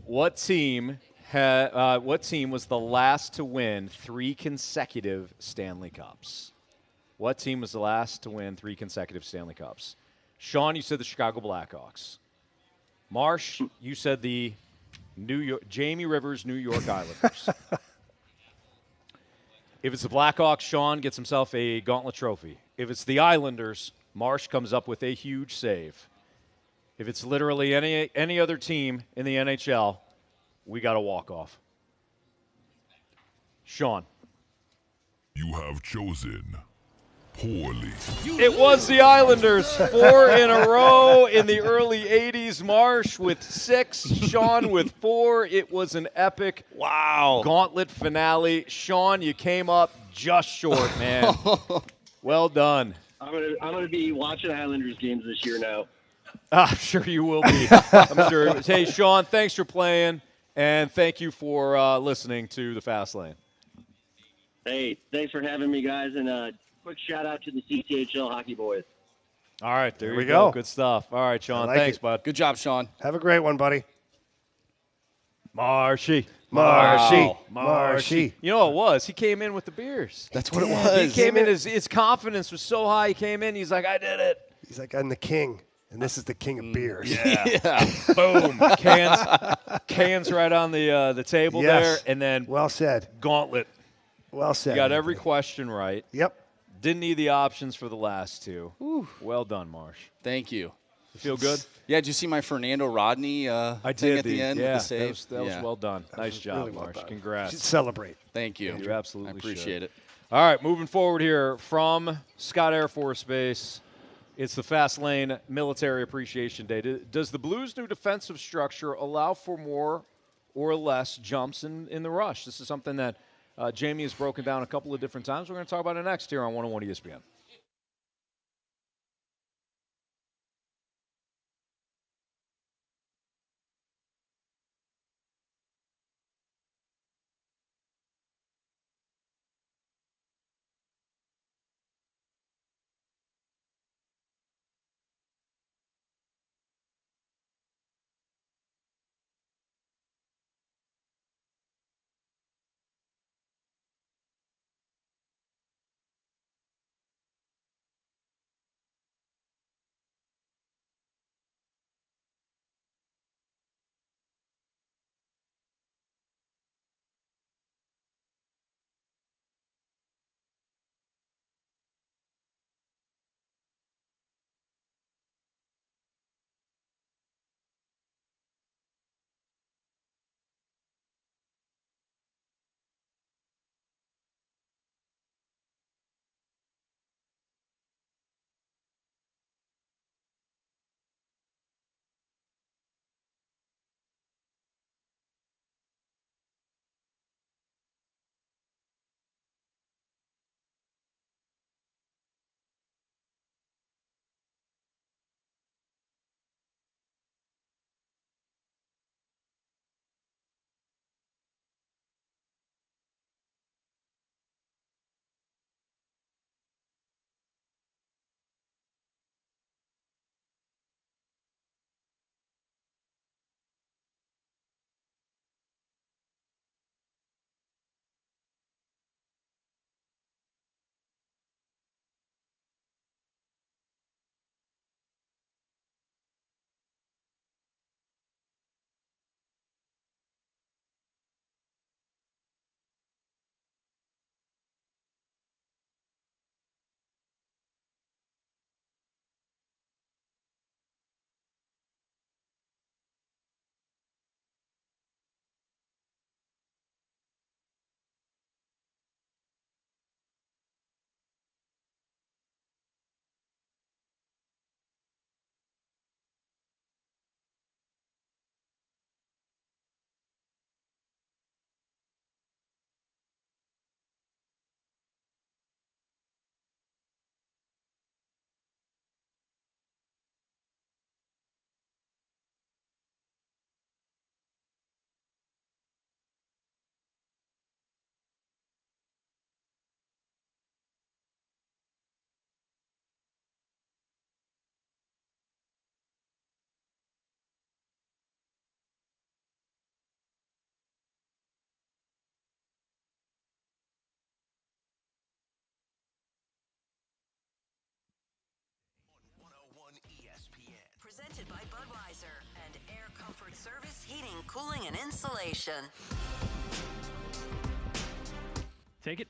[SPEAKER 1] What team was the last to win 3 consecutive Stanley Cups? What team was the last to win 3 consecutive Stanley Cups? Sean, you said the Chicago Blackhawks. Marsh, you said the Jamie Rivers New York Islanders. If it's the Blackhawks, Sean gets himself a gauntlet trophy. If it's the Islanders, Marsh comes up with a huge save. If it's literally any other team in the NHL, we got a walk-off. Sean.
[SPEAKER 15] You have chosen poorly.
[SPEAKER 1] It was the Islanders, 4 in a row in the early 80s. Marsh with 6, Sean with 4. It was an epic gauntlet finale. Sean, you came up just short, man. Well done.
[SPEAKER 16] I'm gonna be watching Islanders games this year now.
[SPEAKER 1] I'm sure you will be. I'm sure. Hey, Sean, thanks for playing, and thank you for listening to the Fast Lane.
[SPEAKER 16] Hey, thanks for having me, guys, and quick shout-out to the CCHL hockey boys.
[SPEAKER 1] All right, there
[SPEAKER 2] we
[SPEAKER 1] you
[SPEAKER 2] go.
[SPEAKER 1] Good stuff. All right, Sean,
[SPEAKER 2] like
[SPEAKER 1] thanks,
[SPEAKER 2] it.
[SPEAKER 1] bud.
[SPEAKER 3] Good job, Sean.
[SPEAKER 2] Have a great one, buddy.
[SPEAKER 1] Marshy.
[SPEAKER 2] Marshy.
[SPEAKER 1] You know what it was? He came in with the beers.
[SPEAKER 3] That's what it was.
[SPEAKER 1] He came in, his confidence was so high. He came in, he's like, I did it.
[SPEAKER 2] He's like, I'm the king. And this is the king of beers.
[SPEAKER 1] Yeah. Boom. Cans right on the table there. And then
[SPEAKER 2] well said.
[SPEAKER 1] Gauntlet.
[SPEAKER 2] Well said.
[SPEAKER 1] You got every question right.
[SPEAKER 2] Yep.
[SPEAKER 1] Didn't need the options for the last two. Well done, Marsh.
[SPEAKER 3] Thank you.
[SPEAKER 1] You feel good?
[SPEAKER 3] Yeah, did you see my Fernando Rodney
[SPEAKER 1] I
[SPEAKER 3] thing
[SPEAKER 1] did
[SPEAKER 3] at the end
[SPEAKER 1] yeah,
[SPEAKER 3] with the save?
[SPEAKER 1] That was well done. Nice job,
[SPEAKER 2] really well
[SPEAKER 1] Marsh.
[SPEAKER 2] done.
[SPEAKER 1] Congrats.
[SPEAKER 2] You should celebrate.
[SPEAKER 3] Thank you.
[SPEAKER 1] You absolutely
[SPEAKER 3] I appreciate it.
[SPEAKER 1] All right, moving forward here from Scott Air Force Base. It's the Fast Lane Military Appreciation Day. Does the Blues' new defensive structure allow for more or less jumps in the rush? This is something that Jamie has broken down a couple of different times. We're going to talk about it next here on 101 ESPN.
[SPEAKER 9] Presented by Budweiser and Air Comfort Service Heating, Cooling, and Insulation.
[SPEAKER 17] Take it.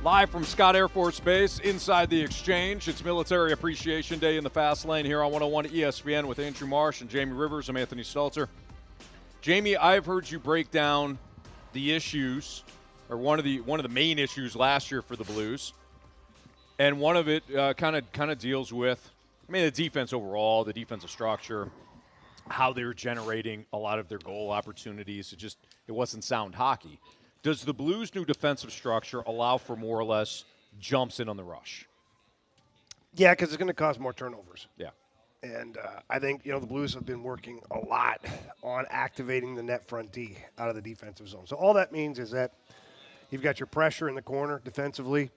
[SPEAKER 1] Live from Scott Air Force Base inside the Exchange. It's Military Appreciation Day in the Fast Lane here on 101 ESPN with Andrew Marsh and Jamie Rivers. I'm Anthony Stalter. Jamie, I've heard you break down the issues, or one of the main issues last year for the Blues. And one of it kind of deals with, the defense overall, the defensive structure, how they're generating a lot of their goal opportunities. It wasn't sound hockey. Does the Blues' new defensive structure allow for more or less jumps in on the rush?
[SPEAKER 2] Yeah, because it's going to cause more turnovers.
[SPEAKER 1] Yeah.
[SPEAKER 2] And I think, the Blues have been working a lot on activating the net front D out of the defensive zone. So all that means is that you've got your pressure in the corner defensively.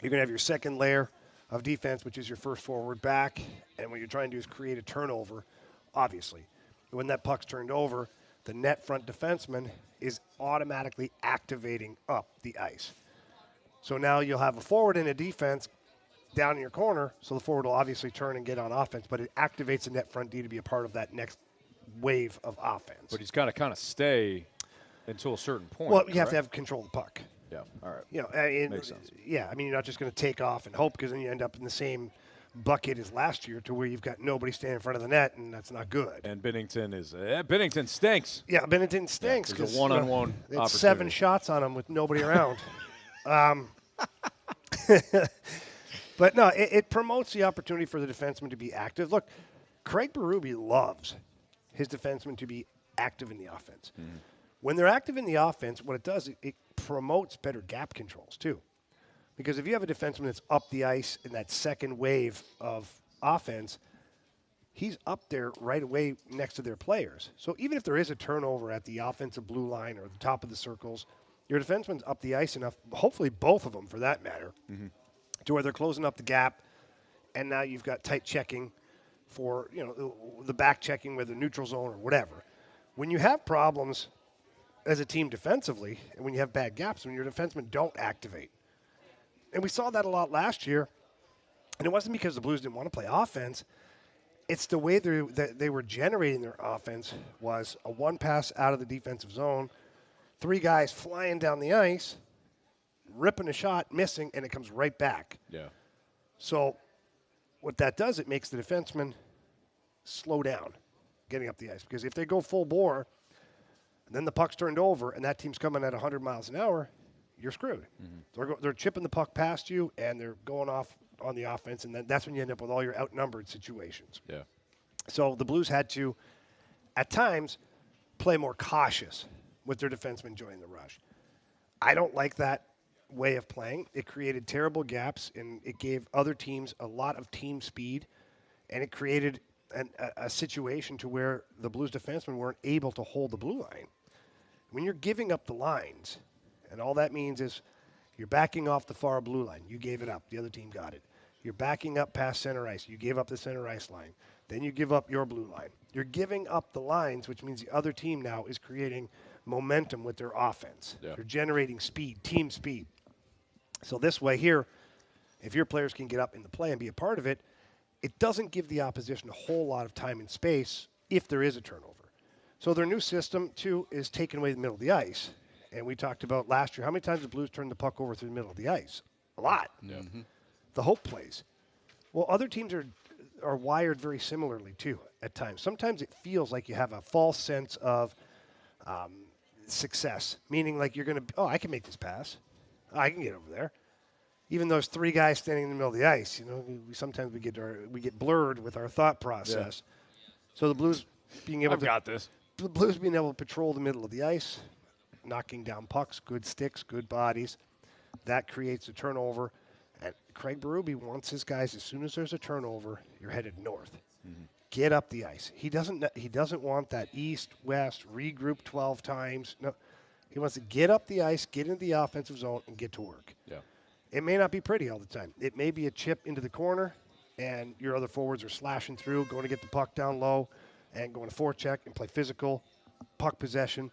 [SPEAKER 2] You're going to have your second layer of defense, which is your first forward back. And what you're trying to do is create a turnover, obviously. When that puck's turned over, the net front defenseman is automatically activating up the ice. So now you'll have a forward in a defense down in your corner, so the forward will obviously turn and get on offense, but it activates the net front D to be a part of that next wave of offense.
[SPEAKER 1] But he's got to kind of stay until a certain point.
[SPEAKER 2] Well, you have
[SPEAKER 1] correct?
[SPEAKER 2] to have control of the puck.
[SPEAKER 1] Yeah, all right.
[SPEAKER 2] You know,
[SPEAKER 1] Makes sense.
[SPEAKER 2] Yeah, I mean, you're not just going to take off and hope, because then you end up in the same bucket as last year, to where you've got nobody standing in front of the net, and that's not good.
[SPEAKER 1] And Bennington stinks.
[SPEAKER 2] Yeah, Bennington stinks.
[SPEAKER 1] Yeah, there's a
[SPEAKER 2] 'cause,
[SPEAKER 1] one-on-one
[SPEAKER 2] they had 7
[SPEAKER 1] opportunity.
[SPEAKER 2] shots on him with nobody around. But no, it promotes the opportunity for the defenseman to be active. Look, Craig Berube loves his defensemen to be active in the offense.
[SPEAKER 1] Mm-hmm.
[SPEAKER 2] When they're active in the offense, what it does, it promotes better gap controls too. Because if you have a defenseman that's up the ice in that second wave of offense, he's up there right away next to their players. So even if there is a turnover at the offensive blue line or the top of the circles, your defenseman's up the ice enough, hopefully both of them for that matter, to where they're closing up the gap, and now you've got tight checking for, you know, the back checking with the neutral zone or whatever. When you have problems as a team defensively, and when you have bad gaps, when your defensemen don't activate, and we saw that a lot last year, and it wasn't because the Blues didn't want to play offense. It's the way they were generating their offense was a one pass out of the defensive zone, 3 guys flying down the ice, ripping a shot, missing, and it comes right back.
[SPEAKER 1] Yeah.
[SPEAKER 2] So what that does, it makes the defenseman slow down getting up the ice. Because if they go full bore, and then the puck's turned over, and that team's coming at 100 miles an hour, you're screwed. They're chipping the puck past you, and they're going off on the offense, and then that's when you end up with all your outnumbered situations.
[SPEAKER 1] Yeah.
[SPEAKER 2] So the Blues had to, at times, play more cautious with their defensemen joining the rush. I don't like that way of playing. It created terrible gaps, and it gave other teams a lot of team speed, and it created a situation to where the Blues defensemen weren't able to hold the blue line. When you're giving up the lines, and all that means is you're backing off the far blue line. You gave it up. The other team got it. You're backing up past center ice. You gave up the center ice line. Then you give up your blue line. You're giving up the lines, which means the other team now is creating momentum with their offense.
[SPEAKER 1] Yeah.
[SPEAKER 2] They're generating speed, team speed. So this way here, if your players can get up in the play and be a part of it, it doesn't give the opposition a whole lot of time and space if there is a turnover. So their new system, too, is taking away the middle of the ice. And we talked about last year, how many times the Blues turned the puck over through the middle of the ice? A lot.
[SPEAKER 1] Yeah.
[SPEAKER 2] The hope plays. Well, other teams are wired very similarly, too, at times. Sometimes it feels like you have a false sense of success, meaning like you're going to, I can make this pass. I can get over there. Even those 3 guys standing in the middle of the ice, you know, sometimes we get blurred with our thought process. Yeah. So the Blues being able the Blues being able to patrol the middle of the ice, knocking down pucks, good sticks, good bodies, that creates a turnover. And Craig Berube wants his guys, as soon as there's a turnover, you're headed north. Get up the ice. He doesn't want that east, west, regroup 12 times. No, he wants to get up the ice, get into the offensive zone, and get to work.
[SPEAKER 1] Yeah.
[SPEAKER 2] It may not be pretty all the time. It may be a chip into the corner, and your other forwards are slashing through, going to get the puck down low, and going to forecheck and play physical, puck possession.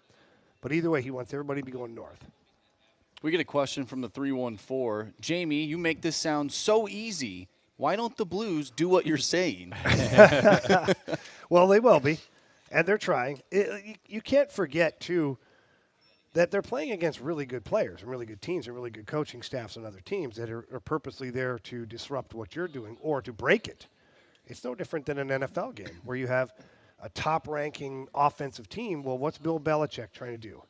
[SPEAKER 2] But either way, he wants everybody to be going north.
[SPEAKER 3] We get a question from the 314. Jamie, you make this sound so easy. Why don't the Blues do what you're saying?
[SPEAKER 2] Well, they will be, and they're trying. You can't forget, too, that they're playing against really good players and really good teams and really good coaching staffs on other teams that are purposely there to disrupt what you're doing or to break it. It's no different than an NFL game where you have a top-ranking offensive team. Well, what's Bill Belichick trying to do?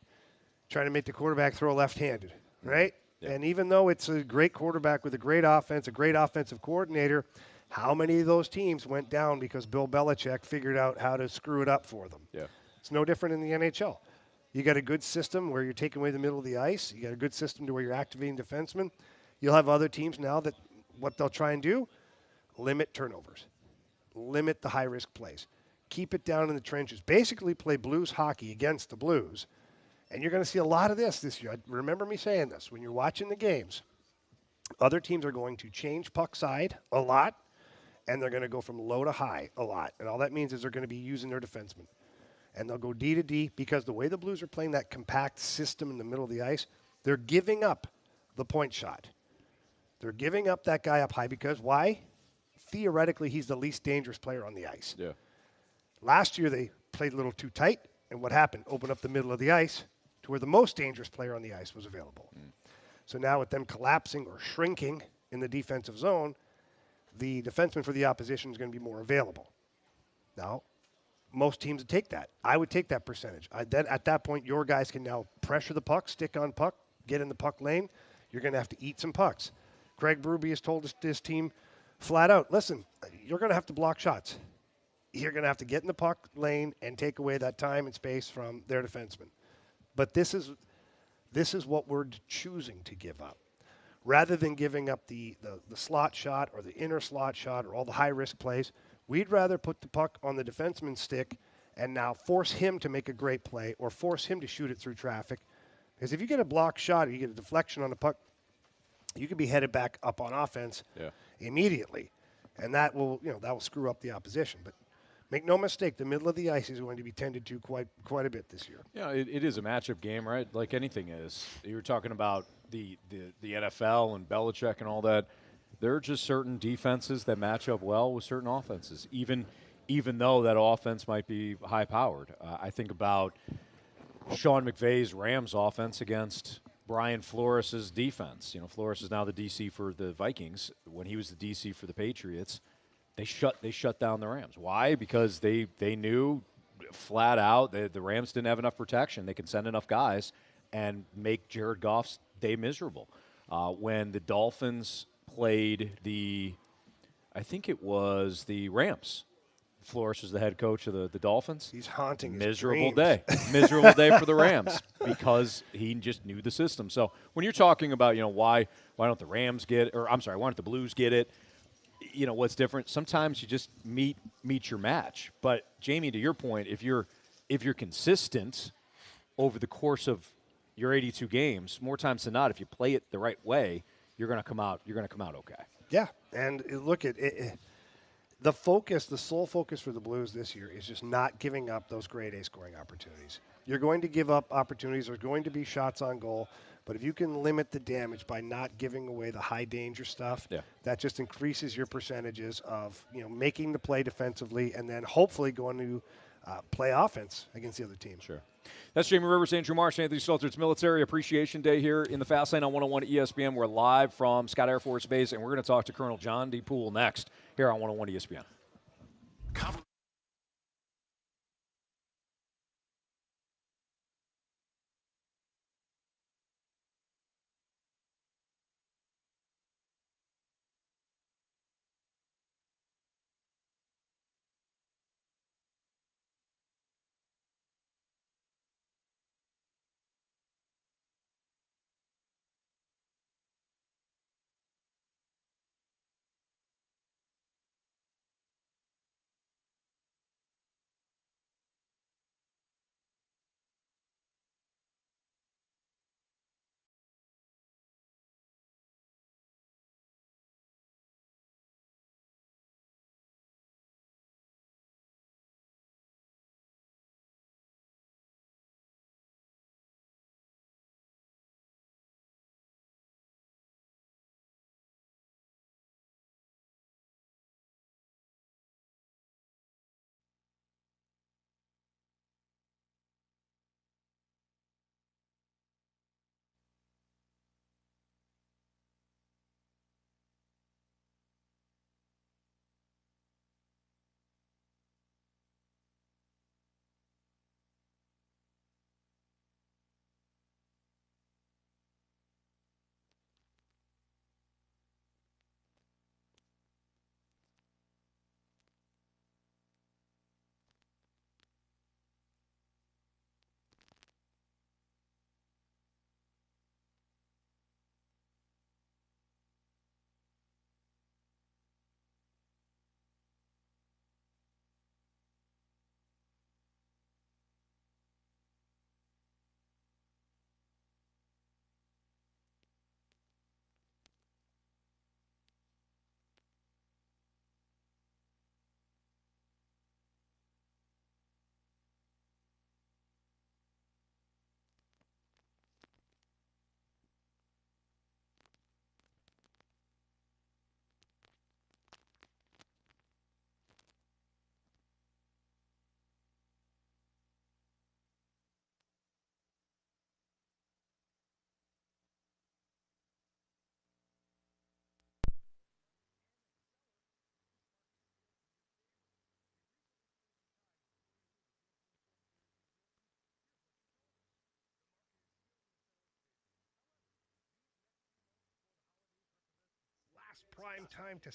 [SPEAKER 2] Trying to make the quarterback throw left-handed, right? Yeah. And even though it's a great quarterback with a great offense, a great offensive coordinator, how many of those teams went down because Bill Belichick figured out how to screw it up for them?
[SPEAKER 1] Yeah.
[SPEAKER 2] It's no different in the NHL. You got a good system where you're taking away the middle of the ice. You got a good system to where you're activating defensemen. You'll have other teams now that what they'll try and do, limit turnovers, limit the high-risk plays. Keep it down in the trenches. Basically play Blues hockey against the Blues. And you're going to see a lot of this year. Remember me saying this. When you're watching the games, other teams are going to change puck side a lot, and they're going to go from low to high a lot. And all that means is they're going to be using their defensemen. And they'll go D to D because the way the Blues are playing that compact system in the middle of the ice, they're giving up the point shot. They're giving up that guy up high because why? Theoretically, he's the least dangerous player on the ice.
[SPEAKER 1] Yeah.
[SPEAKER 2] Last year, they played a little too tight, and what happened? Open up the middle of the ice to where the most dangerous player on the ice was available. So now with them collapsing or shrinking in the defensive zone, the defenseman for the opposition is going to be more available. Now, most teams would take that. I would take that percentage. At that point, your guys can now pressure the puck, stick on puck, get in the puck lane. You're going to have to eat some pucks. Craig Berube has told this team flat out, listen, you're going to have to block shots. You're going to have to get in the puck lane and take away that time and space from their defenseman. But this is what we're choosing to give up. Rather than giving up the slot shot or the inner slot shot or all the high-risk plays, we'd rather put the puck on the defenseman's stick and now force him to make a great play or force him to shoot it through traffic. Because if you get a block shot or you get a deflection on the puck, you can be headed back up on offense immediately. And that will screw up the opposition. But make no mistake, the middle of the ice is going to be tended to quite a bit this year.
[SPEAKER 1] Yeah, it is a matchup game, right? Like anything is. You were talking about the NFL and Belichick and all that. There are just certain defenses that match up well with certain offenses, even though that offense might be high-powered. I think about Sean McVay's Rams offense against Brian Flores' defense. You know, Flores is now the DC for the Vikings. When he was the DC for the Patriots, they shut down the Rams. Why? Because they knew flat out that the Rams didn't have enough protection. They could send enough guys and make Jared Goff's day miserable. When the Dolphins played I think it was the Rams. Flores was the head coach of the Dolphins.
[SPEAKER 2] He's haunting his
[SPEAKER 1] miserable
[SPEAKER 2] dreams.
[SPEAKER 1] day. Miserable day for the Rams because he just knew the system. So when you're talking about, why don't the Rams get, or I'm sorry, why don't the Blues get it? What's different? Sometimes you just meet your match. But Jamie, to your point, if you're consistent over the course of your 82 games, more times than not, if you play it the right way, you're going to come out okay.
[SPEAKER 2] Yeah, and look at it. The sole focus for the Blues this year is just not giving up those grade A scoring opportunities. You're going to give up opportunities. There's going to be shots on goal. But if you can limit the damage by not giving away the high danger stuff, that just increases your percentages of making the play defensively and then hopefully going to play offense against the other team.
[SPEAKER 1] Sure. That's Jamie Rivers, Andrew Marsh, Anthony Stalter. It's Military Appreciation Day here in the Fast Lane on 101 ESPN. We're live from Scott Air Force Base, and we're going to talk to Colonel John D. Poole next here on 101 ESPN.
[SPEAKER 2] past prime time to.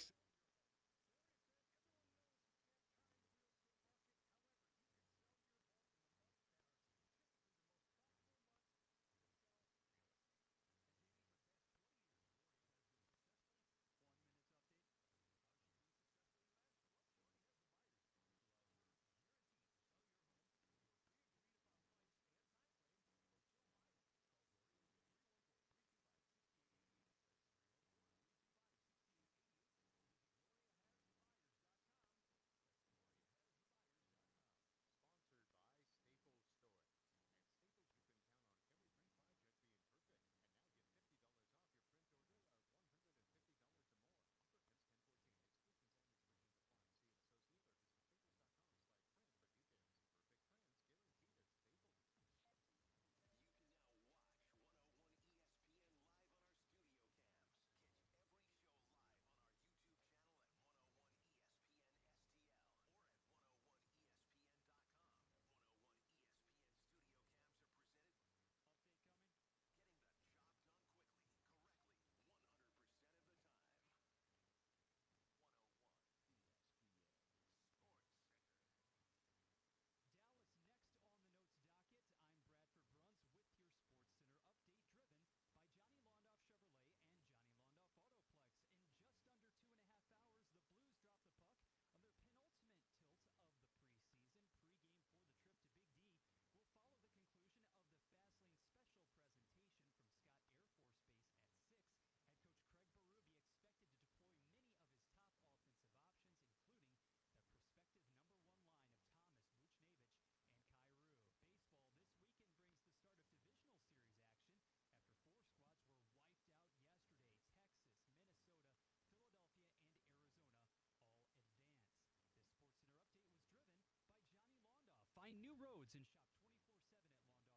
[SPEAKER 17] Find new roads and shop 24/7 at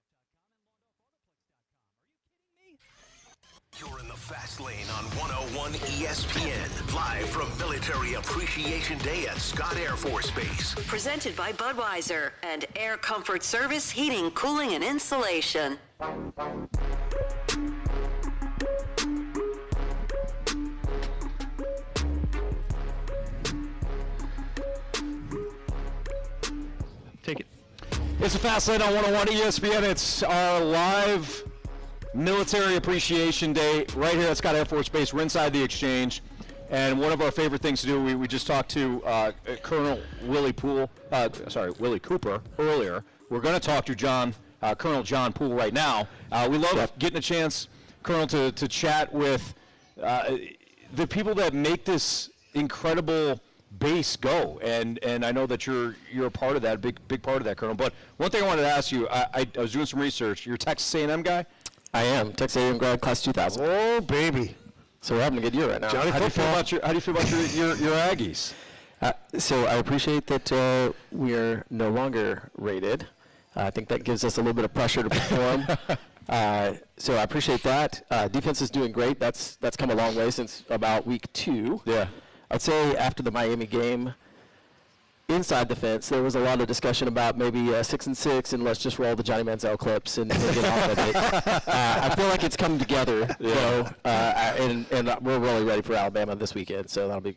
[SPEAKER 17] LondoFautoplex.com. Are you kidding me?
[SPEAKER 8] You're in the fast lane on 101 ESPN, live from Military Appreciation Day at Scott Air Force Base.
[SPEAKER 9] Presented by Budweiser and Air Comfort Service Heating, Cooling, and Insulation.
[SPEAKER 7] Take it.
[SPEAKER 18] It's a fast lane on 101 ESPN. It's our live Military Appreciation Day right here at Scott Air Force Base. We're inside the exchange. And one of our favorite things to do, we just talked to Colonel Willie Cooper earlier. We're going to talk to Colonel John Poole right now. We love getting a chance, Colonel, to chat with the people that make this incredible base go, and I know that you're a part of that, big part of that, Colonel. But one thing I wanted to ask you, I was doing some research. You're a Texas A&M guy?
[SPEAKER 19] I am. Texas A&M grad, class 2000.
[SPEAKER 2] Oh, baby.
[SPEAKER 19] So we're having a good year right now.
[SPEAKER 2] Johnny,
[SPEAKER 18] how do you feel about your Aggies?
[SPEAKER 19] So I appreciate that we are no longer rated. I think that gives us a little bit of pressure to perform. So I appreciate that. Defense is doing great. That's come a long way since about week 2.
[SPEAKER 18] Yeah.
[SPEAKER 19] I'd say after the Miami game, inside the fence, there was a lot of discussion about maybe 6-6 and let's just roll the Johnny Manziel clips and get off of it. I feel like it's come together, and we're really ready for Alabama this weekend, so that'll be.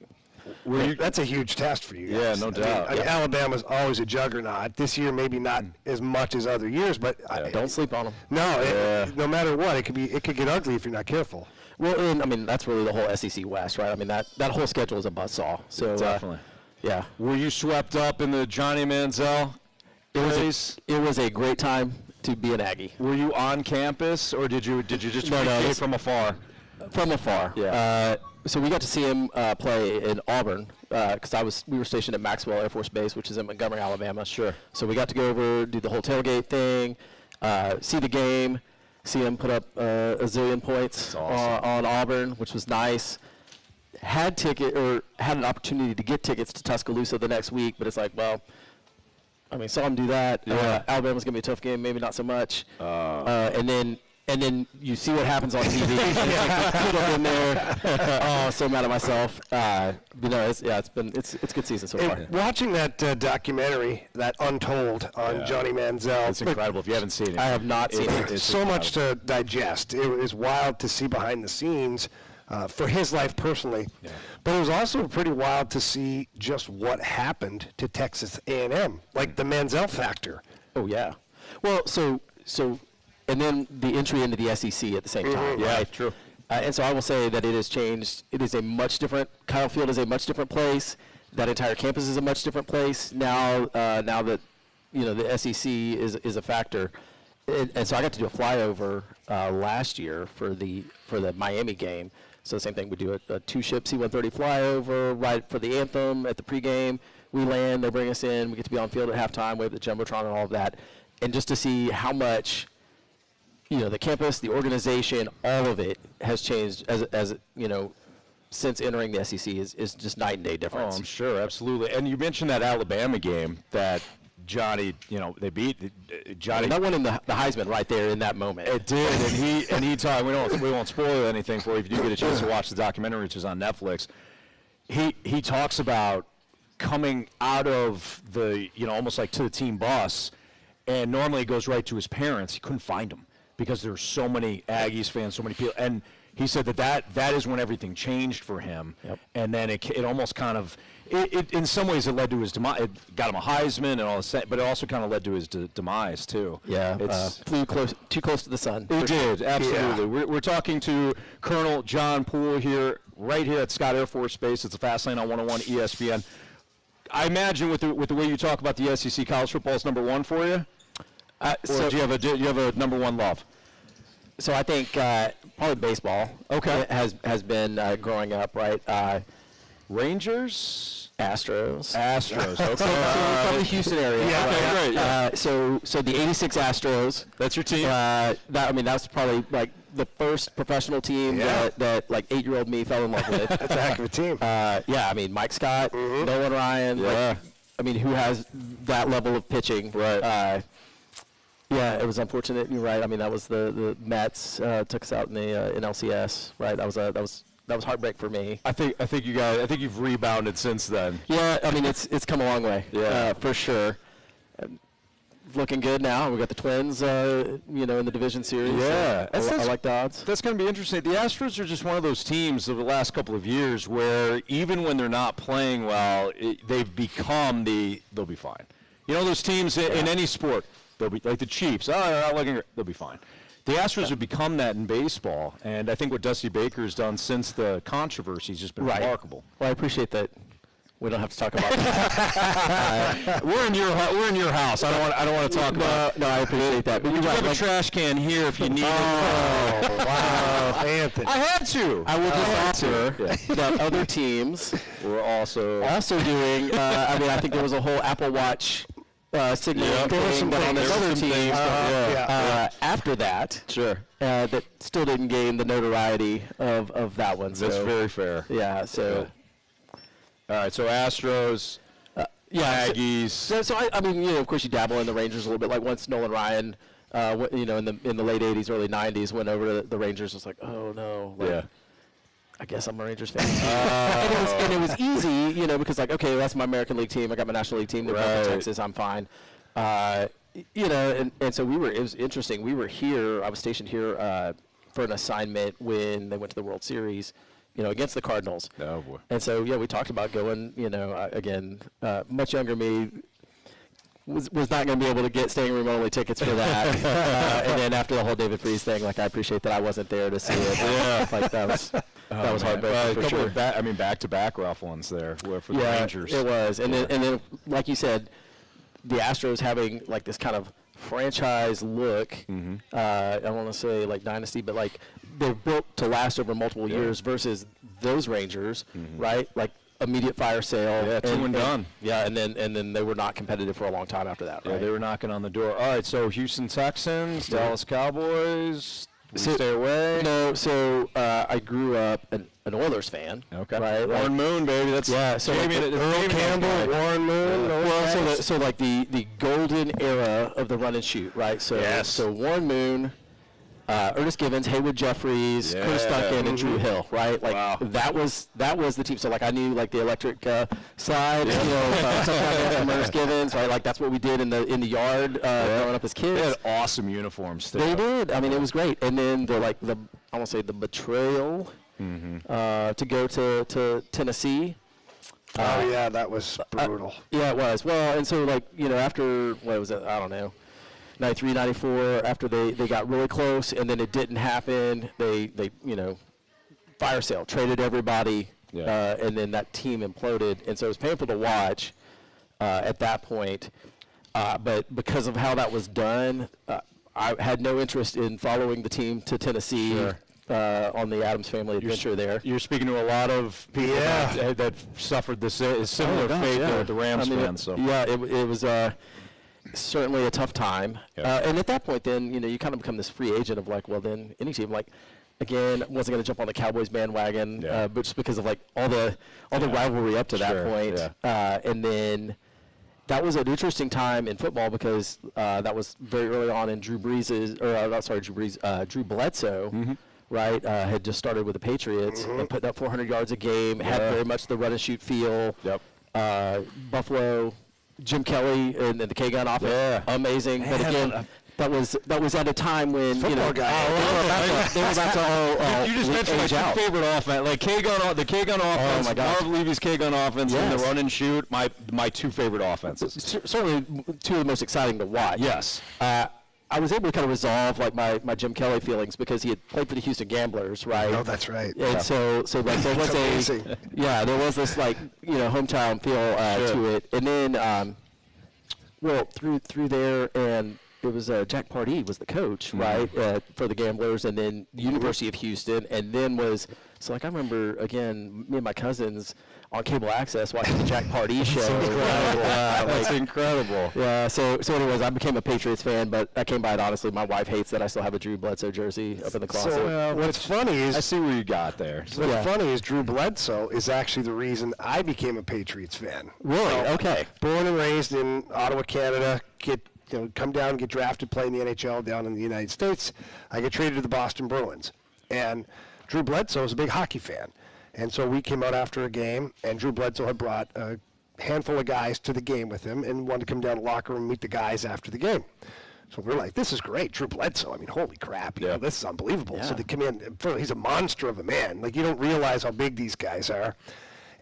[SPEAKER 2] That's a huge test for you guys.
[SPEAKER 18] Yeah, no doubt.
[SPEAKER 2] I mean, Alabama's always a juggernaut. This year, maybe not as much as other years, but
[SPEAKER 19] don't sleep on them.
[SPEAKER 2] No, no matter what, it could get ugly if you're not careful.
[SPEAKER 19] Well, and I mean that's really the whole SEC West, right? I mean that whole schedule is a buzzsaw. So
[SPEAKER 18] definitely.
[SPEAKER 19] Yeah.
[SPEAKER 18] Were you swept up in the Johnny Manziel craze?
[SPEAKER 19] It was a great time to be an Aggie.
[SPEAKER 18] Were you on campus, or did you just appreciate from afar?
[SPEAKER 19] From afar.
[SPEAKER 18] Yeah.
[SPEAKER 19] So we got to see him play in Auburn because we were stationed at Maxwell Air Force Base, which is in Montgomery, Alabama.
[SPEAKER 18] Sure.
[SPEAKER 19] So we got to go over, do the whole tailgate thing, see the game, see him put up a zillion points on Auburn, which was nice. Had an opportunity to get tickets to Tuscaloosa the next week, but it's like, well, I mean, saw him do that.
[SPEAKER 18] Yeah.
[SPEAKER 19] Alabama's gonna be a tough game, maybe not so much. And then you see what happens on TV. Put him in there. Oh, so mad at myself. It's good season so far.
[SPEAKER 2] Watching that documentary, that Untold on Johnny Manziel.
[SPEAKER 18] It's incredible. If you haven't seen it,
[SPEAKER 19] I have not seen it.
[SPEAKER 2] It's so much to digest. It was wild to see behind the scenes. for his life personally. Yeah. But it was also pretty wild to see just what happened to Texas A&M, like the Manziel factor.
[SPEAKER 19] Oh, yeah. Well, so and then the entry into the SEC at the same time.
[SPEAKER 18] Yeah,
[SPEAKER 19] right?
[SPEAKER 18] true.
[SPEAKER 19] And so I will say that it has changed. It is a much different, Kyle Field is a much different place. That entire campus is a much different place now. Now that the SEC is a factor, and so I got to do a flyover last year for the Miami game. So the same thing, we do a 2-ship C-130 flyover right for the anthem at the pregame. We land, they bring us in, we get to be on field at halftime, wave the jumbotron and all of that, and just to see how much the campus, the organization, all of it has changed as since entering the SEC is just night and day difference.
[SPEAKER 18] Oh, I'm sure, absolutely. And you mentioned that Alabama game that Johnny, they beat Johnny.
[SPEAKER 19] That won him the Heisman right there in that moment.
[SPEAKER 18] It did, and he talked. We won't spoil anything for you if you do get a chance to watch the documentary, which is on Netflix. He talks about coming out of the almost like to the team bus, and normally goes right to his parents. He couldn't find them because there's so many Aggies fans, so many people, and he said that is when everything changed for him. Yep. And then it almost kind of it in some ways it led to his demise. It got him a Heisman and all this, but it also kind of led to his demise too.
[SPEAKER 19] Yeah, flew too close to the sun.
[SPEAKER 18] It did, absolutely. Yeah. We're talking to Colonel John Poole here, right here at Scott Air Force Base. It's a Fast Lane on 101 ESPN. I imagine with the way you talk about the SEC, college football is number one for you. So do you have a number one love?
[SPEAKER 19] So I think probably baseball.
[SPEAKER 18] Okay,
[SPEAKER 19] has been growing up, right?
[SPEAKER 18] Rangers,
[SPEAKER 19] Astros.
[SPEAKER 18] Okay,
[SPEAKER 19] so from the Houston area.
[SPEAKER 18] Yeah, okay, great. Yeah.
[SPEAKER 19] So the '86 Astros.
[SPEAKER 18] That's your team.
[SPEAKER 19] That's probably like the first professional team that like 8-year-old me fell in love with.
[SPEAKER 2] That's a heck of a team.
[SPEAKER 19] Mike Scott, Nolan Ryan.
[SPEAKER 18] Yeah.
[SPEAKER 19] Who has that level of pitching?
[SPEAKER 18] Right.
[SPEAKER 19] Yeah, it was unfortunate. You're right. That was the Mets took us out in the in LCS. Right. That was heartbreak for me.
[SPEAKER 18] I think you've rebounded since then.
[SPEAKER 19] Yeah. It's come a long way. Yeah. For sure. Looking good now. We got the Twins. In the division series.
[SPEAKER 18] Yeah.
[SPEAKER 19] I like the odds.
[SPEAKER 18] That's going to be interesting. The Astros are just one of those teams of the last couple of years where even when they're not playing well, they've become they'll be fine. Those teams in any sport. They'll be like the Chiefs. Oh, they're not looking great. They'll be fine. The Astros have become that in baseball, and I think what Dusty Baker's done since the controversy has just been remarkable.
[SPEAKER 19] Well, I appreciate that. We don't have to talk about that.
[SPEAKER 18] We're in your house. I don't want to talk about.
[SPEAKER 19] No, I appreciate that.
[SPEAKER 18] But you have a trash can here if you need it.
[SPEAKER 2] Oh, wow, Anthony!
[SPEAKER 18] I had to.
[SPEAKER 19] I will just offer that other teams
[SPEAKER 18] were also
[SPEAKER 19] doing. I think there was a whole Apple Watch. Signal on this other team after that, that still didn't gain the notoriety of that one.
[SPEAKER 18] That's very fair.
[SPEAKER 19] Yeah. So,
[SPEAKER 18] all right. So Astros, Aggies.
[SPEAKER 19] So of course, you dabble in the Rangers a little bit. Like once Nolan Ryan, in the late '80s, early '90s, went over to the Rangers, it was like, oh no. I guess I'm a Rangers fan. And it was easy, because okay, that's my American League team. I got my National League team. They're both in Texas. I'm fine. And so it was interesting. We were here. I was stationed here for an assignment when they went to the World Series, against the Cardinals.
[SPEAKER 18] Oh boy.
[SPEAKER 19] And so we talked about going. Again, much younger me. Was not going to be able to get standing room only tickets for that. And then after the whole David Freese thing, I appreciate that I wasn't there to see it. That was heartbreaking for sure.
[SPEAKER 18] Back-to-back rough ones there for the Rangers.
[SPEAKER 19] It was. And then, like you said, the Astros having this kind of franchise look. Mm-hmm. I don't want to say dynasty, but they're built to last over multiple years versus those Rangers, right? Immediate fire sale.
[SPEAKER 18] Yeah, two and done.
[SPEAKER 19] Yeah, and then they were not competitive for a long time after that.
[SPEAKER 18] Yeah,
[SPEAKER 19] right?
[SPEAKER 18] They were knocking on the door. All right, so Houston Texans, Dallas Cowboys. Stay away.
[SPEAKER 19] No, so I grew up an Oilers fan.
[SPEAKER 18] Okay.
[SPEAKER 19] Right.
[SPEAKER 18] Warren Moon, baby. That's
[SPEAKER 19] So
[SPEAKER 2] Earl Campbell, Warren Moon.
[SPEAKER 19] The golden era of the run and shoot, right? So Warren Moon. Ernest Givens, Haywood Jeffries, Curtis Duncan, and Drew Hill, right? That was the team. So I knew the electric slide, sometimes from Ernest Givens, right? That's what we did in the yard growing up as kids.
[SPEAKER 18] They had awesome uniforms too.
[SPEAKER 19] They did. It was great. And then I won't say the betrayal to go to Tennessee.
[SPEAKER 2] Oh yeah, that was brutal.
[SPEAKER 19] Yeah, it was. Well, and so like, you know, after, what was it, I don't know, 93, 94, after they got really close and then it didn't happen, they you know, fire sale, traded everybody, and then that team imploded. And so it was painful to watch at that point. But because of how that was done, I had no interest in following the team to Tennessee.
[SPEAKER 18] Sure.
[SPEAKER 19] On the Adams family adventure there.
[SPEAKER 18] You're speaking to a lot of people that suffered this similar fate to the Rams fans. So
[SPEAKER 19] yeah, it was certainly a tough time. And at that point, then you know you kind of become this free agent of like, well, then any team like. Again, wasn't going to jump on the Cowboys bandwagon, but just because of like all the rivalry up to that point, and then that was an interesting time in football because that was very early on in Drew Bledsoe. Right, had just started with the Patriots and putting up 400 yards a game, had very much the run and shoot feel. Buffalo, Jim Kelly and the K-Gun offense, amazing. But again, that was at a time when you know they were about to all
[SPEAKER 18] you just mentioned my two favorite offense, like the K-Gun offense, Marv Levy's K-Gun offense, and the run and shoot. My two favorite offenses.
[SPEAKER 19] Certainly two of the most exciting to watch.
[SPEAKER 18] Yes.
[SPEAKER 19] I was able to kind of resolve like my Jim Kelly feelings because he had played for the Houston Gamblers, right?
[SPEAKER 2] Oh, that's right.
[SPEAKER 19] And so like there was there was this like you know hometown feel to it, and then well through there, and it was Jack Pardee was the coach, right, for the Gamblers, and then University of Houston, and then so like I remember again me and my cousins on cable access watching the Jack Pardee show.
[SPEAKER 18] That's incredible.
[SPEAKER 19] Yeah. So anyways, I became a Patriots fan, but I came by it honestly. My wife hates that I still have a Drew Bledsoe jersey up in the closet.
[SPEAKER 2] So what's funny is
[SPEAKER 18] I see where you got there.
[SPEAKER 2] What's funny is Drew Bledsoe is actually the reason I became a Patriots fan.
[SPEAKER 19] Really?
[SPEAKER 2] So,
[SPEAKER 19] okay.
[SPEAKER 2] Born and raised in Ottawa, Canada. Come down and get drafted, play in the NHL down in the United States. I get traded to the Boston Bruins, and Drew Bledsoe is a big hockey fan. And so we came out after a game, and Drew Bledsoe had brought a handful of guys to the game with him and wanted to come down to the locker room and meet the guys after the game. So we're like, this is great, Drew Bledsoe. I mean, holy crap, you know, this is unbelievable. Yeah. So they come in, he's a monster of a man. Like, you don't realize how big these guys are.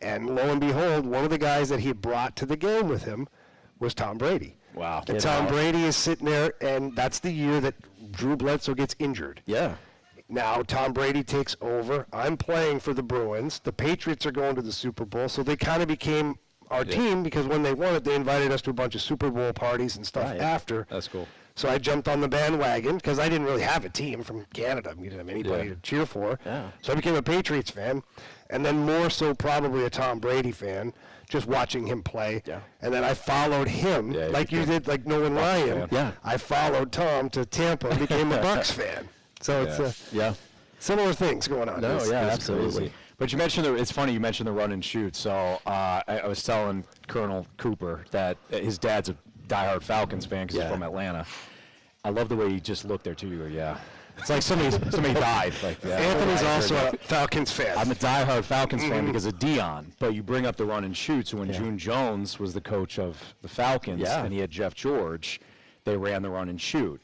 [SPEAKER 2] And lo and behold, one of the guys that he had brought to the game with him was Tom Brady.
[SPEAKER 18] Wow.
[SPEAKER 2] And Tom Brady is sitting there, and that's the year that Drew Bledsoe gets injured.
[SPEAKER 19] Yeah.
[SPEAKER 2] Now Tom Brady takes over. I'm playing for the Bruins. The Patriots are going to the Super Bowl, so they kind of became our team because when they won it, they invited us to a bunch of Super Bowl parties and stuff after.
[SPEAKER 18] That's cool.
[SPEAKER 2] So I jumped on the bandwagon because I didn't really have a team from Canada. We didn't have anybody to cheer for.
[SPEAKER 19] Yeah.
[SPEAKER 2] So I became a Patriots fan, and then more so probably a Tom Brady fan, just watching him play.
[SPEAKER 19] Yeah.
[SPEAKER 2] And then I followed him like you did, like Nolan Ryan.
[SPEAKER 19] Yeah.
[SPEAKER 2] I followed Tom to Tampa and became a Bucs fan. So it's similar things going on.
[SPEAKER 19] No, absolutely.
[SPEAKER 18] But you mentioned it's funny you mentioned the run and shoot. So I was telling Colonel Cooper that his dad's a diehard Falcons fan because he's from Atlanta. I love the way he just looked there too. It's like somebody died. Like
[SPEAKER 2] Anthony's also a Falcons fan.
[SPEAKER 18] I'm a diehard Falcons fan because of Dion. But you bring up the run and shoot. So when June Jones was the coach of the Falcons and he had Jeff George, they ran the run and shoot,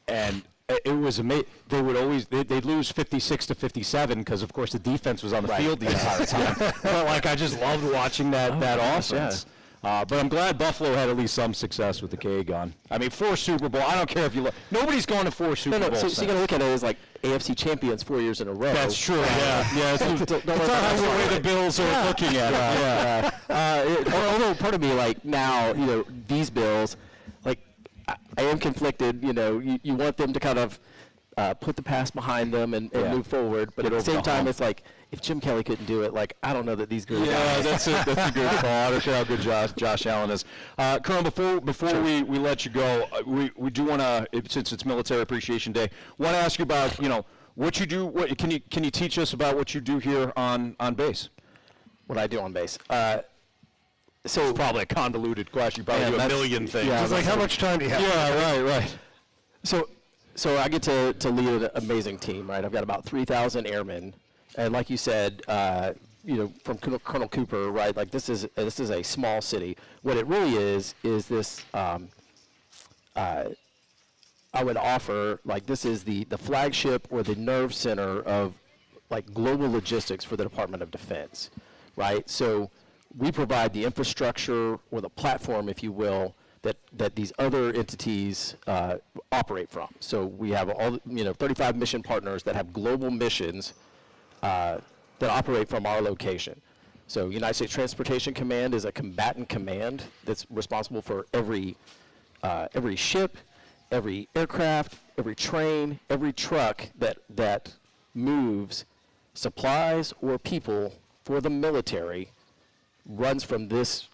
[SPEAKER 18] and it was amazing. They would always they'd lose 56 to 57 because of course the defense was on the field the entire time. But like I just loved watching that offense. But I'm glad Buffalo had at least some success with the K-Gun. I mean, 4 Super Bowl. I don't care if you look. Nobody's going to 4 Super Bowls.
[SPEAKER 19] So you got to look at it as like AFC champions 4 years in a row.
[SPEAKER 18] That's true. That's not the way the Bills are looking at it.
[SPEAKER 19] Although part of me, like now, you know, these Bills, like I am conflicted. You know, you want them to kind of put the past behind them and move forward, but at the same time, it's like if Jim Kelly couldn't do it, like I don't know that these guys.
[SPEAKER 18] Yeah, that's a good call. I don't care how good Josh Allen is. Colonel, before we let you go, we do want to, since it's Military Appreciation Day, want to ask you about what you do. Can you teach us about what you do here on base?
[SPEAKER 19] What I do on base.
[SPEAKER 18] So it's probably a convoluted question. You probably do a million things.
[SPEAKER 2] Yeah, it's like how much time do you have?
[SPEAKER 18] Yeah, right.
[SPEAKER 19] So I get to lead an amazing team, right? I've got about 3,000 airmen, and like you said, from Colonel Cooper, right? Like this is a small city. What it really is this. I would offer like this is the flagship or the nerve center of like global logistics for the Department of Defense, right? So we provide the infrastructure or the platform, if you will, that these other entities operate from. So we have all 35 mission partners that have global missions that operate from our location. So United States Transportation Command is a combatant command that's responsible for every ship, every aircraft, every train, every truck that moves supplies or people for the military runs from this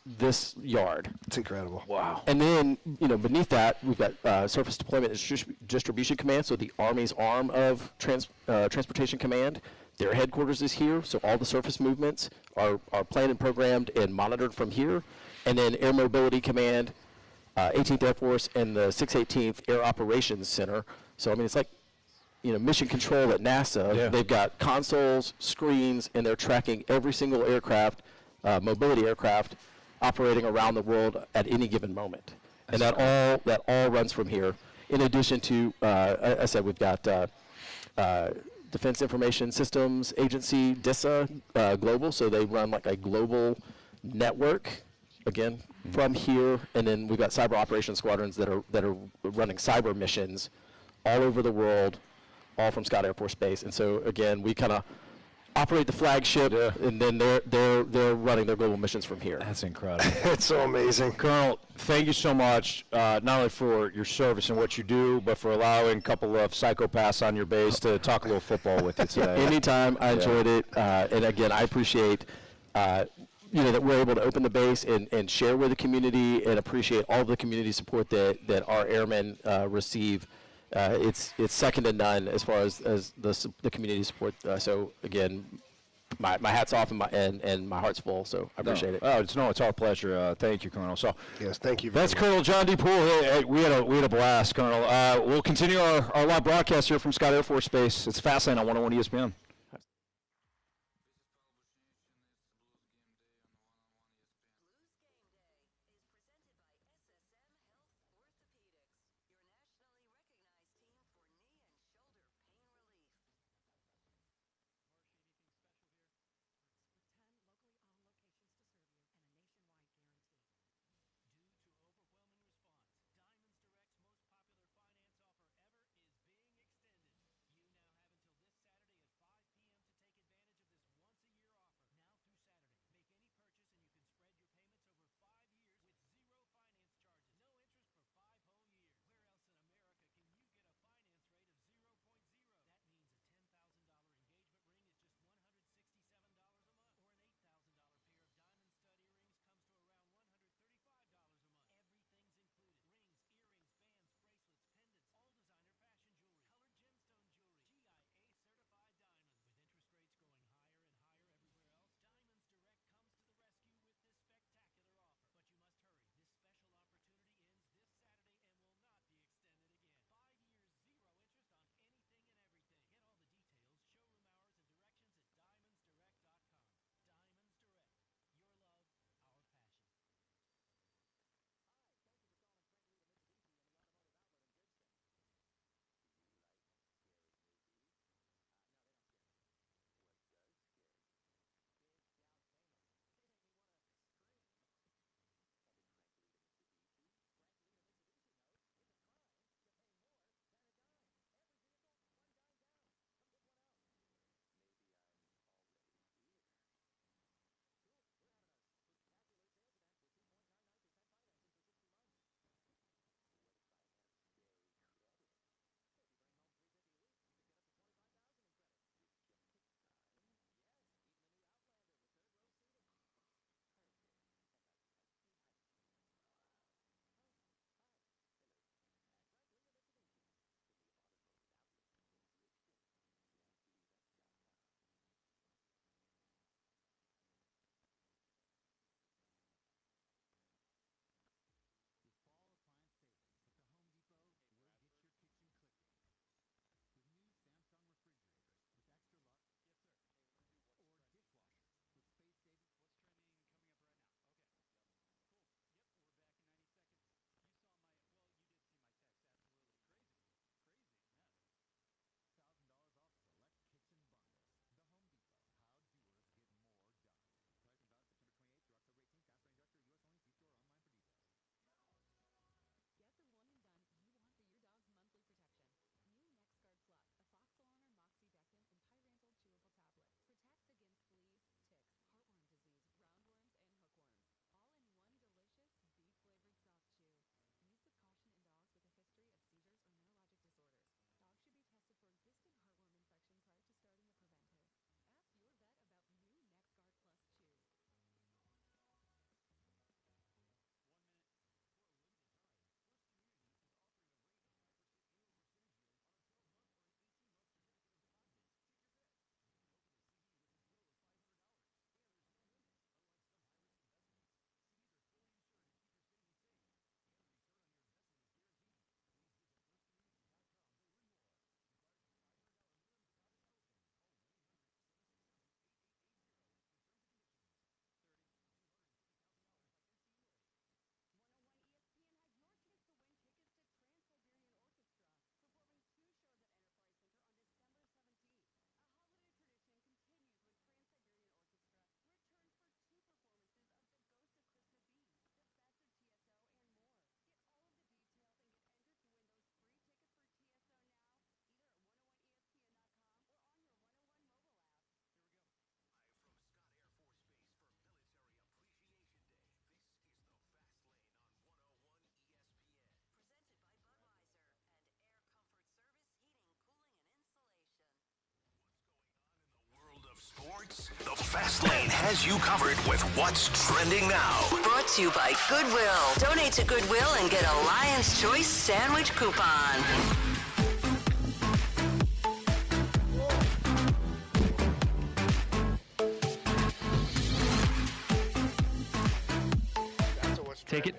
[SPEAKER 19] yard.
[SPEAKER 2] It's incredible.
[SPEAKER 19] Wow. And then, beneath that, we've got Surface Deployment and Distribution Command, so the Army's arm of Transportation Command. Their headquarters is here, so all the surface movements are planned and programmed and monitored from here. And then Air Mobility Command, 18th Air Force, and the 618th Air Operations Center. So, I mean, it's like, mission control at NASA.
[SPEAKER 18] Yeah.
[SPEAKER 19] They've got consoles, screens, and they're tracking every single aircraft, mobility aircraft, operating around the world at any given moment. And that all runs from here. In addition to, I said, we've got Defense Information Systems Agency, DISA, global, so they run like a global network, again, from here. And then we've got cyber operations squadrons that are running cyber missions all over the world, all from Scott Air Force Base. And so, again, we kind of operate the flagship, and then they're running their global missions from here.
[SPEAKER 18] That's incredible.
[SPEAKER 2] It's so amazing.
[SPEAKER 18] Colonel, thank you so much, not only for your service and what you do, but for allowing a couple of psychopaths on your base to talk a little football with you today.
[SPEAKER 19] Anytime. I enjoyed it. And again, I appreciate that we're able to open the base and share with the community, and appreciate all the community support that our airmen receive. It's second to none as far as the community support. So again, my hat's off and my heart's full. So I appreciate it.
[SPEAKER 18] Oh, it's our pleasure. Thank you, Colonel. So
[SPEAKER 2] yes, thank you.
[SPEAKER 18] That's Colonel John D. Poole. Hey, we had a blast, Colonel. We'll continue our live broadcast here from Scott Air Force Base. It's fascinating on 101 ESPN.
[SPEAKER 8] The Fast Lane has you covered with what's trending now.
[SPEAKER 9] Brought to you by Goodwill. Donate to Goodwill and get a Lion's Choice sandwich coupon.
[SPEAKER 7] Take it.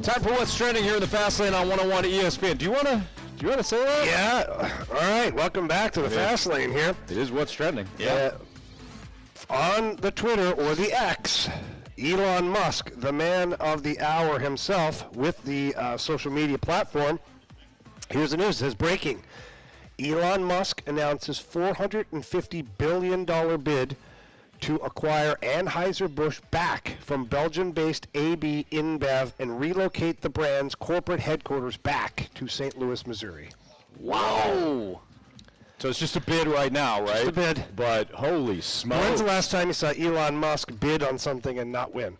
[SPEAKER 18] Time for what's trending here in the Fast Lane on 101 ESPN. Do you want to say that?
[SPEAKER 2] Yeah. All right. Welcome back to the Fast Lane here.
[SPEAKER 18] It is what's trending.
[SPEAKER 2] On the Twitter or the X, Elon Musk, the man of the hour himself with the social media platform. Here's the news. It says breaking. Elon Musk announces $450 billion bid to acquire Anheuser-Busch back from Belgian-based AB InBev and relocate the brand's corporate headquarters back to St. Louis, Missouri.
[SPEAKER 18] Wow. So it's just a bid right now, right?
[SPEAKER 2] Just a bid.
[SPEAKER 18] But holy smokes.
[SPEAKER 2] When's the last time you saw Elon Musk bid on something and not win?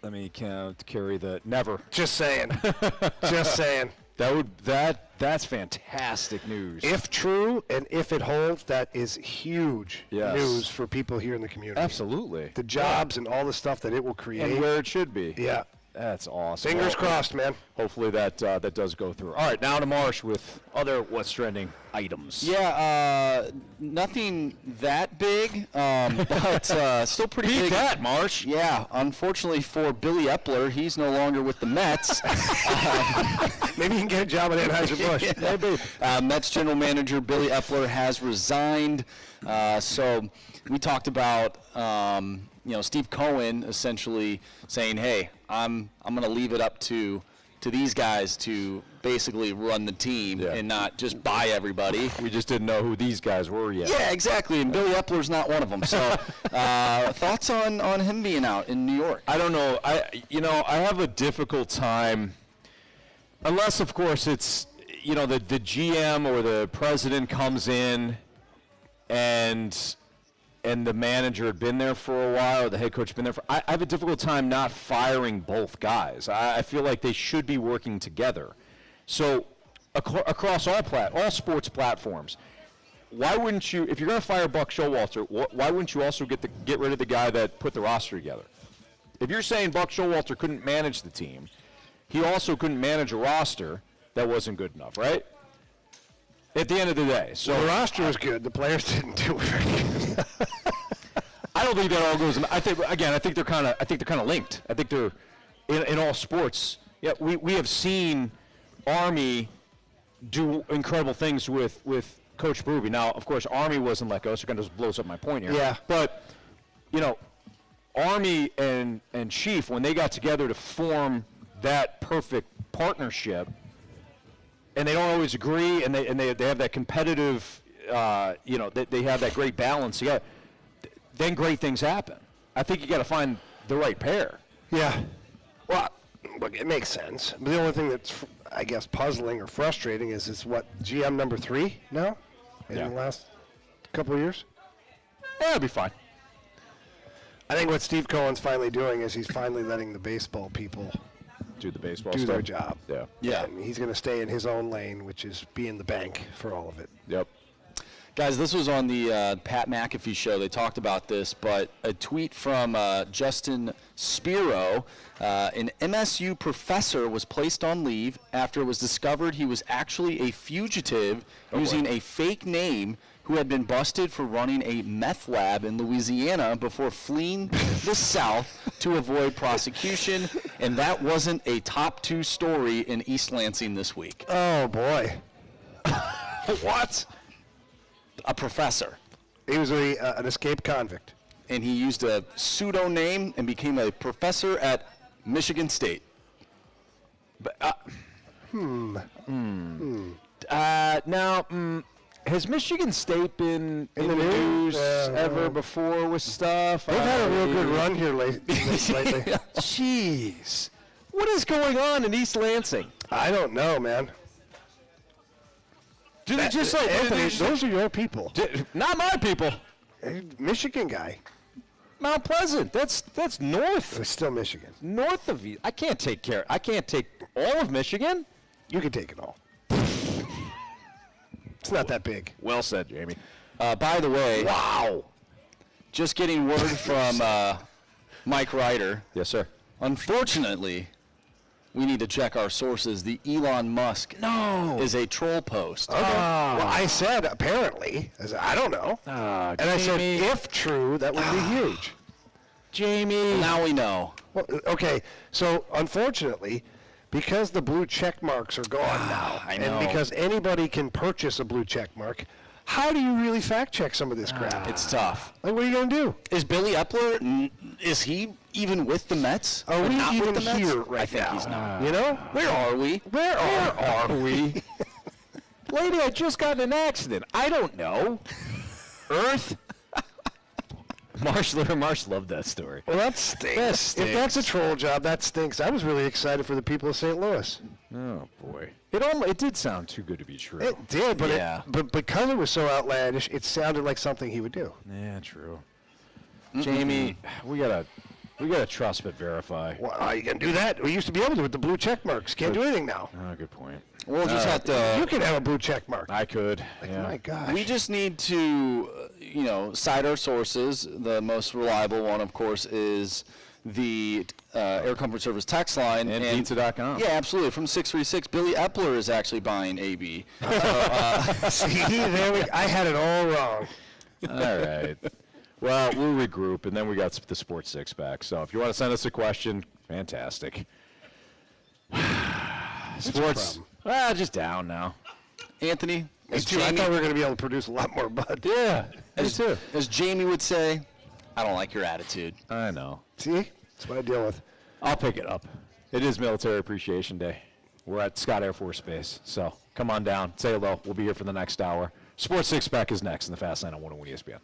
[SPEAKER 18] Let me carry the never.
[SPEAKER 2] Just saying. Just saying.
[SPEAKER 18] That's fantastic news.
[SPEAKER 2] If true and if it holds, that is huge news for people here in the community.
[SPEAKER 18] Absolutely.
[SPEAKER 2] The jobs and all the stuff that it will create.
[SPEAKER 18] And where it should be.
[SPEAKER 2] Yeah.
[SPEAKER 18] That's awesome.
[SPEAKER 2] Fingers crossed, man.
[SPEAKER 18] Hopefully that does go through. All right, now to Marsh with other what's trending items.
[SPEAKER 3] Yeah, nothing that big, but still pretty big.
[SPEAKER 18] Beat that, Marsh.
[SPEAKER 3] Yeah, unfortunately for Billy Epler, he's no longer with the Mets.
[SPEAKER 2] Maybe you can get a job at Anheuser-Busch.
[SPEAKER 3] Maybe. Mets general manager Billy Epler has resigned. So we talked about Steve Cohen essentially saying, "Hey, I'm going to leave it up to these guys to basically run the team and not just buy everybody."
[SPEAKER 18] We just didn't know who these guys were yet.
[SPEAKER 3] Yeah, exactly. And Billy Epler's not one of them. So, thoughts on him being out in New York?
[SPEAKER 18] I don't know. I have a difficult time, unless of course it's the GM or the president comes in and the manager had been there for a while, or the head coach had been there I have a difficult time not firing both guys. I feel like they should be working together. So across all sports platforms, why wouldn't you, if you're going to fire Buck Showalter, why wouldn't you also get rid of the guy that put the roster together? If you're saying Buck Showalter couldn't manage the team, he also couldn't manage a roster that wasn't good enough, right? At the end of the day. So
[SPEAKER 2] the roster was good. The players didn't do very good.
[SPEAKER 18] I don't think that all goes. I think they're kind of linked. I think they're in all sports. Yeah, we have seen Army do incredible things with Coach Berube. Now, of course, Army wasn't let go, so it kind of just blows up my point here.
[SPEAKER 2] Yeah.
[SPEAKER 18] But Army and Chief, when they got together to form that perfect partnership, and they don't always agree, and they have that competitive, they have that great balance together. Then great things happen. I think you got to find the right pair.
[SPEAKER 2] Yeah. Well, look, it makes sense. But the only thing that's, I guess, puzzling or frustrating is it's what, GM number 3 now in the last couple of years?
[SPEAKER 18] Yeah, it'll be fine.
[SPEAKER 2] I think what Steve Cohen's finally doing is he's finally letting the baseball people
[SPEAKER 18] do
[SPEAKER 2] their job.
[SPEAKER 18] Yeah.
[SPEAKER 2] Yeah. And he's going to stay in his own lane, which is being the bank for all of it.
[SPEAKER 18] Yep.
[SPEAKER 3] Guys, this was on the Pat McAfee show. They talked about this, but a tweet from Justin Spiro, an MSU professor was placed on leave after it was discovered he was actually a fugitive using a fake name who had been busted for running a meth lab in Louisiana before fleeing the South to avoid prosecution. And that wasn't a top 2 story in East Lansing this week.
[SPEAKER 2] Oh, boy. What?
[SPEAKER 3] A professor.
[SPEAKER 2] He was an escaped convict.
[SPEAKER 3] And he used a pseudo name and became a professor at Michigan State.
[SPEAKER 18] But, has Michigan State been in the news ever before with stuff?
[SPEAKER 2] They've had a real good run here lately.
[SPEAKER 18] Jeez. What is going on in East Lansing?
[SPEAKER 2] I don't know, man.
[SPEAKER 18] Do they just like
[SPEAKER 2] Anthony? Those are your people.
[SPEAKER 18] Not my people.
[SPEAKER 2] Michigan guy.
[SPEAKER 18] Mount Pleasant. That's north.
[SPEAKER 2] It's still Michigan.
[SPEAKER 18] North of you. I can't take all of Michigan.
[SPEAKER 2] You can take it all. It's not that big.
[SPEAKER 18] Well said, Jamie. By the way, wow! Just getting word from Mike Ryder.
[SPEAKER 20] Yes, sir.
[SPEAKER 18] Unfortunately, we need to check our sources. The Elon Musk is a troll post.
[SPEAKER 2] Okay. Well, I said apparently. I said, I don't know. And I said, if true, that would be huge.
[SPEAKER 20] Jamie.
[SPEAKER 18] Now we know.
[SPEAKER 2] Well, okay, so unfortunately, because the blue check marks are gone now,
[SPEAKER 18] I know.
[SPEAKER 2] and because anybody can purchase a blue check mark, how do you really fact check some of this crap?
[SPEAKER 18] It's tough.
[SPEAKER 2] Like, what are you going to do?
[SPEAKER 18] Is Billy Epler, is he even with the Mets?
[SPEAKER 2] Are
[SPEAKER 18] Or
[SPEAKER 2] we
[SPEAKER 18] not
[SPEAKER 2] even
[SPEAKER 18] with the Mets?
[SPEAKER 2] here right
[SPEAKER 18] I think
[SPEAKER 2] now?
[SPEAKER 18] he's not.
[SPEAKER 2] You know?
[SPEAKER 18] Where are we?
[SPEAKER 2] Where are
[SPEAKER 20] we? Lady, I just got in an accident. I don't know. Earth? Marsh loved that story.
[SPEAKER 2] Well, that stinks. If that's a troll job, that stinks. I was really excited for the people of St. Louis.
[SPEAKER 20] Oh, boy. It did sound too good to be true.
[SPEAKER 2] It did, but, but because it was so outlandish, it sounded like something he would do.
[SPEAKER 20] Yeah, true. Jamie, we gotta trust but verify.
[SPEAKER 2] Well, how you gonna do that? We used to be able to with the blue check marks. Can't do anything now.
[SPEAKER 20] Oh, good point.
[SPEAKER 18] We'll just have to.
[SPEAKER 2] You can have a blue check mark.
[SPEAKER 20] I could.
[SPEAKER 2] Like,
[SPEAKER 20] yeah.
[SPEAKER 2] my gosh.
[SPEAKER 18] We just need to, cite our sources. The most reliable one, of course, is the Air Comfort Service text line.
[SPEAKER 20] And pizza.com.
[SPEAKER 18] Yeah, absolutely. From 636, Billy Epler is actually buying AB.
[SPEAKER 2] See, I had it all wrong.
[SPEAKER 20] All right. Well, we'll regroup, and then we got the Sports Six back. So if you want to send us a question, fantastic. Sports, just down now.
[SPEAKER 18] Anthony,
[SPEAKER 2] Me too. I thought we were going to be able to produce a lot more bud.
[SPEAKER 20] Yeah, me too.
[SPEAKER 18] As Jamie would say, I don't like your attitude.
[SPEAKER 20] I know.
[SPEAKER 2] See? That's what I deal with.
[SPEAKER 20] I'll pick it up. It is Military Appreciation Day. We're at Scott Air Force Base. So come on down. Say hello. We'll be here for the next hour. Sports Six Pack is next in the Fast Lane on 101 ESPN.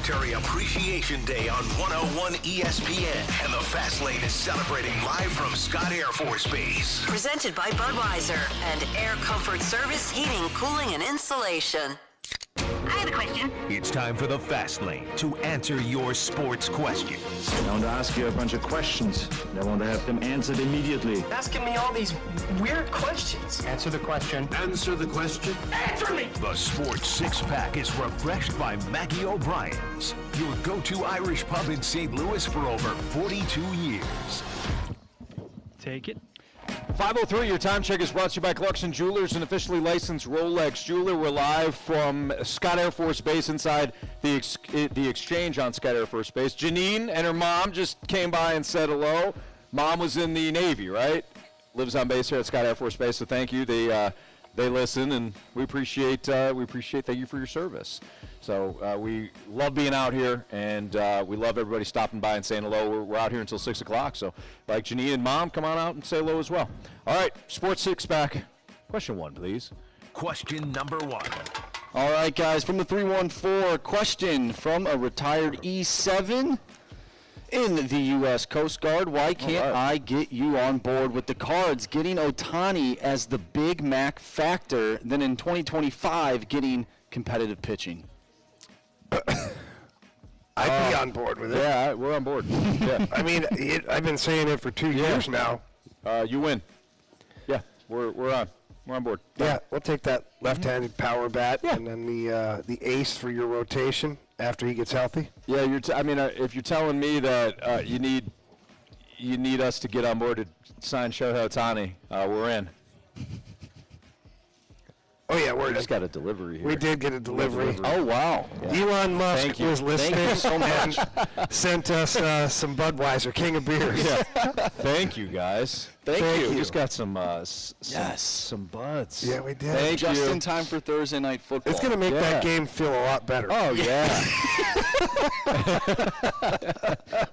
[SPEAKER 8] Military Appreciation Day on 101 ESPN, and the Fast Lane is celebrating live from Scott Air Force Base.
[SPEAKER 9] Presented by Budweiser and Air Comfort Service Heating, Cooling, and Insulation.
[SPEAKER 8] I have a question. It's time for the Fast Lane to answer your sports questions.
[SPEAKER 7] I want to ask you a bunch of questions. I want to have them answered immediately.
[SPEAKER 6] Asking me all these weird questions.
[SPEAKER 7] Answer the question.
[SPEAKER 8] Answer the question.
[SPEAKER 6] Answer me!
[SPEAKER 8] The Sports Six-Pack is refreshed by Maggie O'Brien's, your go-to Irish pub in St. Louis for over 42 years.
[SPEAKER 17] Take it.
[SPEAKER 18] 5:03, your time check is brought to you by Collection Jewelers, an officially licensed Rolex jeweler. We're live from Scott Air Force Base inside the exchange on Scott Air Force Base. Janine and her mom just came by and said hello. Mom was in the Navy, right? Lives on base here at Scott Air Force Base, so thank you. They listen, and we appreciate thank you for your service. So we love being out here, and we love everybody stopping by and saying hello. We're out here until 6 o'clock, so like Janine and Mom, come on out and say hello as well. All right, Sports Six-Pack. Question 1, please.
[SPEAKER 8] Question number 1.
[SPEAKER 19] All right, guys, from the 314, question from a retired E7 in the U.S. Coast Guard. Why can't I get you on board with the Cards getting Ohtani as the Big Mac factor, then in 2025 getting competitive pitching?
[SPEAKER 2] I'd be on board with it.
[SPEAKER 18] Yeah, we're on board. Yeah.
[SPEAKER 2] I mean, I've been saying it for 2 years now.
[SPEAKER 18] You win. Yeah, we're on. We're on board.
[SPEAKER 2] Yeah, we'll take that left-handed power bat and then the ace for your rotation after he gets healthy.
[SPEAKER 18] Yeah, if you're telling me that you need us to get on board to sign Shohei Ohtani, we're in.
[SPEAKER 2] Oh, yeah,
[SPEAKER 18] we just got a delivery here.
[SPEAKER 2] We did get a delivery.
[SPEAKER 19] Oh, wow.
[SPEAKER 2] Yeah. Elon Musk was listening
[SPEAKER 19] Thank you so
[SPEAKER 2] and sent us some Budweiser, King of Beers.
[SPEAKER 18] Yeah. Thank you, guys.
[SPEAKER 19] Thank you.
[SPEAKER 18] We just got some
[SPEAKER 19] Yes.
[SPEAKER 18] some buds.
[SPEAKER 2] Yeah, we did.
[SPEAKER 18] Thank
[SPEAKER 19] Just
[SPEAKER 18] you.
[SPEAKER 19] in time for Thursday Night Football.
[SPEAKER 2] It's going to make that game feel a lot better.
[SPEAKER 18] Oh, yeah.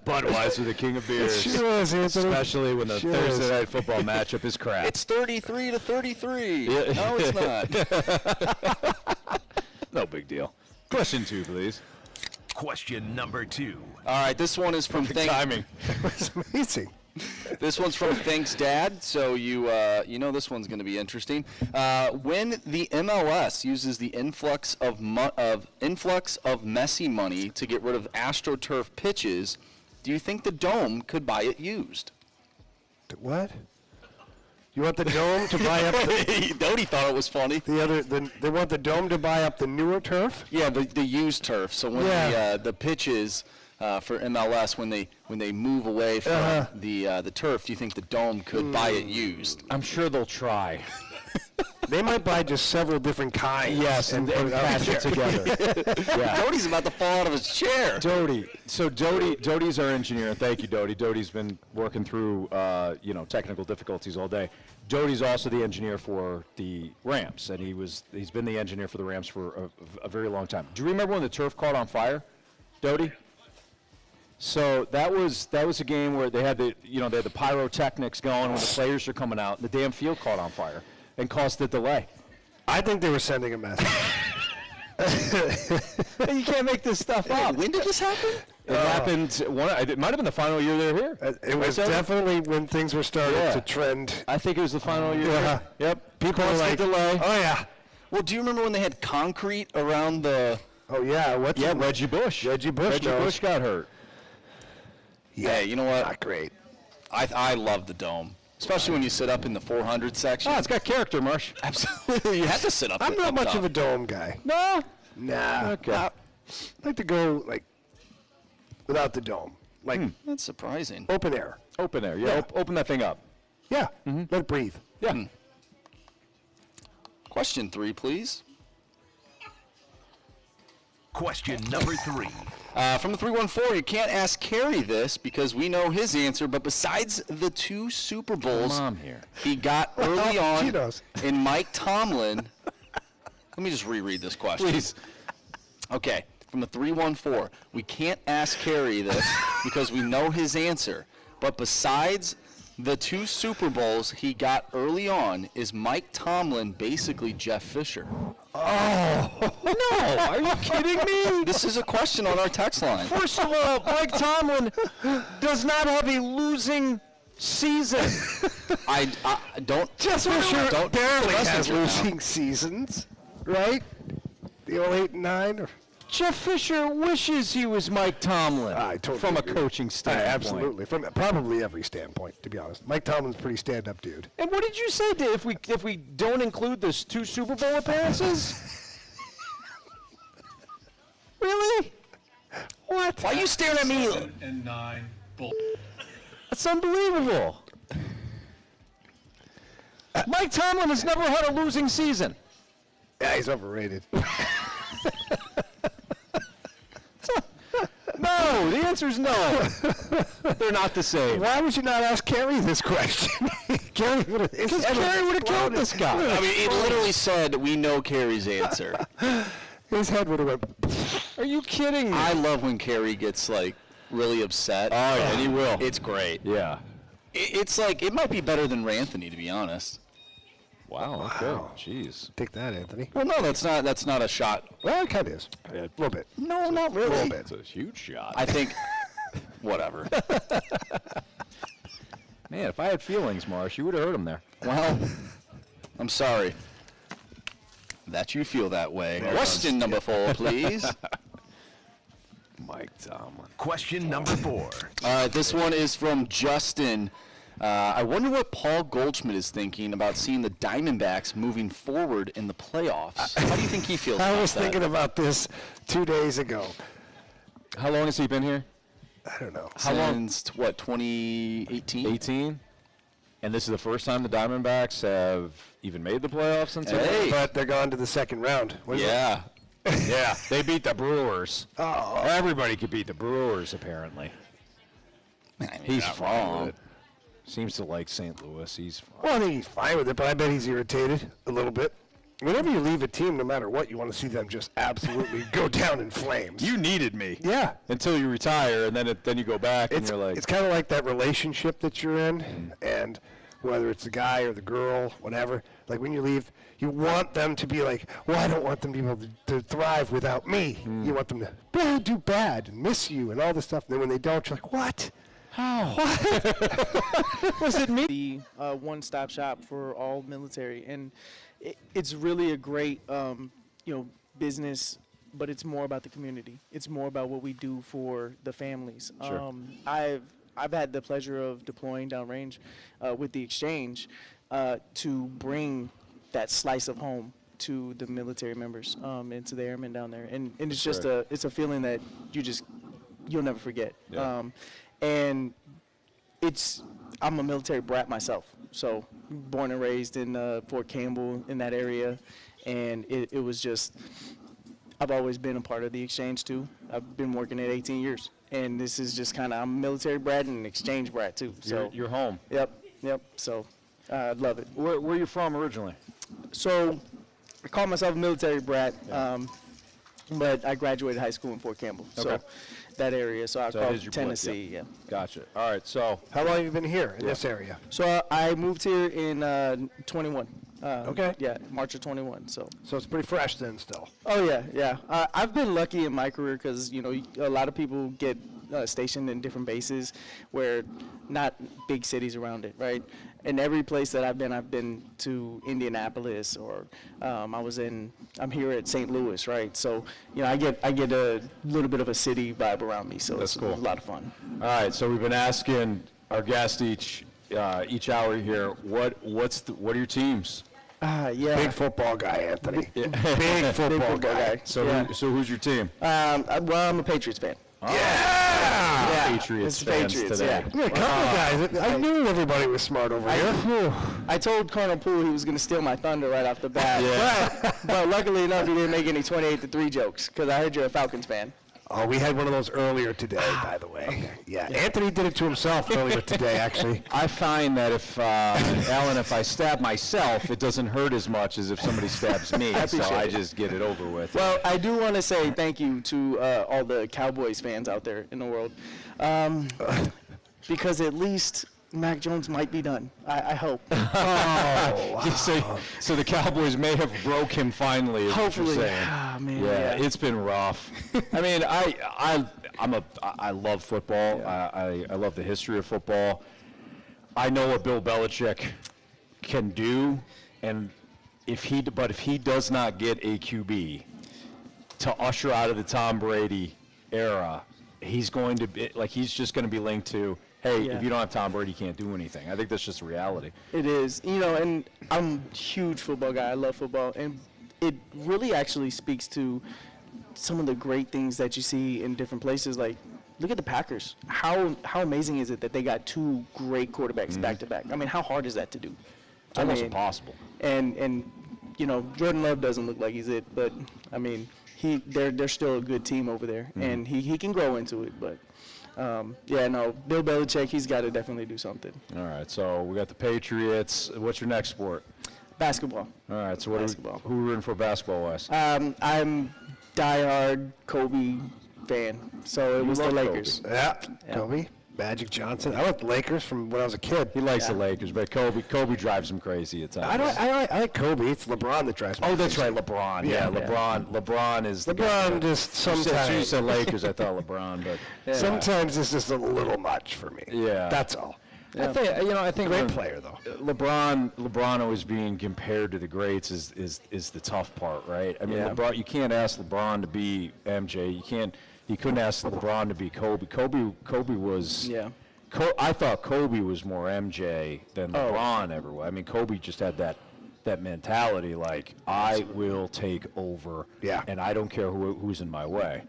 [SPEAKER 18] Budweiser, the king of beers.
[SPEAKER 2] It sure is, Anthony.
[SPEAKER 18] Especially when the Thursday Night Football matchup is crap.
[SPEAKER 19] It's 33-33.
[SPEAKER 18] Yeah.
[SPEAKER 19] No, it's not.
[SPEAKER 18] No big deal. Question 2, please.
[SPEAKER 8] Question number 2.
[SPEAKER 19] All right, this one is from
[SPEAKER 18] timing.
[SPEAKER 2] It's amazing.
[SPEAKER 19] This one's from Thanks Dad, so you know this one's going to be interesting. When the MLS uses the influx of messy money to get rid of AstroTurf pitches, do you think the Dome could buy it used?
[SPEAKER 2] What? You want the Dome to buy up the...
[SPEAKER 19] Doty thought it was funny.
[SPEAKER 2] They want the Dome to buy up the newer turf?
[SPEAKER 19] Yeah, the used turf. So when the pitches for MLS, when they move away from the turf, do you think the Dome could buy it used?
[SPEAKER 18] I'm sure they'll try.
[SPEAKER 2] They might buy just several different kinds.
[SPEAKER 18] Yes, and patch it together. Yeah.
[SPEAKER 19] Doty's about to fall out of his chair.
[SPEAKER 18] Doty's our engineer. Thank you, Doty. Doty's been working through technical difficulties all day. Doty's also the engineer for the Rams, and he's been the engineer for the Rams for a very long time. Do you remember when the turf caught on fire, Doty? So that was a game where they had the pyrotechnics going when the players are coming out, and the damn field caught on fire and caused the delay.
[SPEAKER 2] I think they were sending a message.
[SPEAKER 18] You can't make this stuff up.
[SPEAKER 19] When did this happen?
[SPEAKER 18] It happened. It might have been the final year they were here.
[SPEAKER 2] It was definitely when things were starting to trend.
[SPEAKER 18] I think it was the final year. Yeah. Yep.
[SPEAKER 2] People were like,
[SPEAKER 18] delay.
[SPEAKER 2] "Oh yeah."
[SPEAKER 19] Well, do you remember when they had concrete around the?
[SPEAKER 2] Oh yeah.
[SPEAKER 18] Reggie Bush.
[SPEAKER 2] Reggie Bush
[SPEAKER 18] got hurt.
[SPEAKER 19] Yeah, you know what?
[SPEAKER 2] Not great.
[SPEAKER 19] I love the Dome, especially when you sit up in the 400 section.
[SPEAKER 18] Oh, it's got character, Marsh.
[SPEAKER 19] Absolutely, you have to sit up.
[SPEAKER 2] I'm not much of a Dome guy.
[SPEAKER 18] No.
[SPEAKER 2] Nah.
[SPEAKER 18] Okay.
[SPEAKER 2] I'd like to go without the Dome.
[SPEAKER 19] That's surprising.
[SPEAKER 2] Open air.
[SPEAKER 18] Open air. Yeah. Open that thing up.
[SPEAKER 2] Yeah. Let it breathe.
[SPEAKER 18] Yeah.
[SPEAKER 19] Question 3, please.
[SPEAKER 8] Question number 3.
[SPEAKER 19] From the 314, you can't ask Kerry this because we know his answer, but besides the 2 Super Bowls he got early on in Mike Tomlin. Let me just reread this question.
[SPEAKER 18] Please.
[SPEAKER 19] Okay, from the 314, we can't ask Kerry this because we know his answer, but besides the 2 Super Bowls he got early on, is Mike Tomlin basically Jeff Fisher?
[SPEAKER 2] Oh,
[SPEAKER 18] No, are you kidding me?
[SPEAKER 19] This is a question on our text line.
[SPEAKER 18] First of all, Mike Tomlin does not have a losing season.
[SPEAKER 19] I don't.
[SPEAKER 2] Jeff Fisher barely has losing seasons, right? The old 8 and 9. Or?
[SPEAKER 18] Jeff Fisher wishes he was Mike Tomlin from a coaching standpoint.
[SPEAKER 2] Absolutely, from probably every standpoint, to be honest. Mike Tomlin's a pretty stand-up dude.
[SPEAKER 18] And what did you say, Dave, if we don't include those 2 Super Bowl appearances? Really? What?
[SPEAKER 19] Why are you staring at me?
[SPEAKER 10] 7 and 9. Bull.
[SPEAKER 18] That's unbelievable. Mike Tomlin has never had a losing season.
[SPEAKER 2] Yeah, he's overrated.
[SPEAKER 18] No, the answer is no. They're not the same.
[SPEAKER 2] Why would you not ask Kerry this question? Kerry would have
[SPEAKER 18] killed this guy.
[SPEAKER 19] I mean, it literally said, we know Kerry's answer.
[SPEAKER 2] His head would have went.
[SPEAKER 18] Are you kidding me?
[SPEAKER 19] I love when Kerry gets, like, really upset.
[SPEAKER 18] Oh, yeah, and he will.
[SPEAKER 19] It's great.
[SPEAKER 18] Yeah.
[SPEAKER 19] It's like, it might be better than Ranthony, to be honest.
[SPEAKER 18] Wow, okay. Jeez.
[SPEAKER 2] Take that, Anthony.
[SPEAKER 19] Well, no, that's not a shot.
[SPEAKER 2] Well, it kind of is. A little bit.
[SPEAKER 19] No, not really.
[SPEAKER 2] A little bit.
[SPEAKER 18] It's a huge shot.
[SPEAKER 19] I think, whatever.
[SPEAKER 18] Man, if I had feelings, Marsh, you would have heard him there.
[SPEAKER 19] Well, I'm sorry that you feel that way. Question number 4, please.
[SPEAKER 18] Mike Tomlin.
[SPEAKER 8] Question number 4.
[SPEAKER 19] All right, this one is from Justin. I wonder what Paul Goldschmidt is thinking about seeing the Diamondbacks moving forward in the playoffs. How do you think he feels about that?
[SPEAKER 2] I was thinking about this 2 days ago.
[SPEAKER 18] How long has he been here?
[SPEAKER 2] I don't know.
[SPEAKER 19] How long? Since, what, 2018?
[SPEAKER 18] 18? And this is the first time the Diamondbacks have even made the playoffs until
[SPEAKER 2] But they're going to the second round.
[SPEAKER 19] Yeah.
[SPEAKER 18] Yeah, they beat the Brewers.
[SPEAKER 2] Oh.
[SPEAKER 18] Everybody could beat the Brewers, apparently.
[SPEAKER 19] I mean,
[SPEAKER 18] He's
[SPEAKER 19] not
[SPEAKER 18] fine
[SPEAKER 19] wrong.
[SPEAKER 18] with it. Seems to like St. Louis. He's fine.
[SPEAKER 2] Well, I think he's fine with it, but I bet he's irritated a little bit. Whenever you leave a team, no matter what, you want to see them just absolutely go down in flames.
[SPEAKER 18] You needed me.
[SPEAKER 2] Yeah.
[SPEAKER 18] Until you retire, and then you go back, and you're like...
[SPEAKER 2] It's kind of like that relationship that you're in, and whether it's the guy or the girl, whatever, like when you leave, you want them to be like, well, I don't want them to be able to thrive without me. You want them to do bad and miss you and all this stuff. And then when they don't, you're like, what?
[SPEAKER 18] How?
[SPEAKER 6] Was it me? The one-stop shop for all military, and it's really a great, business. But it's more about the community. It's more about what we do for the families.
[SPEAKER 18] Sure.
[SPEAKER 6] I've had the pleasure of deploying downrange with the exchange to bring that slice of home to the military members and to the airmen down there, and it's just it's a feeling that you'll never forget.
[SPEAKER 18] Yeah.
[SPEAKER 6] And I'm a military brat myself, so born and raised in Fort Campbell in that area, and it was just, I've always been a part of the exchange too. I've been working at 18 years, and this is just kind of, I'm a military brat and an exchange brat too. So
[SPEAKER 18] You're home.
[SPEAKER 6] Yep. So I love it.
[SPEAKER 18] Where are you from originally?
[SPEAKER 6] So I call myself a military brat, but I graduated high school in Fort Campbell.
[SPEAKER 18] Okay.
[SPEAKER 6] So that area, so I
[SPEAKER 18] So
[SPEAKER 6] call
[SPEAKER 18] it is your
[SPEAKER 6] Tennessee.
[SPEAKER 18] place, Gotcha. All right, so
[SPEAKER 2] How long have you been here in this area?
[SPEAKER 6] So I moved here in 21.
[SPEAKER 2] Okay.
[SPEAKER 6] Yeah, March of 21. So
[SPEAKER 2] it's pretty fresh then still.
[SPEAKER 6] Oh yeah. I've been lucky in my career because a lot of people get stationed in different bases where not big cities around it, right? And every place that I've been to Indianapolis, or I'm here at St. Louis, right? So I get a little bit of a city vibe around me, so
[SPEAKER 18] That's
[SPEAKER 6] it's
[SPEAKER 18] cool.
[SPEAKER 6] a lot of fun.
[SPEAKER 18] All right, so we've been asking our guests each hour here, what are your teams?
[SPEAKER 6] Yeah.
[SPEAKER 2] Big football guy, Anthony.
[SPEAKER 18] Yeah.
[SPEAKER 2] Big football guy.
[SPEAKER 18] So who's your team?
[SPEAKER 6] Well, I'm a Patriots fan.
[SPEAKER 18] Patriots
[SPEAKER 6] It's
[SPEAKER 18] fans
[SPEAKER 6] Patriots,
[SPEAKER 18] today.
[SPEAKER 2] Yeah, a couple guys. I knew everybody was smart over here.
[SPEAKER 6] I told Colonel Poole he was going to steal my thunder right off the bat. But luckily enough, he didn't make any 28-3 jokes because I heard you're a Falcons fan.
[SPEAKER 2] Oh, we had one of those earlier today, by the way. Okay. Yeah, Anthony did it to himself earlier today, actually.
[SPEAKER 18] I find that if I stab myself, it doesn't hurt as much as if somebody stabs me. So I just get it over with.
[SPEAKER 6] Well, I do want to say thank you to all the Cowboys fans out there in the world, because at least Mac Jones might be done. I hope.
[SPEAKER 20] So the Cowboys may have broke him finally. Is
[SPEAKER 6] Hopefully.
[SPEAKER 20] What you're saying.
[SPEAKER 6] Ah, man,
[SPEAKER 20] yeah,
[SPEAKER 6] yeah.
[SPEAKER 20] it's been rough. I mean, I love football. I love the history of football. I know what Bill Belichick can do, and if he does not get a QB to usher out of the Tom Brady era, he's going to be he's just going to be linked to, hey, if you don't have Tom Brady, you can't do anything. I think that's just a reality.
[SPEAKER 6] It is. And I'm a huge football guy. I love football. And it really actually speaks to some of the great things that you see in different places. Like, look at the Packers. How amazing is it that they got two great quarterbacks back to back? I mean, how hard is that to do?
[SPEAKER 20] It's almost impossible.
[SPEAKER 6] And Jordan Love doesn't look like he's it, but I mean, they're still a good team over there, and he can grow into it. But Bill Belichick, he's got to definitely do something.
[SPEAKER 20] All right, so we got the Patriots. What's your next sport?
[SPEAKER 6] Basketball.
[SPEAKER 20] All right, so who are we rooting for basketball-wise?
[SPEAKER 6] I'm diehard Kobe fan, so it was the Lakers.
[SPEAKER 2] Yeah, Kobe. Magic Johnson. I like the Lakers from when I was a kid.
[SPEAKER 20] He likes the Lakers, but Kobe drives him crazy at times.
[SPEAKER 2] I like Kobe. It's LeBron that drives me crazy.
[SPEAKER 20] Oh, that's right, LeBron. Yeah, LeBron is the
[SPEAKER 2] LeBron
[SPEAKER 20] guy.
[SPEAKER 2] just sometimes.
[SPEAKER 20] You said Lakers, I thought LeBron, but
[SPEAKER 2] sometimes it's just a little much for me.
[SPEAKER 20] Yeah,
[SPEAKER 2] that's all.
[SPEAKER 20] Yeah. I think
[SPEAKER 2] great player though.
[SPEAKER 20] LeBron always being compared to the greats is the tough part, right? I mean, LeBron, you can't ask LeBron to be MJ. You couldn't ask LeBron to be Kobe. Kobe was.
[SPEAKER 6] Yeah.
[SPEAKER 20] I thought Kobe was more MJ than LeBron ever was. I mean, Kobe just had that mentality, like, I will take over, and I don't care who's in my way.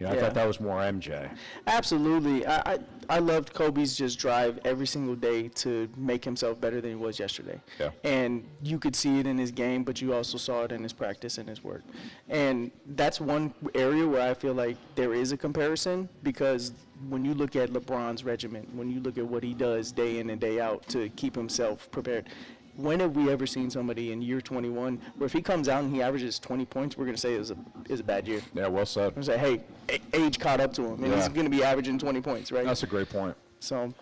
[SPEAKER 20] I thought that was more MJ.
[SPEAKER 6] Absolutely. I loved Kobe's just drive every single day to make himself better than he was yesterday.
[SPEAKER 20] Yeah.
[SPEAKER 6] And you could see it in his game, but you also saw it in his practice and his work. And that's one area where I feel like there is a comparison, because when you look at LeBron's regimen, when you look at what he does day in and day out to keep himself prepared, when have we ever seen somebody in year 21 where if he comes out and he averages 20 points, we're going to say it was a bad year?
[SPEAKER 20] Yeah, well said.
[SPEAKER 6] We're going to say, hey, age caught up to him, and he's going to be averaging 20 points, right?
[SPEAKER 20] That's a great point.
[SPEAKER 6] So,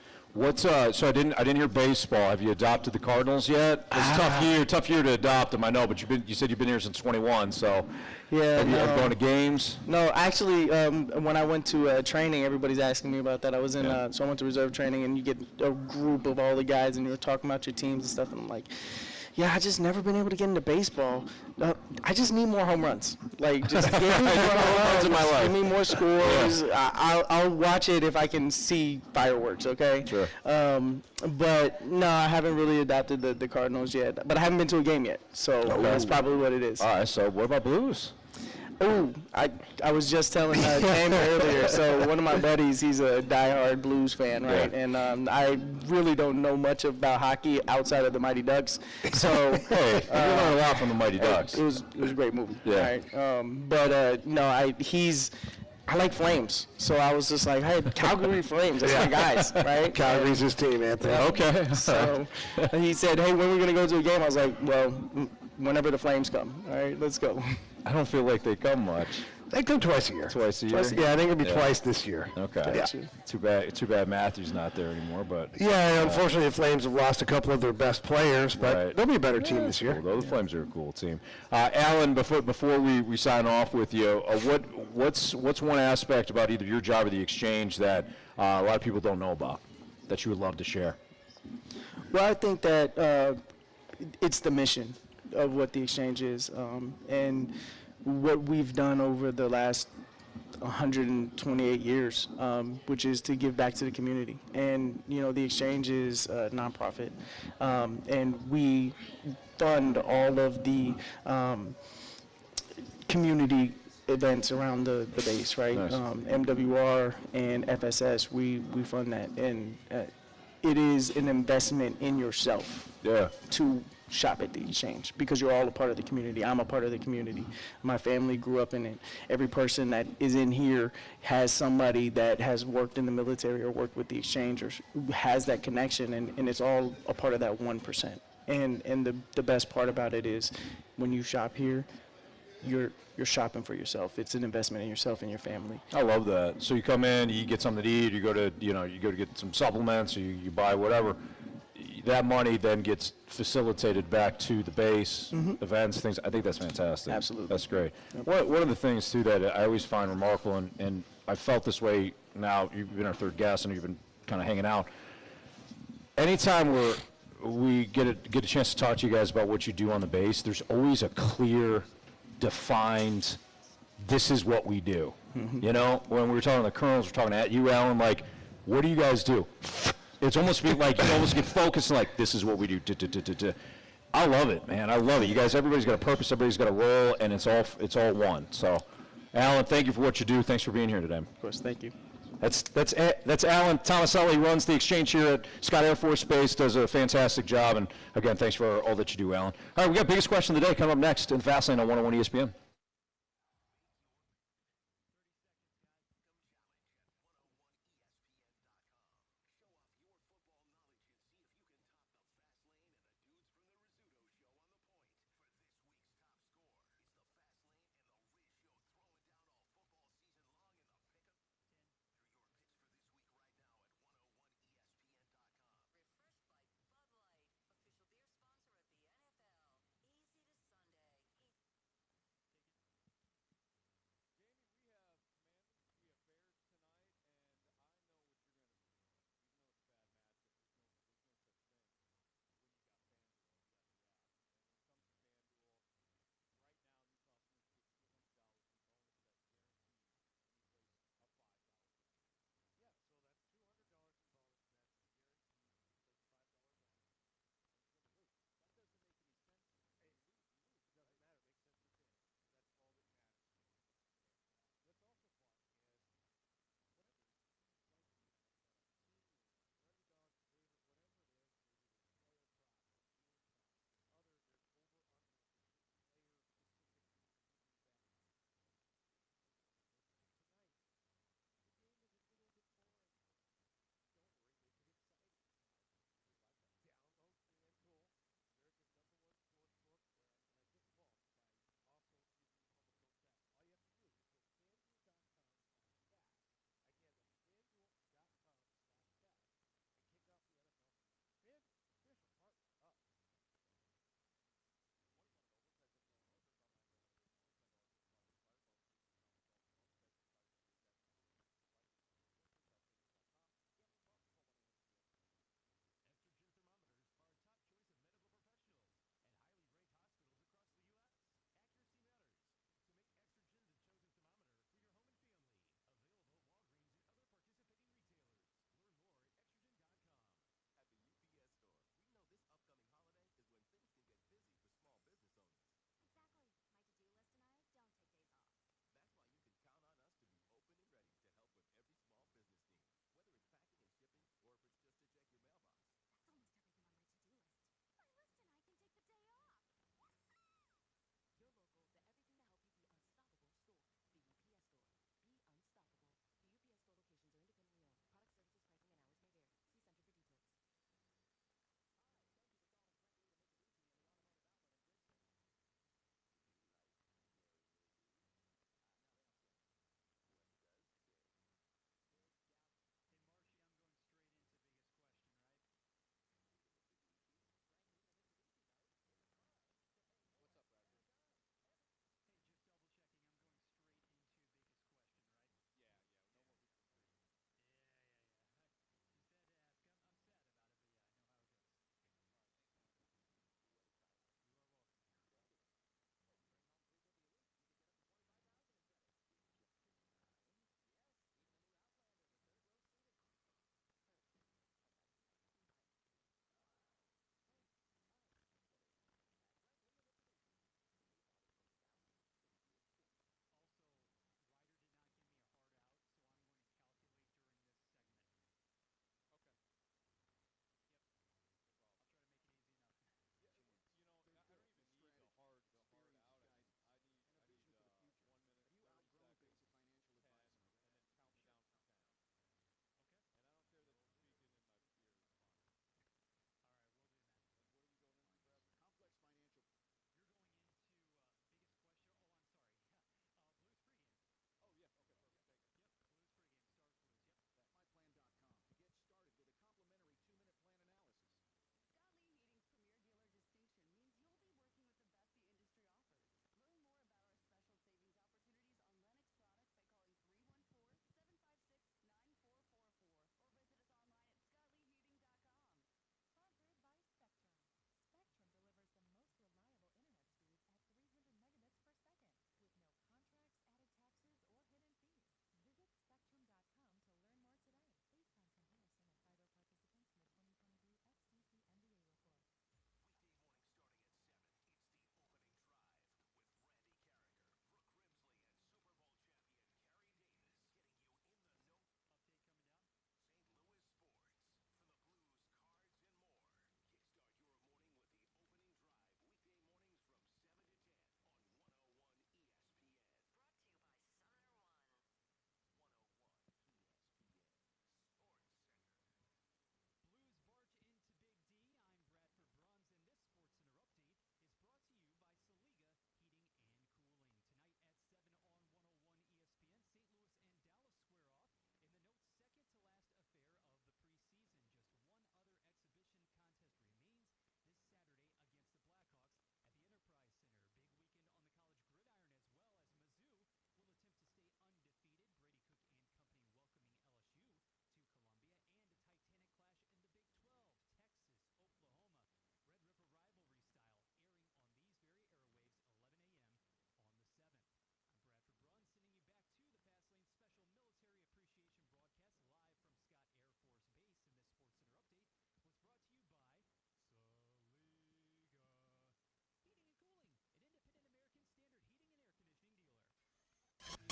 [SPEAKER 20] so I didn't hear baseball. Have you adopted the Cardinals yet? It's a tough year to adopt them, I know, but you said you've been here since 21, so have you gone to games?
[SPEAKER 6] No, actually, when I went to training, everybody's asking me about that. I was in, so I went to reserve training, and you get a group of all the guys, and you're talking about your teams and stuff, and I'm like, I just never been able to get into baseball. I just need more home runs. Like, just give me more home runs
[SPEAKER 20] in my life.
[SPEAKER 6] Give me more scores. I'll watch it if I can see fireworks, okay?
[SPEAKER 20] Sure.
[SPEAKER 6] But, no, I haven't really adopted the Cardinals yet. But I haven't been to a game yet, so that's probably what it is.
[SPEAKER 20] All right, so what about Blues?
[SPEAKER 6] Oh, I was just telling James earlier. So one of my buddies, he's a diehard Blues fan, right?
[SPEAKER 20] Yeah.
[SPEAKER 6] And I really don't know much about hockey outside of the Mighty Ducks. So
[SPEAKER 20] hey, you learn a lot from the Mighty Ducks.
[SPEAKER 6] It was a great movie.
[SPEAKER 20] Yeah.
[SPEAKER 6] Right? But no, I like Flames, so I was just like, hey, Calgary Flames, that's my guys, right?
[SPEAKER 2] Calgary's his team, Anthony.
[SPEAKER 20] Okay.
[SPEAKER 6] So he said, hey, when are we going to go to a game? I was like, well, whenever the Flames come. All right, let's go.
[SPEAKER 20] I don't feel like they come much.
[SPEAKER 2] They come twice a year.
[SPEAKER 20] Twice a year?
[SPEAKER 2] Yeah, I think it'll be twice this year.
[SPEAKER 20] Okay.
[SPEAKER 2] Yeah.
[SPEAKER 20] Too bad Matthew's not there anymore, but.
[SPEAKER 2] Yeah, unfortunately the Flames have lost a couple of their best players, but they'll be a better team this year.
[SPEAKER 20] Cool. The Flames are a cool team. Alan, before we sign off with you, what's one aspect about either your job or the exchange that a lot of people don't know about that you would love to share?
[SPEAKER 6] Well, I think that it's the mission of what the exchange is, and what we've done over the last 128 years, which is to give back to the community. And the exchange is a nonprofit, and we fund all of the community events around the base, right?
[SPEAKER 20] Nice.
[SPEAKER 6] MWR and FSS, we fund that, and it is an investment in yourself.
[SPEAKER 20] Yeah.
[SPEAKER 6] To shop at the exchange, because you're all a part of the community. I'm a part of the community. My family grew up in it. Every person that is in here has somebody that has worked in the military or worked with the exchange or has that connection, and it's all a part of that 1%. And the best part about it is when you shop here, you're shopping for yourself. It's an investment in yourself and your family.
[SPEAKER 20] I love that. So you come in, you get something to eat, you go to get some supplements, or you buy whatever. That money then gets facilitated back to the base, events, things. I think that's fantastic.
[SPEAKER 6] Absolutely.
[SPEAKER 20] That's great. One of the things, too, that I always find remarkable, and I felt this way now, you've been our third guest, and you've been kind of hanging out. Anytime we get a chance to talk to you guys about what you do on the base, there's always a clear, defined, this is what we do. You know, when we were talking to the Colonels, we're talking at you, Alan, like, what do you guys do? It's almost like you almost get focused, like, this is what we do. I love it, man. I love it. You guys, everybody's got a purpose, everybody's got a role, and it's all one. So, Alan, thank you for what you do. Thanks for being here today.
[SPEAKER 6] Of course, thank you.
[SPEAKER 20] That's Alan Tomaselli. He runs the exchange here at Scott Air Force Base, does a fantastic job. And again, thanks for all that you do, Alan. All right, we got biggest question of the day coming up next in Fastlane on 101 ESPN.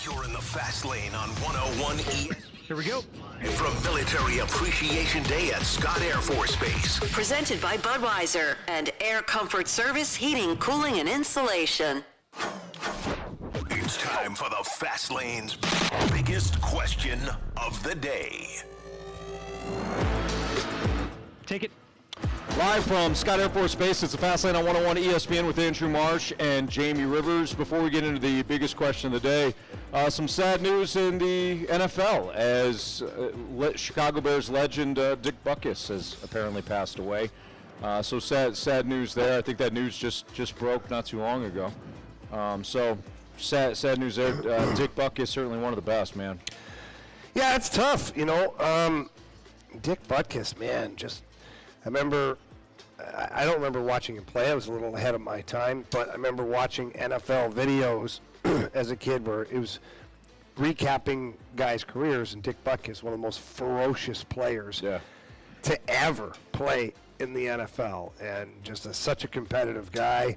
[SPEAKER 8] You're in the fast lane on 101 ESPN.
[SPEAKER 17] Here we go.
[SPEAKER 8] From Military Appreciation Day at Scott Air Force Base.
[SPEAKER 9] Presented by Budweiser and Air Comfort Service Heating, Cooling, and Insulation.
[SPEAKER 8] It's time for the fast lane's biggest question of the day.
[SPEAKER 17] Take it.
[SPEAKER 18] Live from Scott Air Force Base, it's the Fast Lane on 101 ESPN with Andrew Marsh and Jamie Rivers. Before we get into the biggest question of the day, some sad news in the NFL as Chicago Bears legend Dick Butkus has apparently passed away. So sad news there. I think that news just broke not too long ago. So sad news there. Dick Butkus, certainly one of the best, man.
[SPEAKER 2] Yeah, it's tough, you know. Dick Butkus, man, I remember, I don't remember watching him play. I was a little ahead of my time, but I remember watching NFL videos as a kid where it was recapping guys' careers, and Dick Butkus, one of the most ferocious players to ever play in the NFL, and just such a competitive guy.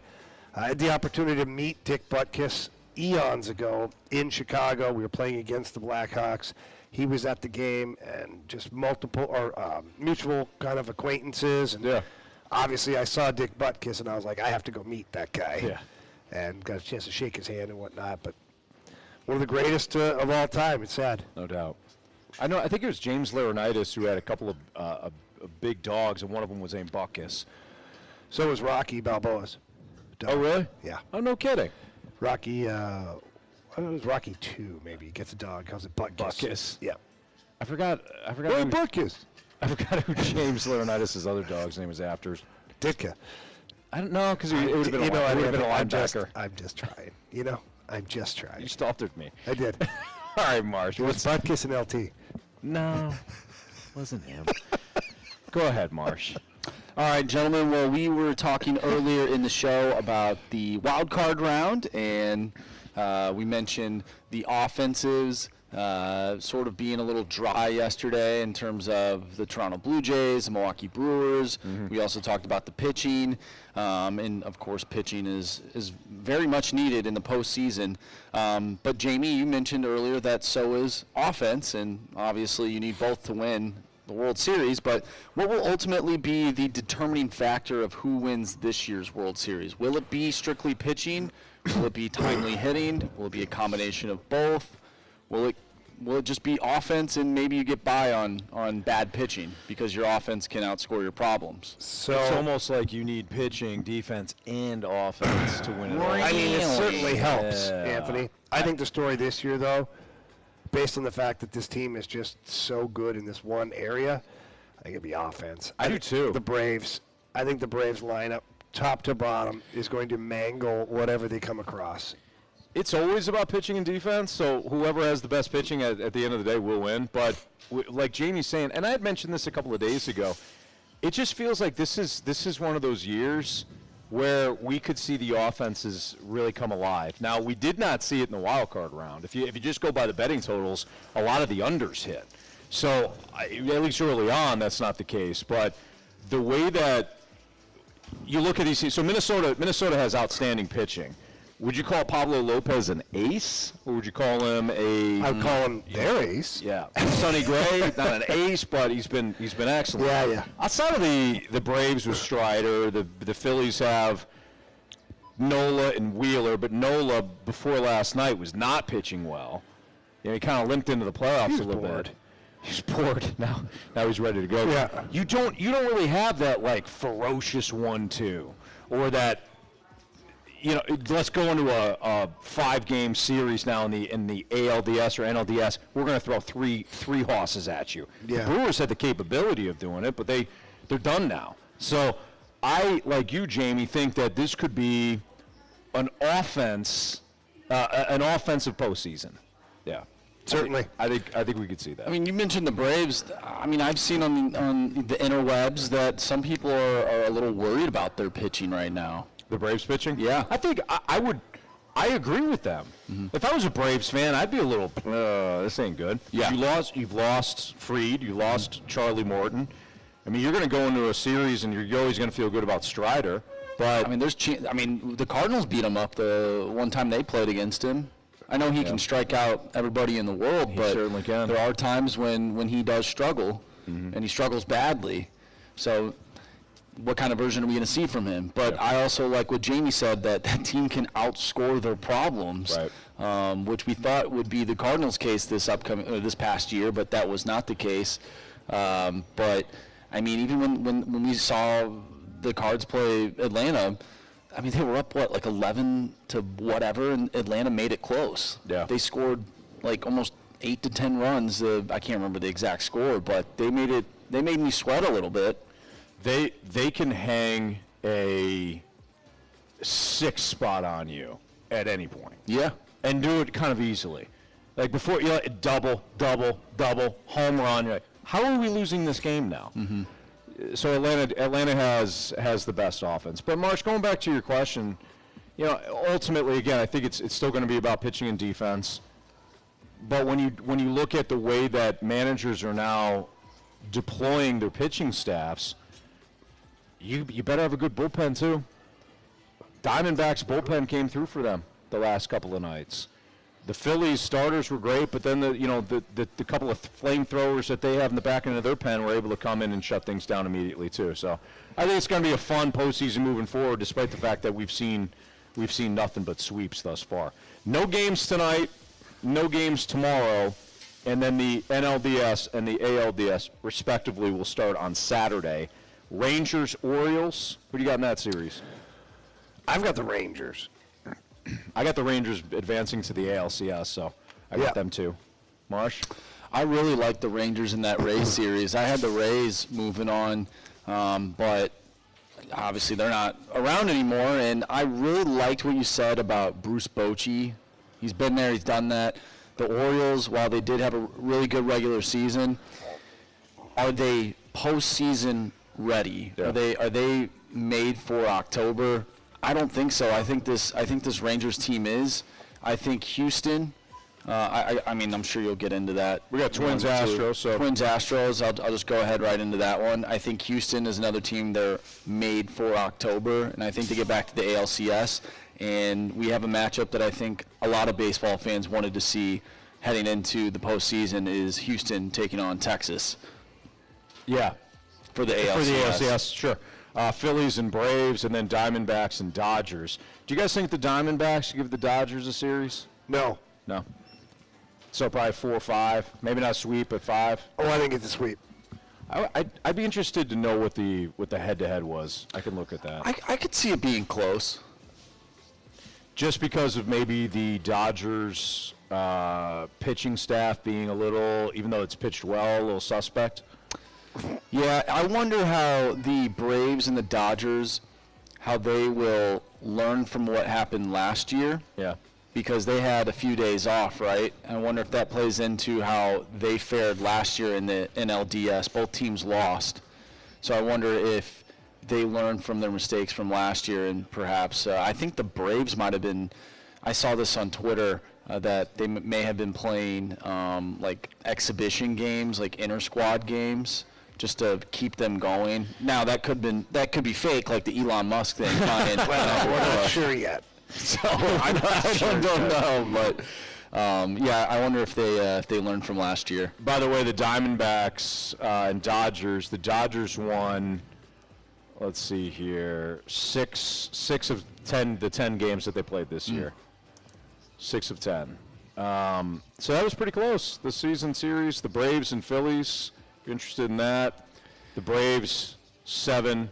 [SPEAKER 2] I had the opportunity to meet Dick Butkus eons ago in Chicago. We were playing against the Blackhawks. He was at the game, and just multiple mutual kind of acquaintances. And obviously I saw Dick Butkus, and I was like, I have to go meet that guy.
[SPEAKER 18] Yeah.
[SPEAKER 2] And got a chance to shake his hand and whatnot. But one of the greatest of all time. It's sad.
[SPEAKER 18] No doubt. I think it was James Laurinaitis who had a couple of big dogs, and one of them was named Butkus.
[SPEAKER 2] So was Rocky Balboa's dog.
[SPEAKER 18] Oh, really?
[SPEAKER 2] Yeah.
[SPEAKER 18] Oh, no kidding.
[SPEAKER 2] Rocky, I don't know, it was Rocky 2, maybe. He gets a dog, calls it Butkus.
[SPEAKER 18] Butkus.
[SPEAKER 2] Yeah.
[SPEAKER 18] I forgot.
[SPEAKER 2] Hey, Butkus.
[SPEAKER 18] I forgot who James Laurinaitis' other dog's name was after.
[SPEAKER 2] Ditka.
[SPEAKER 18] I don't know, because it would have been a linebacker.
[SPEAKER 2] I'm just trying. You know, I'm just trying.
[SPEAKER 18] You staltered me.
[SPEAKER 2] I did.
[SPEAKER 18] All right, Marsh.
[SPEAKER 2] It was Butkus and LT.
[SPEAKER 18] No, wasn't him. Go ahead, Marsh.
[SPEAKER 19] All right, gentlemen. Well, we were talking earlier in the show about the wild card round, and we mentioned the offenses sort of being a little dry yesterday in terms of the Toronto Blue Jays, the Milwaukee Brewers. Mm-hmm. We also talked about the pitching, and of course pitching is very much needed in the postseason. But Jamie, you mentioned earlier that so is offense, and obviously you need both to win the World Series. But what will ultimately be the determining factor of who wins this year's World Series? Will it be strictly pitching? Will it be timely hitting? Will it be a combination of both? Will it just be offense, and maybe you get by on bad pitching because your offense can outscore your problems?
[SPEAKER 18] So it's almost like you need pitching, defense, and offense to win it all.
[SPEAKER 2] I mean, it certainly helps, Anthony. I think the story this year, though, based on the fact that this team is just so good in this one area, I think it'd be offense.
[SPEAKER 18] I do too.
[SPEAKER 2] I think the Braves lineup, top to bottom, is going to mangle whatever they come across.
[SPEAKER 18] It's always about pitching and defense, so whoever has the best pitching at the end of the day will win. But like Jamie's saying, and I had mentioned this a couple of days ago, it just feels like this is one of those years where we could see the offenses really come alive. Now, we did not see it in the wild card round. If you just go by the betting totals, a lot of the unders hit. So at least early on, that's not the case. But the way that you look at these teams, so Minnesota has outstanding pitching. Would you call Pablo Lopez an ace, or would you call him
[SPEAKER 2] I'd call him their ace.
[SPEAKER 18] Yeah, Sonny Gray, not an ace, but he's been excellent.
[SPEAKER 2] Yeah.
[SPEAKER 18] Outside of the Braves with Strider, the Phillies have Nola and Wheeler, but Nola before last night was not pitching well. You know, he kind of limped into the playoffs a little bit. He's bored now. Now he's ready to go.
[SPEAKER 2] Yeah.
[SPEAKER 18] You don't really have that like ferocious 1-2 or that. You know, let's go into a 5-game series now in the ALDS or NLDS. We're going to throw three hosses at you.
[SPEAKER 2] Yeah.
[SPEAKER 18] The Brewers had the capability of doing it, but they're done now. So I, like you, Jamie, think that this could be an offensive postseason. Yeah.
[SPEAKER 2] Certainly.
[SPEAKER 18] I think we could see that.
[SPEAKER 19] I mean, you mentioned the Braves. I mean, I've seen on the interwebs that some people are a little worried about their pitching right now.
[SPEAKER 18] The Braves pitching?
[SPEAKER 19] Yeah.
[SPEAKER 18] I think I agree with them. Mm-hmm. If I was a Braves fan, I'd be a little, this ain't good.
[SPEAKER 19] Yeah.
[SPEAKER 18] You've lost Fried, you lost Charlie Morton. I mean, you're going to go into a series and you're always going to feel good about Strider. But
[SPEAKER 19] I mean, the Cardinals beat him up the one time they played against him.
[SPEAKER 6] I know he can strike out everybody in the world, but
[SPEAKER 20] certainly can.
[SPEAKER 6] there are times when he does struggle, and he struggles badly. So what kind of version are we going to see from him? But I also like what Jamie said, that team can outscore their problems, which we thought would be the Cardinals' case this past year, but that was not the case. But I mean, even when we saw the Cards play Atlanta, I mean, they were up, like 11 to whatever, and Atlanta made it close.
[SPEAKER 20] Yeah.
[SPEAKER 6] They scored like almost 8 to 10 runs. I can't remember the exact score, but they made me sweat a little bit.
[SPEAKER 20] They can hang a 6 spot on you at any point.
[SPEAKER 6] Yeah.
[SPEAKER 20] And do it kind of easily. Like before, double, home run. You're like, how are we losing this game now?
[SPEAKER 6] Mm-hmm.
[SPEAKER 20] So Atlanta has the best offense. But Marsh, going back to your question, ultimately again, I think it's still going to be about pitching and defense. But when you look at the way that managers are now deploying their pitching staffs, you better have a good bullpen too. Diamondbacks bullpen came through for them the last couple of nights. The Phillies starters were great, but then the couple of flamethrowers that they have in the back end of their pen were able to come in and shut things down immediately too. So I think it's going to be a fun postseason moving forward, despite the fact that we've seen nothing but sweeps thus far. No games tonight, no games tomorrow, and then the NLDS and the ALDS respectively will start on Saturday. Rangers, Orioles. What do you got in that series?
[SPEAKER 2] I've got the Rangers.
[SPEAKER 20] I got the Rangers advancing to the ALCS, so I got them too. Marsh?
[SPEAKER 6] I really like the Rangers in that Rays series. I had the Rays moving on, but obviously they're not around anymore, and I really liked what you said about Bruce Bochy. He's been there, he's done that. The Orioles, while they did have a really good regular season, are they postseason ready?
[SPEAKER 20] Yeah.
[SPEAKER 6] Are they made for October? I don't think so. I think this Rangers team is. I think Houston. I mean, I'm sure you'll get into that.
[SPEAKER 20] We got Twins Astros. So
[SPEAKER 6] Twins Astros. I'll just go ahead right into that one. I think Houston is another team they're made for October, and I think they get back to the ALCS. And we have a matchup that I think a lot of baseball fans wanted to see heading into the postseason is Houston taking on Texas.
[SPEAKER 20] Yeah.
[SPEAKER 6] For the ALCS.
[SPEAKER 20] For the ALCS, sure. Phillies and Braves, and then Diamondbacks and Dodgers. Do you guys think the Diamondbacks give the Dodgers a series?
[SPEAKER 2] No.
[SPEAKER 20] No. So probably 4-5, maybe not a sweep, but 5.
[SPEAKER 2] Oh, I think it's a sweep.
[SPEAKER 20] I'd be interested to know what the head-to-head was. I can look at that.
[SPEAKER 6] I could see it being close.
[SPEAKER 20] Just because of maybe the Dodgers pitching staff being a little, even though it's pitched well, a little suspect.
[SPEAKER 6] Yeah, I wonder how the Braves and the Dodgers, how they will learn from what happened last year.
[SPEAKER 20] Yeah.
[SPEAKER 6] Because they had a few days off, right? I wonder if that plays into how they fared last year in the NLDS. Both teams lost. So I wonder if they learned from their mistakes from last year, and perhaps I think the Braves might have been, I saw this on Twitter, that they may have been playing like exhibition games, like inter-squad games, just to keep them going. Now that could be fake, like the Elon Musk thing.
[SPEAKER 2] Well, we're not sure yet.
[SPEAKER 6] So I don't know, but yeah, I wonder if they learned from last year.
[SPEAKER 20] By the way, the Diamondbacks and Dodgers. The Dodgers won. Let's see here, six of 10 the 10 games that they played this year. 6 of 10. So that was pretty close. The season series, the Braves and Phillies. If you're interested in that, the Braves 7,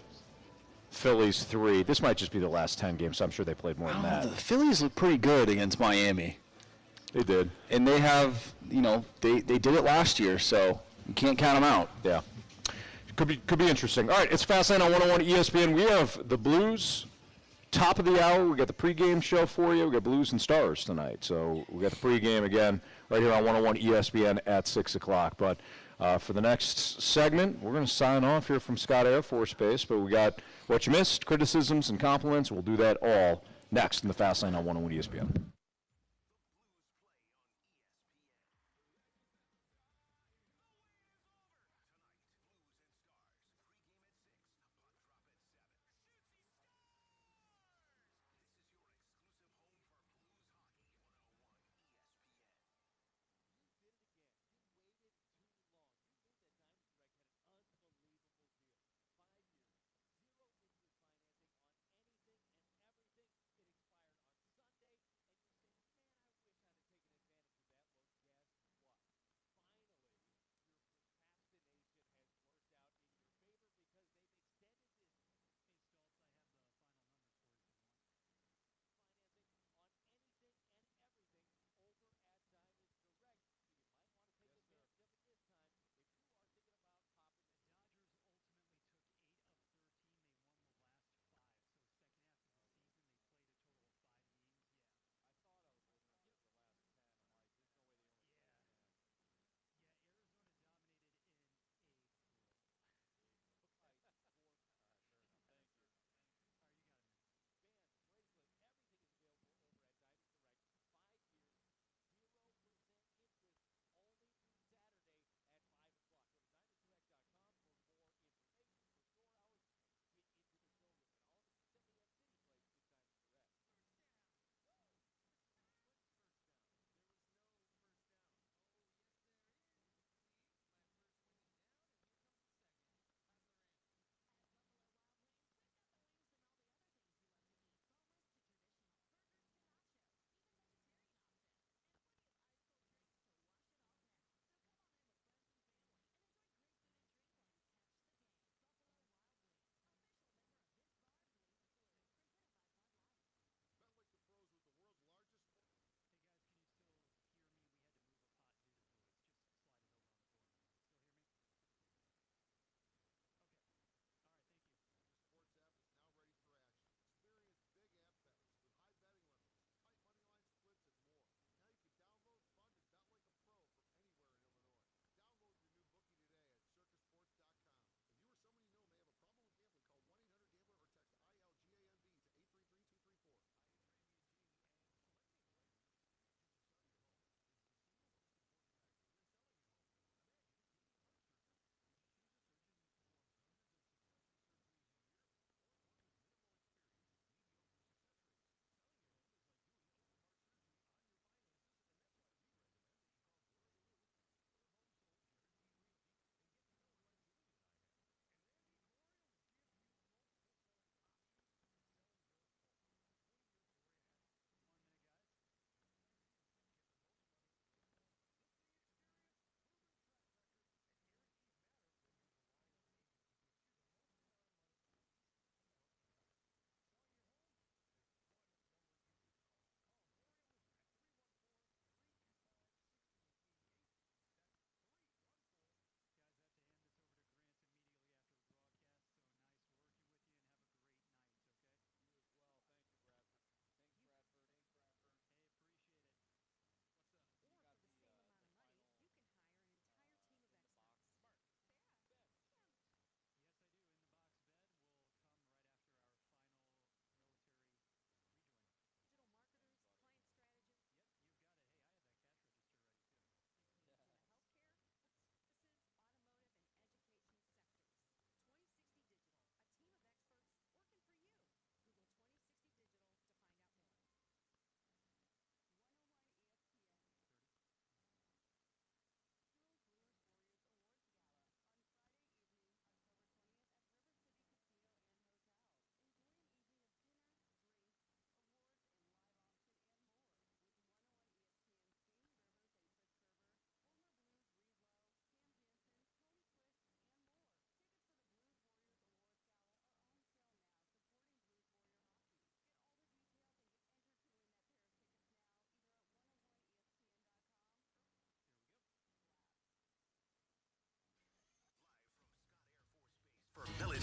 [SPEAKER 20] Phillies 3. This might just be the last 10 games, so I'm sure they played more than that.
[SPEAKER 6] The Phillies look pretty good against Miami.
[SPEAKER 20] They did.
[SPEAKER 6] And they have, they did it last year, so you can't count them out.
[SPEAKER 20] Yeah. Could be interesting. All right, it's Fastlane on 101 ESPN. We have the Blues, top of the hour. We got the pregame show for you. We got Blues and Stars tonight. So we got the pregame again right here on 101 ESPN at 6 o'clock. But for the next segment, we're going to sign off here from Scott Air Force Base. But we got what you missed, criticisms and compliments. We'll do that all next in the Fastlane on 101 ESPN.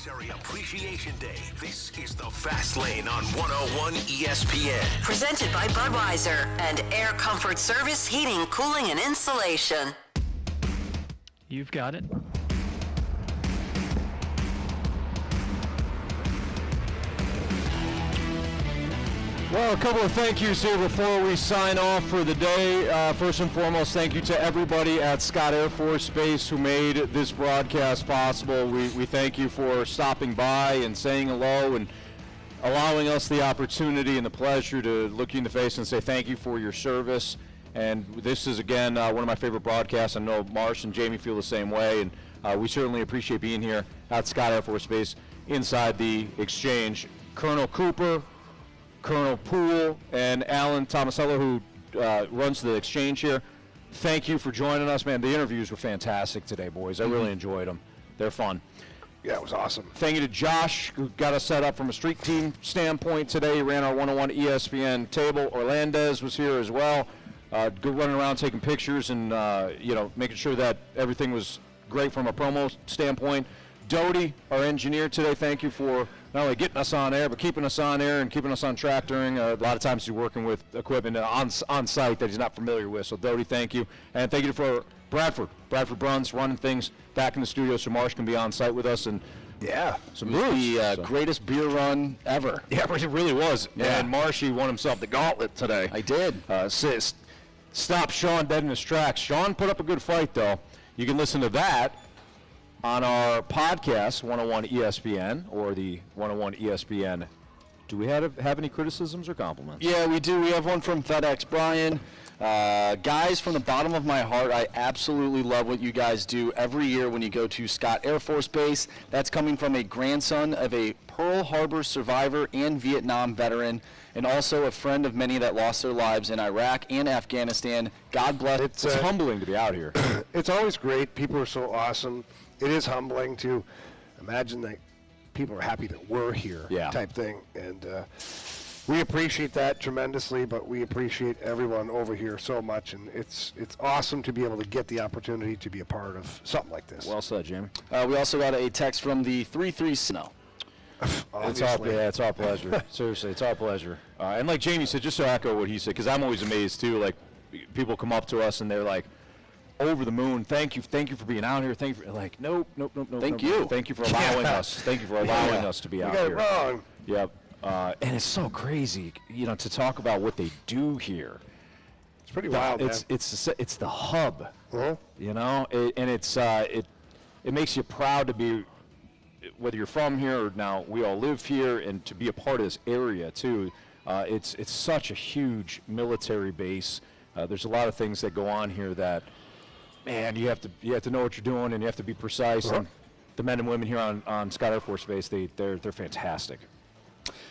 [SPEAKER 8] Military Appreciation Day. This is the Fast Lane on 101 ESPN.
[SPEAKER 9] Presented by Budweiser and Air Comfort Service Heating, Cooling, and Insulation.
[SPEAKER 17] You've got it.
[SPEAKER 18] Well, a couple of thank yous here before we sign off for the day. First and foremost, thank you to everybody at Scott Air Force Base who made this broadcast possible. We thank you for stopping by and saying hello and allowing us the opportunity and the pleasure to look you in the face and say thank you for your service. And this is, again, one of my favorite broadcasts. I know Marsh and Jamie feel the same way, and we certainly appreciate being here at Scott Air Force Base inside the exchange. Colonel Cooper, Colonel Poole, and Alan Tomasello, who runs the exchange here, thank you for joining us, man. The interviews were fantastic today, boys. I really enjoyed them. They're fun.
[SPEAKER 2] Yeah, it was awesome.
[SPEAKER 18] Thank you to Josh, who got us set up from a street team standpoint today. He ran our 101 ESPN table. Orlandez was here as well. Good running around taking pictures and, making sure that everything was great from a promo standpoint. Doty, our engineer today, thank you for not only getting us on air, but keeping us on air and keeping us on track during a lot of times he's working with equipment on site that he's not familiar with. So, Doty, thank you. And thank you for Bradford Bruns running things back in the studio so Marsh can be on site with us. And
[SPEAKER 19] yeah,
[SPEAKER 18] some
[SPEAKER 19] it was the greatest beer run ever.
[SPEAKER 18] Yeah, it really was.
[SPEAKER 19] Yeah.
[SPEAKER 18] And Marshy won himself the gauntlet today.
[SPEAKER 19] I did.
[SPEAKER 18] Stop Sean dead in his tracks. Sean put up a good fight, though. You can listen to that on our podcast, 101 ESPN, or the 101 ESPN. Do we have any criticisms or compliments?
[SPEAKER 19] Yeah, we do. We have one from FedEx Brian. Guys, from the bottom of my heart, I absolutely love what you guys do every year when you go to Scott Air Force Base. That's coming from a grandson of a Pearl Harbor survivor and Vietnam veteran, and also a friend of many that lost their lives in Iraq and Afghanistan. God bless.
[SPEAKER 18] It's humbling to be out here.
[SPEAKER 2] It's always great. People are so awesome. It is humbling to imagine that people are happy that we're here, type thing. And we appreciate that tremendously, but we appreciate everyone over here so much. And it's awesome to be able to get the opportunity to be a part of something like this.
[SPEAKER 18] Well said, Jamie.
[SPEAKER 19] We also got a text from the 33 No.
[SPEAKER 18] It's our pleasure. Seriously, it's our pleasure. And like Jamie said, just to echo what he said, because I'm always amazed too. Like, people come up to us and they're like, over the moon. Thank you for being out here. Thank you for, like, nope.
[SPEAKER 19] Thank you.
[SPEAKER 18] Thank you for allowing us. Thank you for allowing us to be out here.
[SPEAKER 2] You got it wrong.
[SPEAKER 18] Yep. And it's so crazy, to talk about what they do here.
[SPEAKER 2] It's pretty wild.
[SPEAKER 18] It's the hub.
[SPEAKER 2] Uh-huh.
[SPEAKER 18] It makes you proud to be, whether you're from here or now we all live here, and to be a part of this area too. It's such a huge military base. There's a lot of things that go on here that, man, you have to know what you're doing, and you have to be precise.
[SPEAKER 2] Uh-huh.
[SPEAKER 18] And the men and women here on Scott Air Force Base, they're fantastic.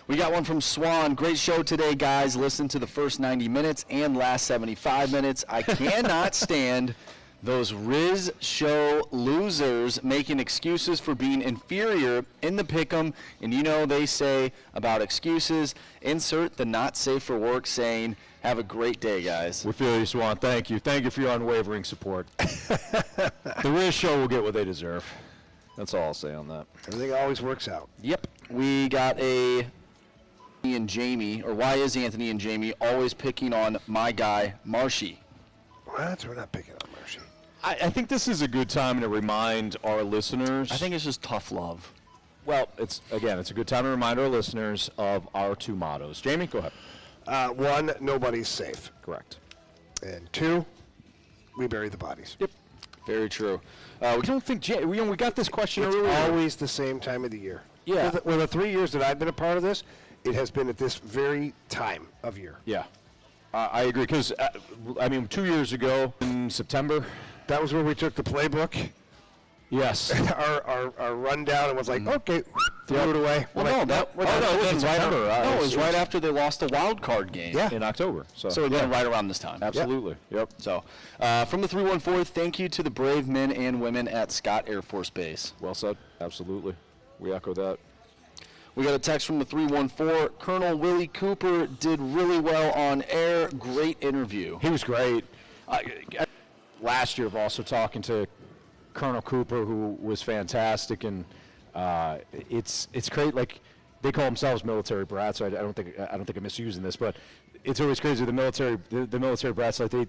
[SPEAKER 19] We got one from Swan. Great show today, guys. Listen to the first 90 minutes and last 75 minutes. I cannot stand those Riz show losers making excuses for being inferior in the pick'em. And they say about excuses, insert the not safe for work saying, have a great day, guys.
[SPEAKER 18] We feel you, Swan. Thank you. Thank you for your unwavering support. The Riz show will get what they deserve. That's all I'll say on that.
[SPEAKER 2] Everything always works out.
[SPEAKER 19] Yep. We got a Anthony and Jamie, or why is Anthony and Jamie always picking on my guy, Marshy?
[SPEAKER 2] What? We're not picking on Marshy.
[SPEAKER 18] I think this is a good time to remind our listeners.
[SPEAKER 19] I think it's just tough love.
[SPEAKER 18] Well, it's a good time to remind our listeners of our two mottos. Jamie, go ahead.
[SPEAKER 2] One, nobody's safe.
[SPEAKER 18] Correct.
[SPEAKER 2] And two, we bury the bodies.
[SPEAKER 18] Yep. Very true. We don't think, we got this question
[SPEAKER 2] it's
[SPEAKER 18] earlier.
[SPEAKER 2] Always the same time of the year.
[SPEAKER 18] Yeah.
[SPEAKER 2] For the 3 years that I've been a part of this, it has been at this very time of year.
[SPEAKER 18] Yeah. I agree, because, 2 years ago in September.
[SPEAKER 2] That was when we took the playbook.
[SPEAKER 18] Yes.
[SPEAKER 2] our rundown and was like, okay, threw it away.
[SPEAKER 19] Well,
[SPEAKER 2] like,
[SPEAKER 19] it was right after they lost the wild card game.
[SPEAKER 2] Yeah.
[SPEAKER 18] In October.
[SPEAKER 19] So again, right around this time.
[SPEAKER 18] Absolutely. Yep.
[SPEAKER 19] So, from the 314, thank you to the brave men and women at Scott Air Force Base.
[SPEAKER 18] Well said. Absolutely. We echo that.
[SPEAKER 19] We got a text from the 314. Colonel Willie Cooper did really well on air. Great interview.
[SPEAKER 18] He was great. Last year, I've also talking to Colonel Cooper, who was fantastic, and
[SPEAKER 20] It's great. Like they call themselves military brats. So I don't think I'm misusing this, but it's always crazy. The military brats, like they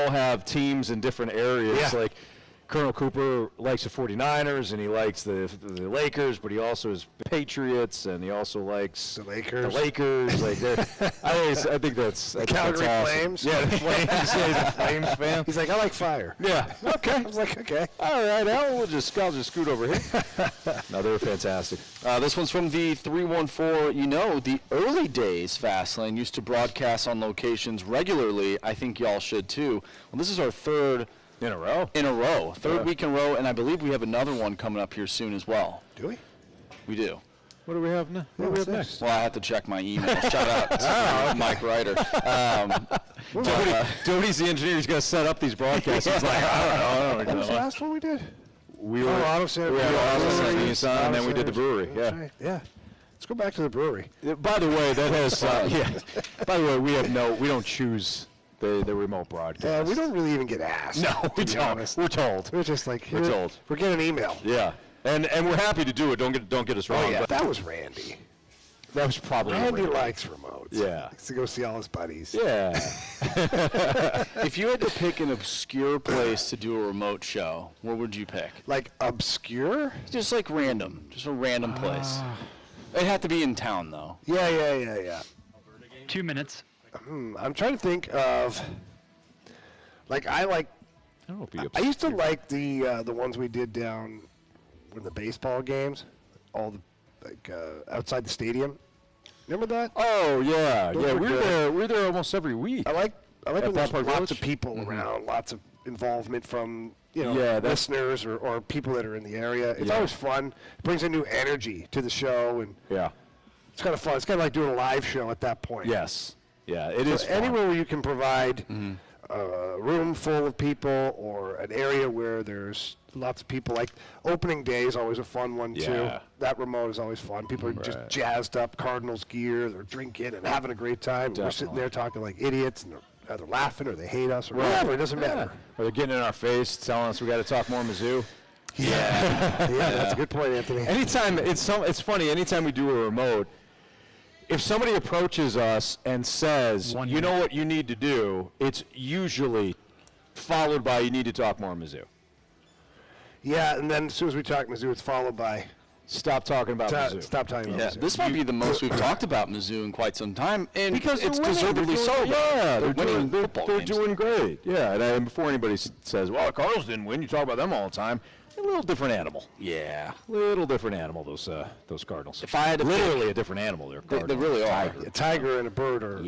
[SPEAKER 20] all have teams in different areas.
[SPEAKER 2] Yeah.
[SPEAKER 20] Like Colonel Cooper likes the 49ers and he likes the Lakers, but he also is Patriots and he also likes
[SPEAKER 2] the Lakers.
[SPEAKER 20] Like I think that's
[SPEAKER 2] Calgary
[SPEAKER 20] awesome.
[SPEAKER 2] Flames.
[SPEAKER 20] Yeah, the Flames. Yeah, the Flames fan.
[SPEAKER 2] He's like, I like fire.
[SPEAKER 20] Yeah. Okay.
[SPEAKER 2] I was like, okay.
[SPEAKER 20] All right, Al. I'll just scoot over here. No, they're fantastic.
[SPEAKER 21] This one's from the 314. You know, the early days, Fastlane used to broadcast on locations regularly. I think y'all should too. Well, this is our third
[SPEAKER 20] in a row.
[SPEAKER 21] Third week in a row, and I believe we have another one coming up here soon as well.
[SPEAKER 2] Do we?
[SPEAKER 21] We do.
[SPEAKER 20] What do we have now? What do we have next?
[SPEAKER 21] Well, I have to check my email. Shout out to Mike Ryder.
[SPEAKER 20] Doty's the engineer. He's going to set up these broadcasts. He's like, I don't know.
[SPEAKER 2] What was the last one we did?
[SPEAKER 20] We were
[SPEAKER 2] Auto Center.
[SPEAKER 20] We had Auto Center, and then we did the brewery. Yeah.
[SPEAKER 2] Right. Yeah. Let's go back to the brewery.
[SPEAKER 20] By the way, that has. By the way, we don't choose the remote broadcast.
[SPEAKER 2] Yeah, we don't really even get asked.
[SPEAKER 20] No, we don't. We're told.
[SPEAKER 2] We're just like,
[SPEAKER 20] we're told.
[SPEAKER 2] We're getting an email.
[SPEAKER 20] Yeah, and we're happy to do it. Don't get us wrong.
[SPEAKER 2] Oh, yeah.
[SPEAKER 20] But
[SPEAKER 2] That was Randy.
[SPEAKER 20] That was probably
[SPEAKER 2] Randy likes remotes.
[SPEAKER 20] Yeah.
[SPEAKER 2] Likes to go see all his buddies.
[SPEAKER 20] Yeah.
[SPEAKER 21] If you had to pick an obscure place to do a remote show, where would you pick?
[SPEAKER 2] Like obscure?
[SPEAKER 21] Just like random. Just a random place. It'd have to be in town, though.
[SPEAKER 2] Yeah.
[SPEAKER 17] 2 minutes.
[SPEAKER 2] I'm trying to think of, like, I used to like the ones we did down in the baseball games, all the outside the stadium. Remember that?
[SPEAKER 20] Oh yeah,
[SPEAKER 2] Those
[SPEAKER 20] yeah.
[SPEAKER 2] were good.
[SPEAKER 20] We're there almost every week.
[SPEAKER 2] I like when there's
[SPEAKER 20] Ballpark
[SPEAKER 2] lots
[SPEAKER 20] Village?
[SPEAKER 2] of people around, lots of involvement from
[SPEAKER 20] Yeah, that's-
[SPEAKER 2] listeners or people that are in the area. It's
[SPEAKER 20] Yeah.
[SPEAKER 2] always fun. It brings a new energy to the show, and
[SPEAKER 20] Yeah.
[SPEAKER 2] it's kind of fun. It's kind of like doing a live show at that point.
[SPEAKER 20] Yes. Yeah, it is fun.
[SPEAKER 2] Anywhere where you can provide a room full of people or an area where there's lots of people. Like opening day is always a fun one too.
[SPEAKER 20] Yeah.
[SPEAKER 2] That remote is always fun. People are just jazzed up, Cardinals gear. They're drinking and having a great time. We're sitting there talking like idiots, and they're either laughing or they hate us or whatever. It doesn't matter.
[SPEAKER 20] Or they're getting in our face, telling us we got to talk more Mizzou.
[SPEAKER 2] Yeah, that's a good point, Anthony.
[SPEAKER 20] Anytime it's funny. Anytime we do a remote, if somebody approaches us and says, "You know what you need to do," it's usually followed by, "You need to talk more Mizzou."
[SPEAKER 2] Yeah, and then as soon as we talk Mizzou, it's followed by
[SPEAKER 20] stop talking about Mizzou.
[SPEAKER 2] Stop talking about Mizzou.
[SPEAKER 21] This might be the most we've talked about Mizzou in quite some time, and
[SPEAKER 20] Because
[SPEAKER 21] it's
[SPEAKER 20] they're winning.
[SPEAKER 21] deservedly
[SPEAKER 20] They're
[SPEAKER 21] so.
[SPEAKER 20] doing- Yeah,
[SPEAKER 21] they're winning
[SPEAKER 20] they're
[SPEAKER 21] football games.
[SPEAKER 20] doing great. Yeah, and before anybody says, "Well, the Cardinals didn't win," you talk about them all the time. A little different animal.
[SPEAKER 21] Yeah,
[SPEAKER 20] little different animal. Those Cardinals.
[SPEAKER 21] If I had to
[SPEAKER 20] literally a different animal,
[SPEAKER 21] they really are.
[SPEAKER 2] A tiger and a bird are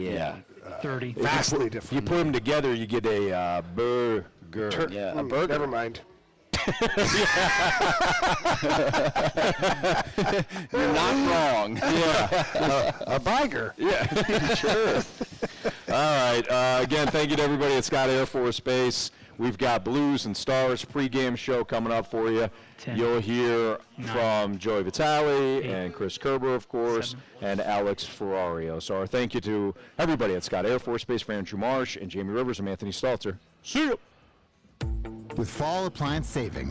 [SPEAKER 17] 30.
[SPEAKER 2] vastly different.
[SPEAKER 20] You put them together, you get a burger.
[SPEAKER 21] Yeah, a burger.
[SPEAKER 2] Never mind.
[SPEAKER 21] You're not wrong.
[SPEAKER 20] Yeah,
[SPEAKER 2] a biker.
[SPEAKER 20] Yeah, sure. All right. Again, thank you to everybody at Scott Air Force Base. We've got Blues and Stars pregame show coming up for you.
[SPEAKER 17] 10,
[SPEAKER 20] You'll hear
[SPEAKER 17] 9,
[SPEAKER 20] from Joey Vitale
[SPEAKER 17] 8,
[SPEAKER 20] and Chris Kerber, of course,
[SPEAKER 17] 7.
[SPEAKER 20] and Alex Ferrario. So our thank you to everybody at Scott Air Force Base, for Andrew Marsh and Jamie Rivers. I'm Anthony Stalter. See you.
[SPEAKER 22] With fall appliance savings,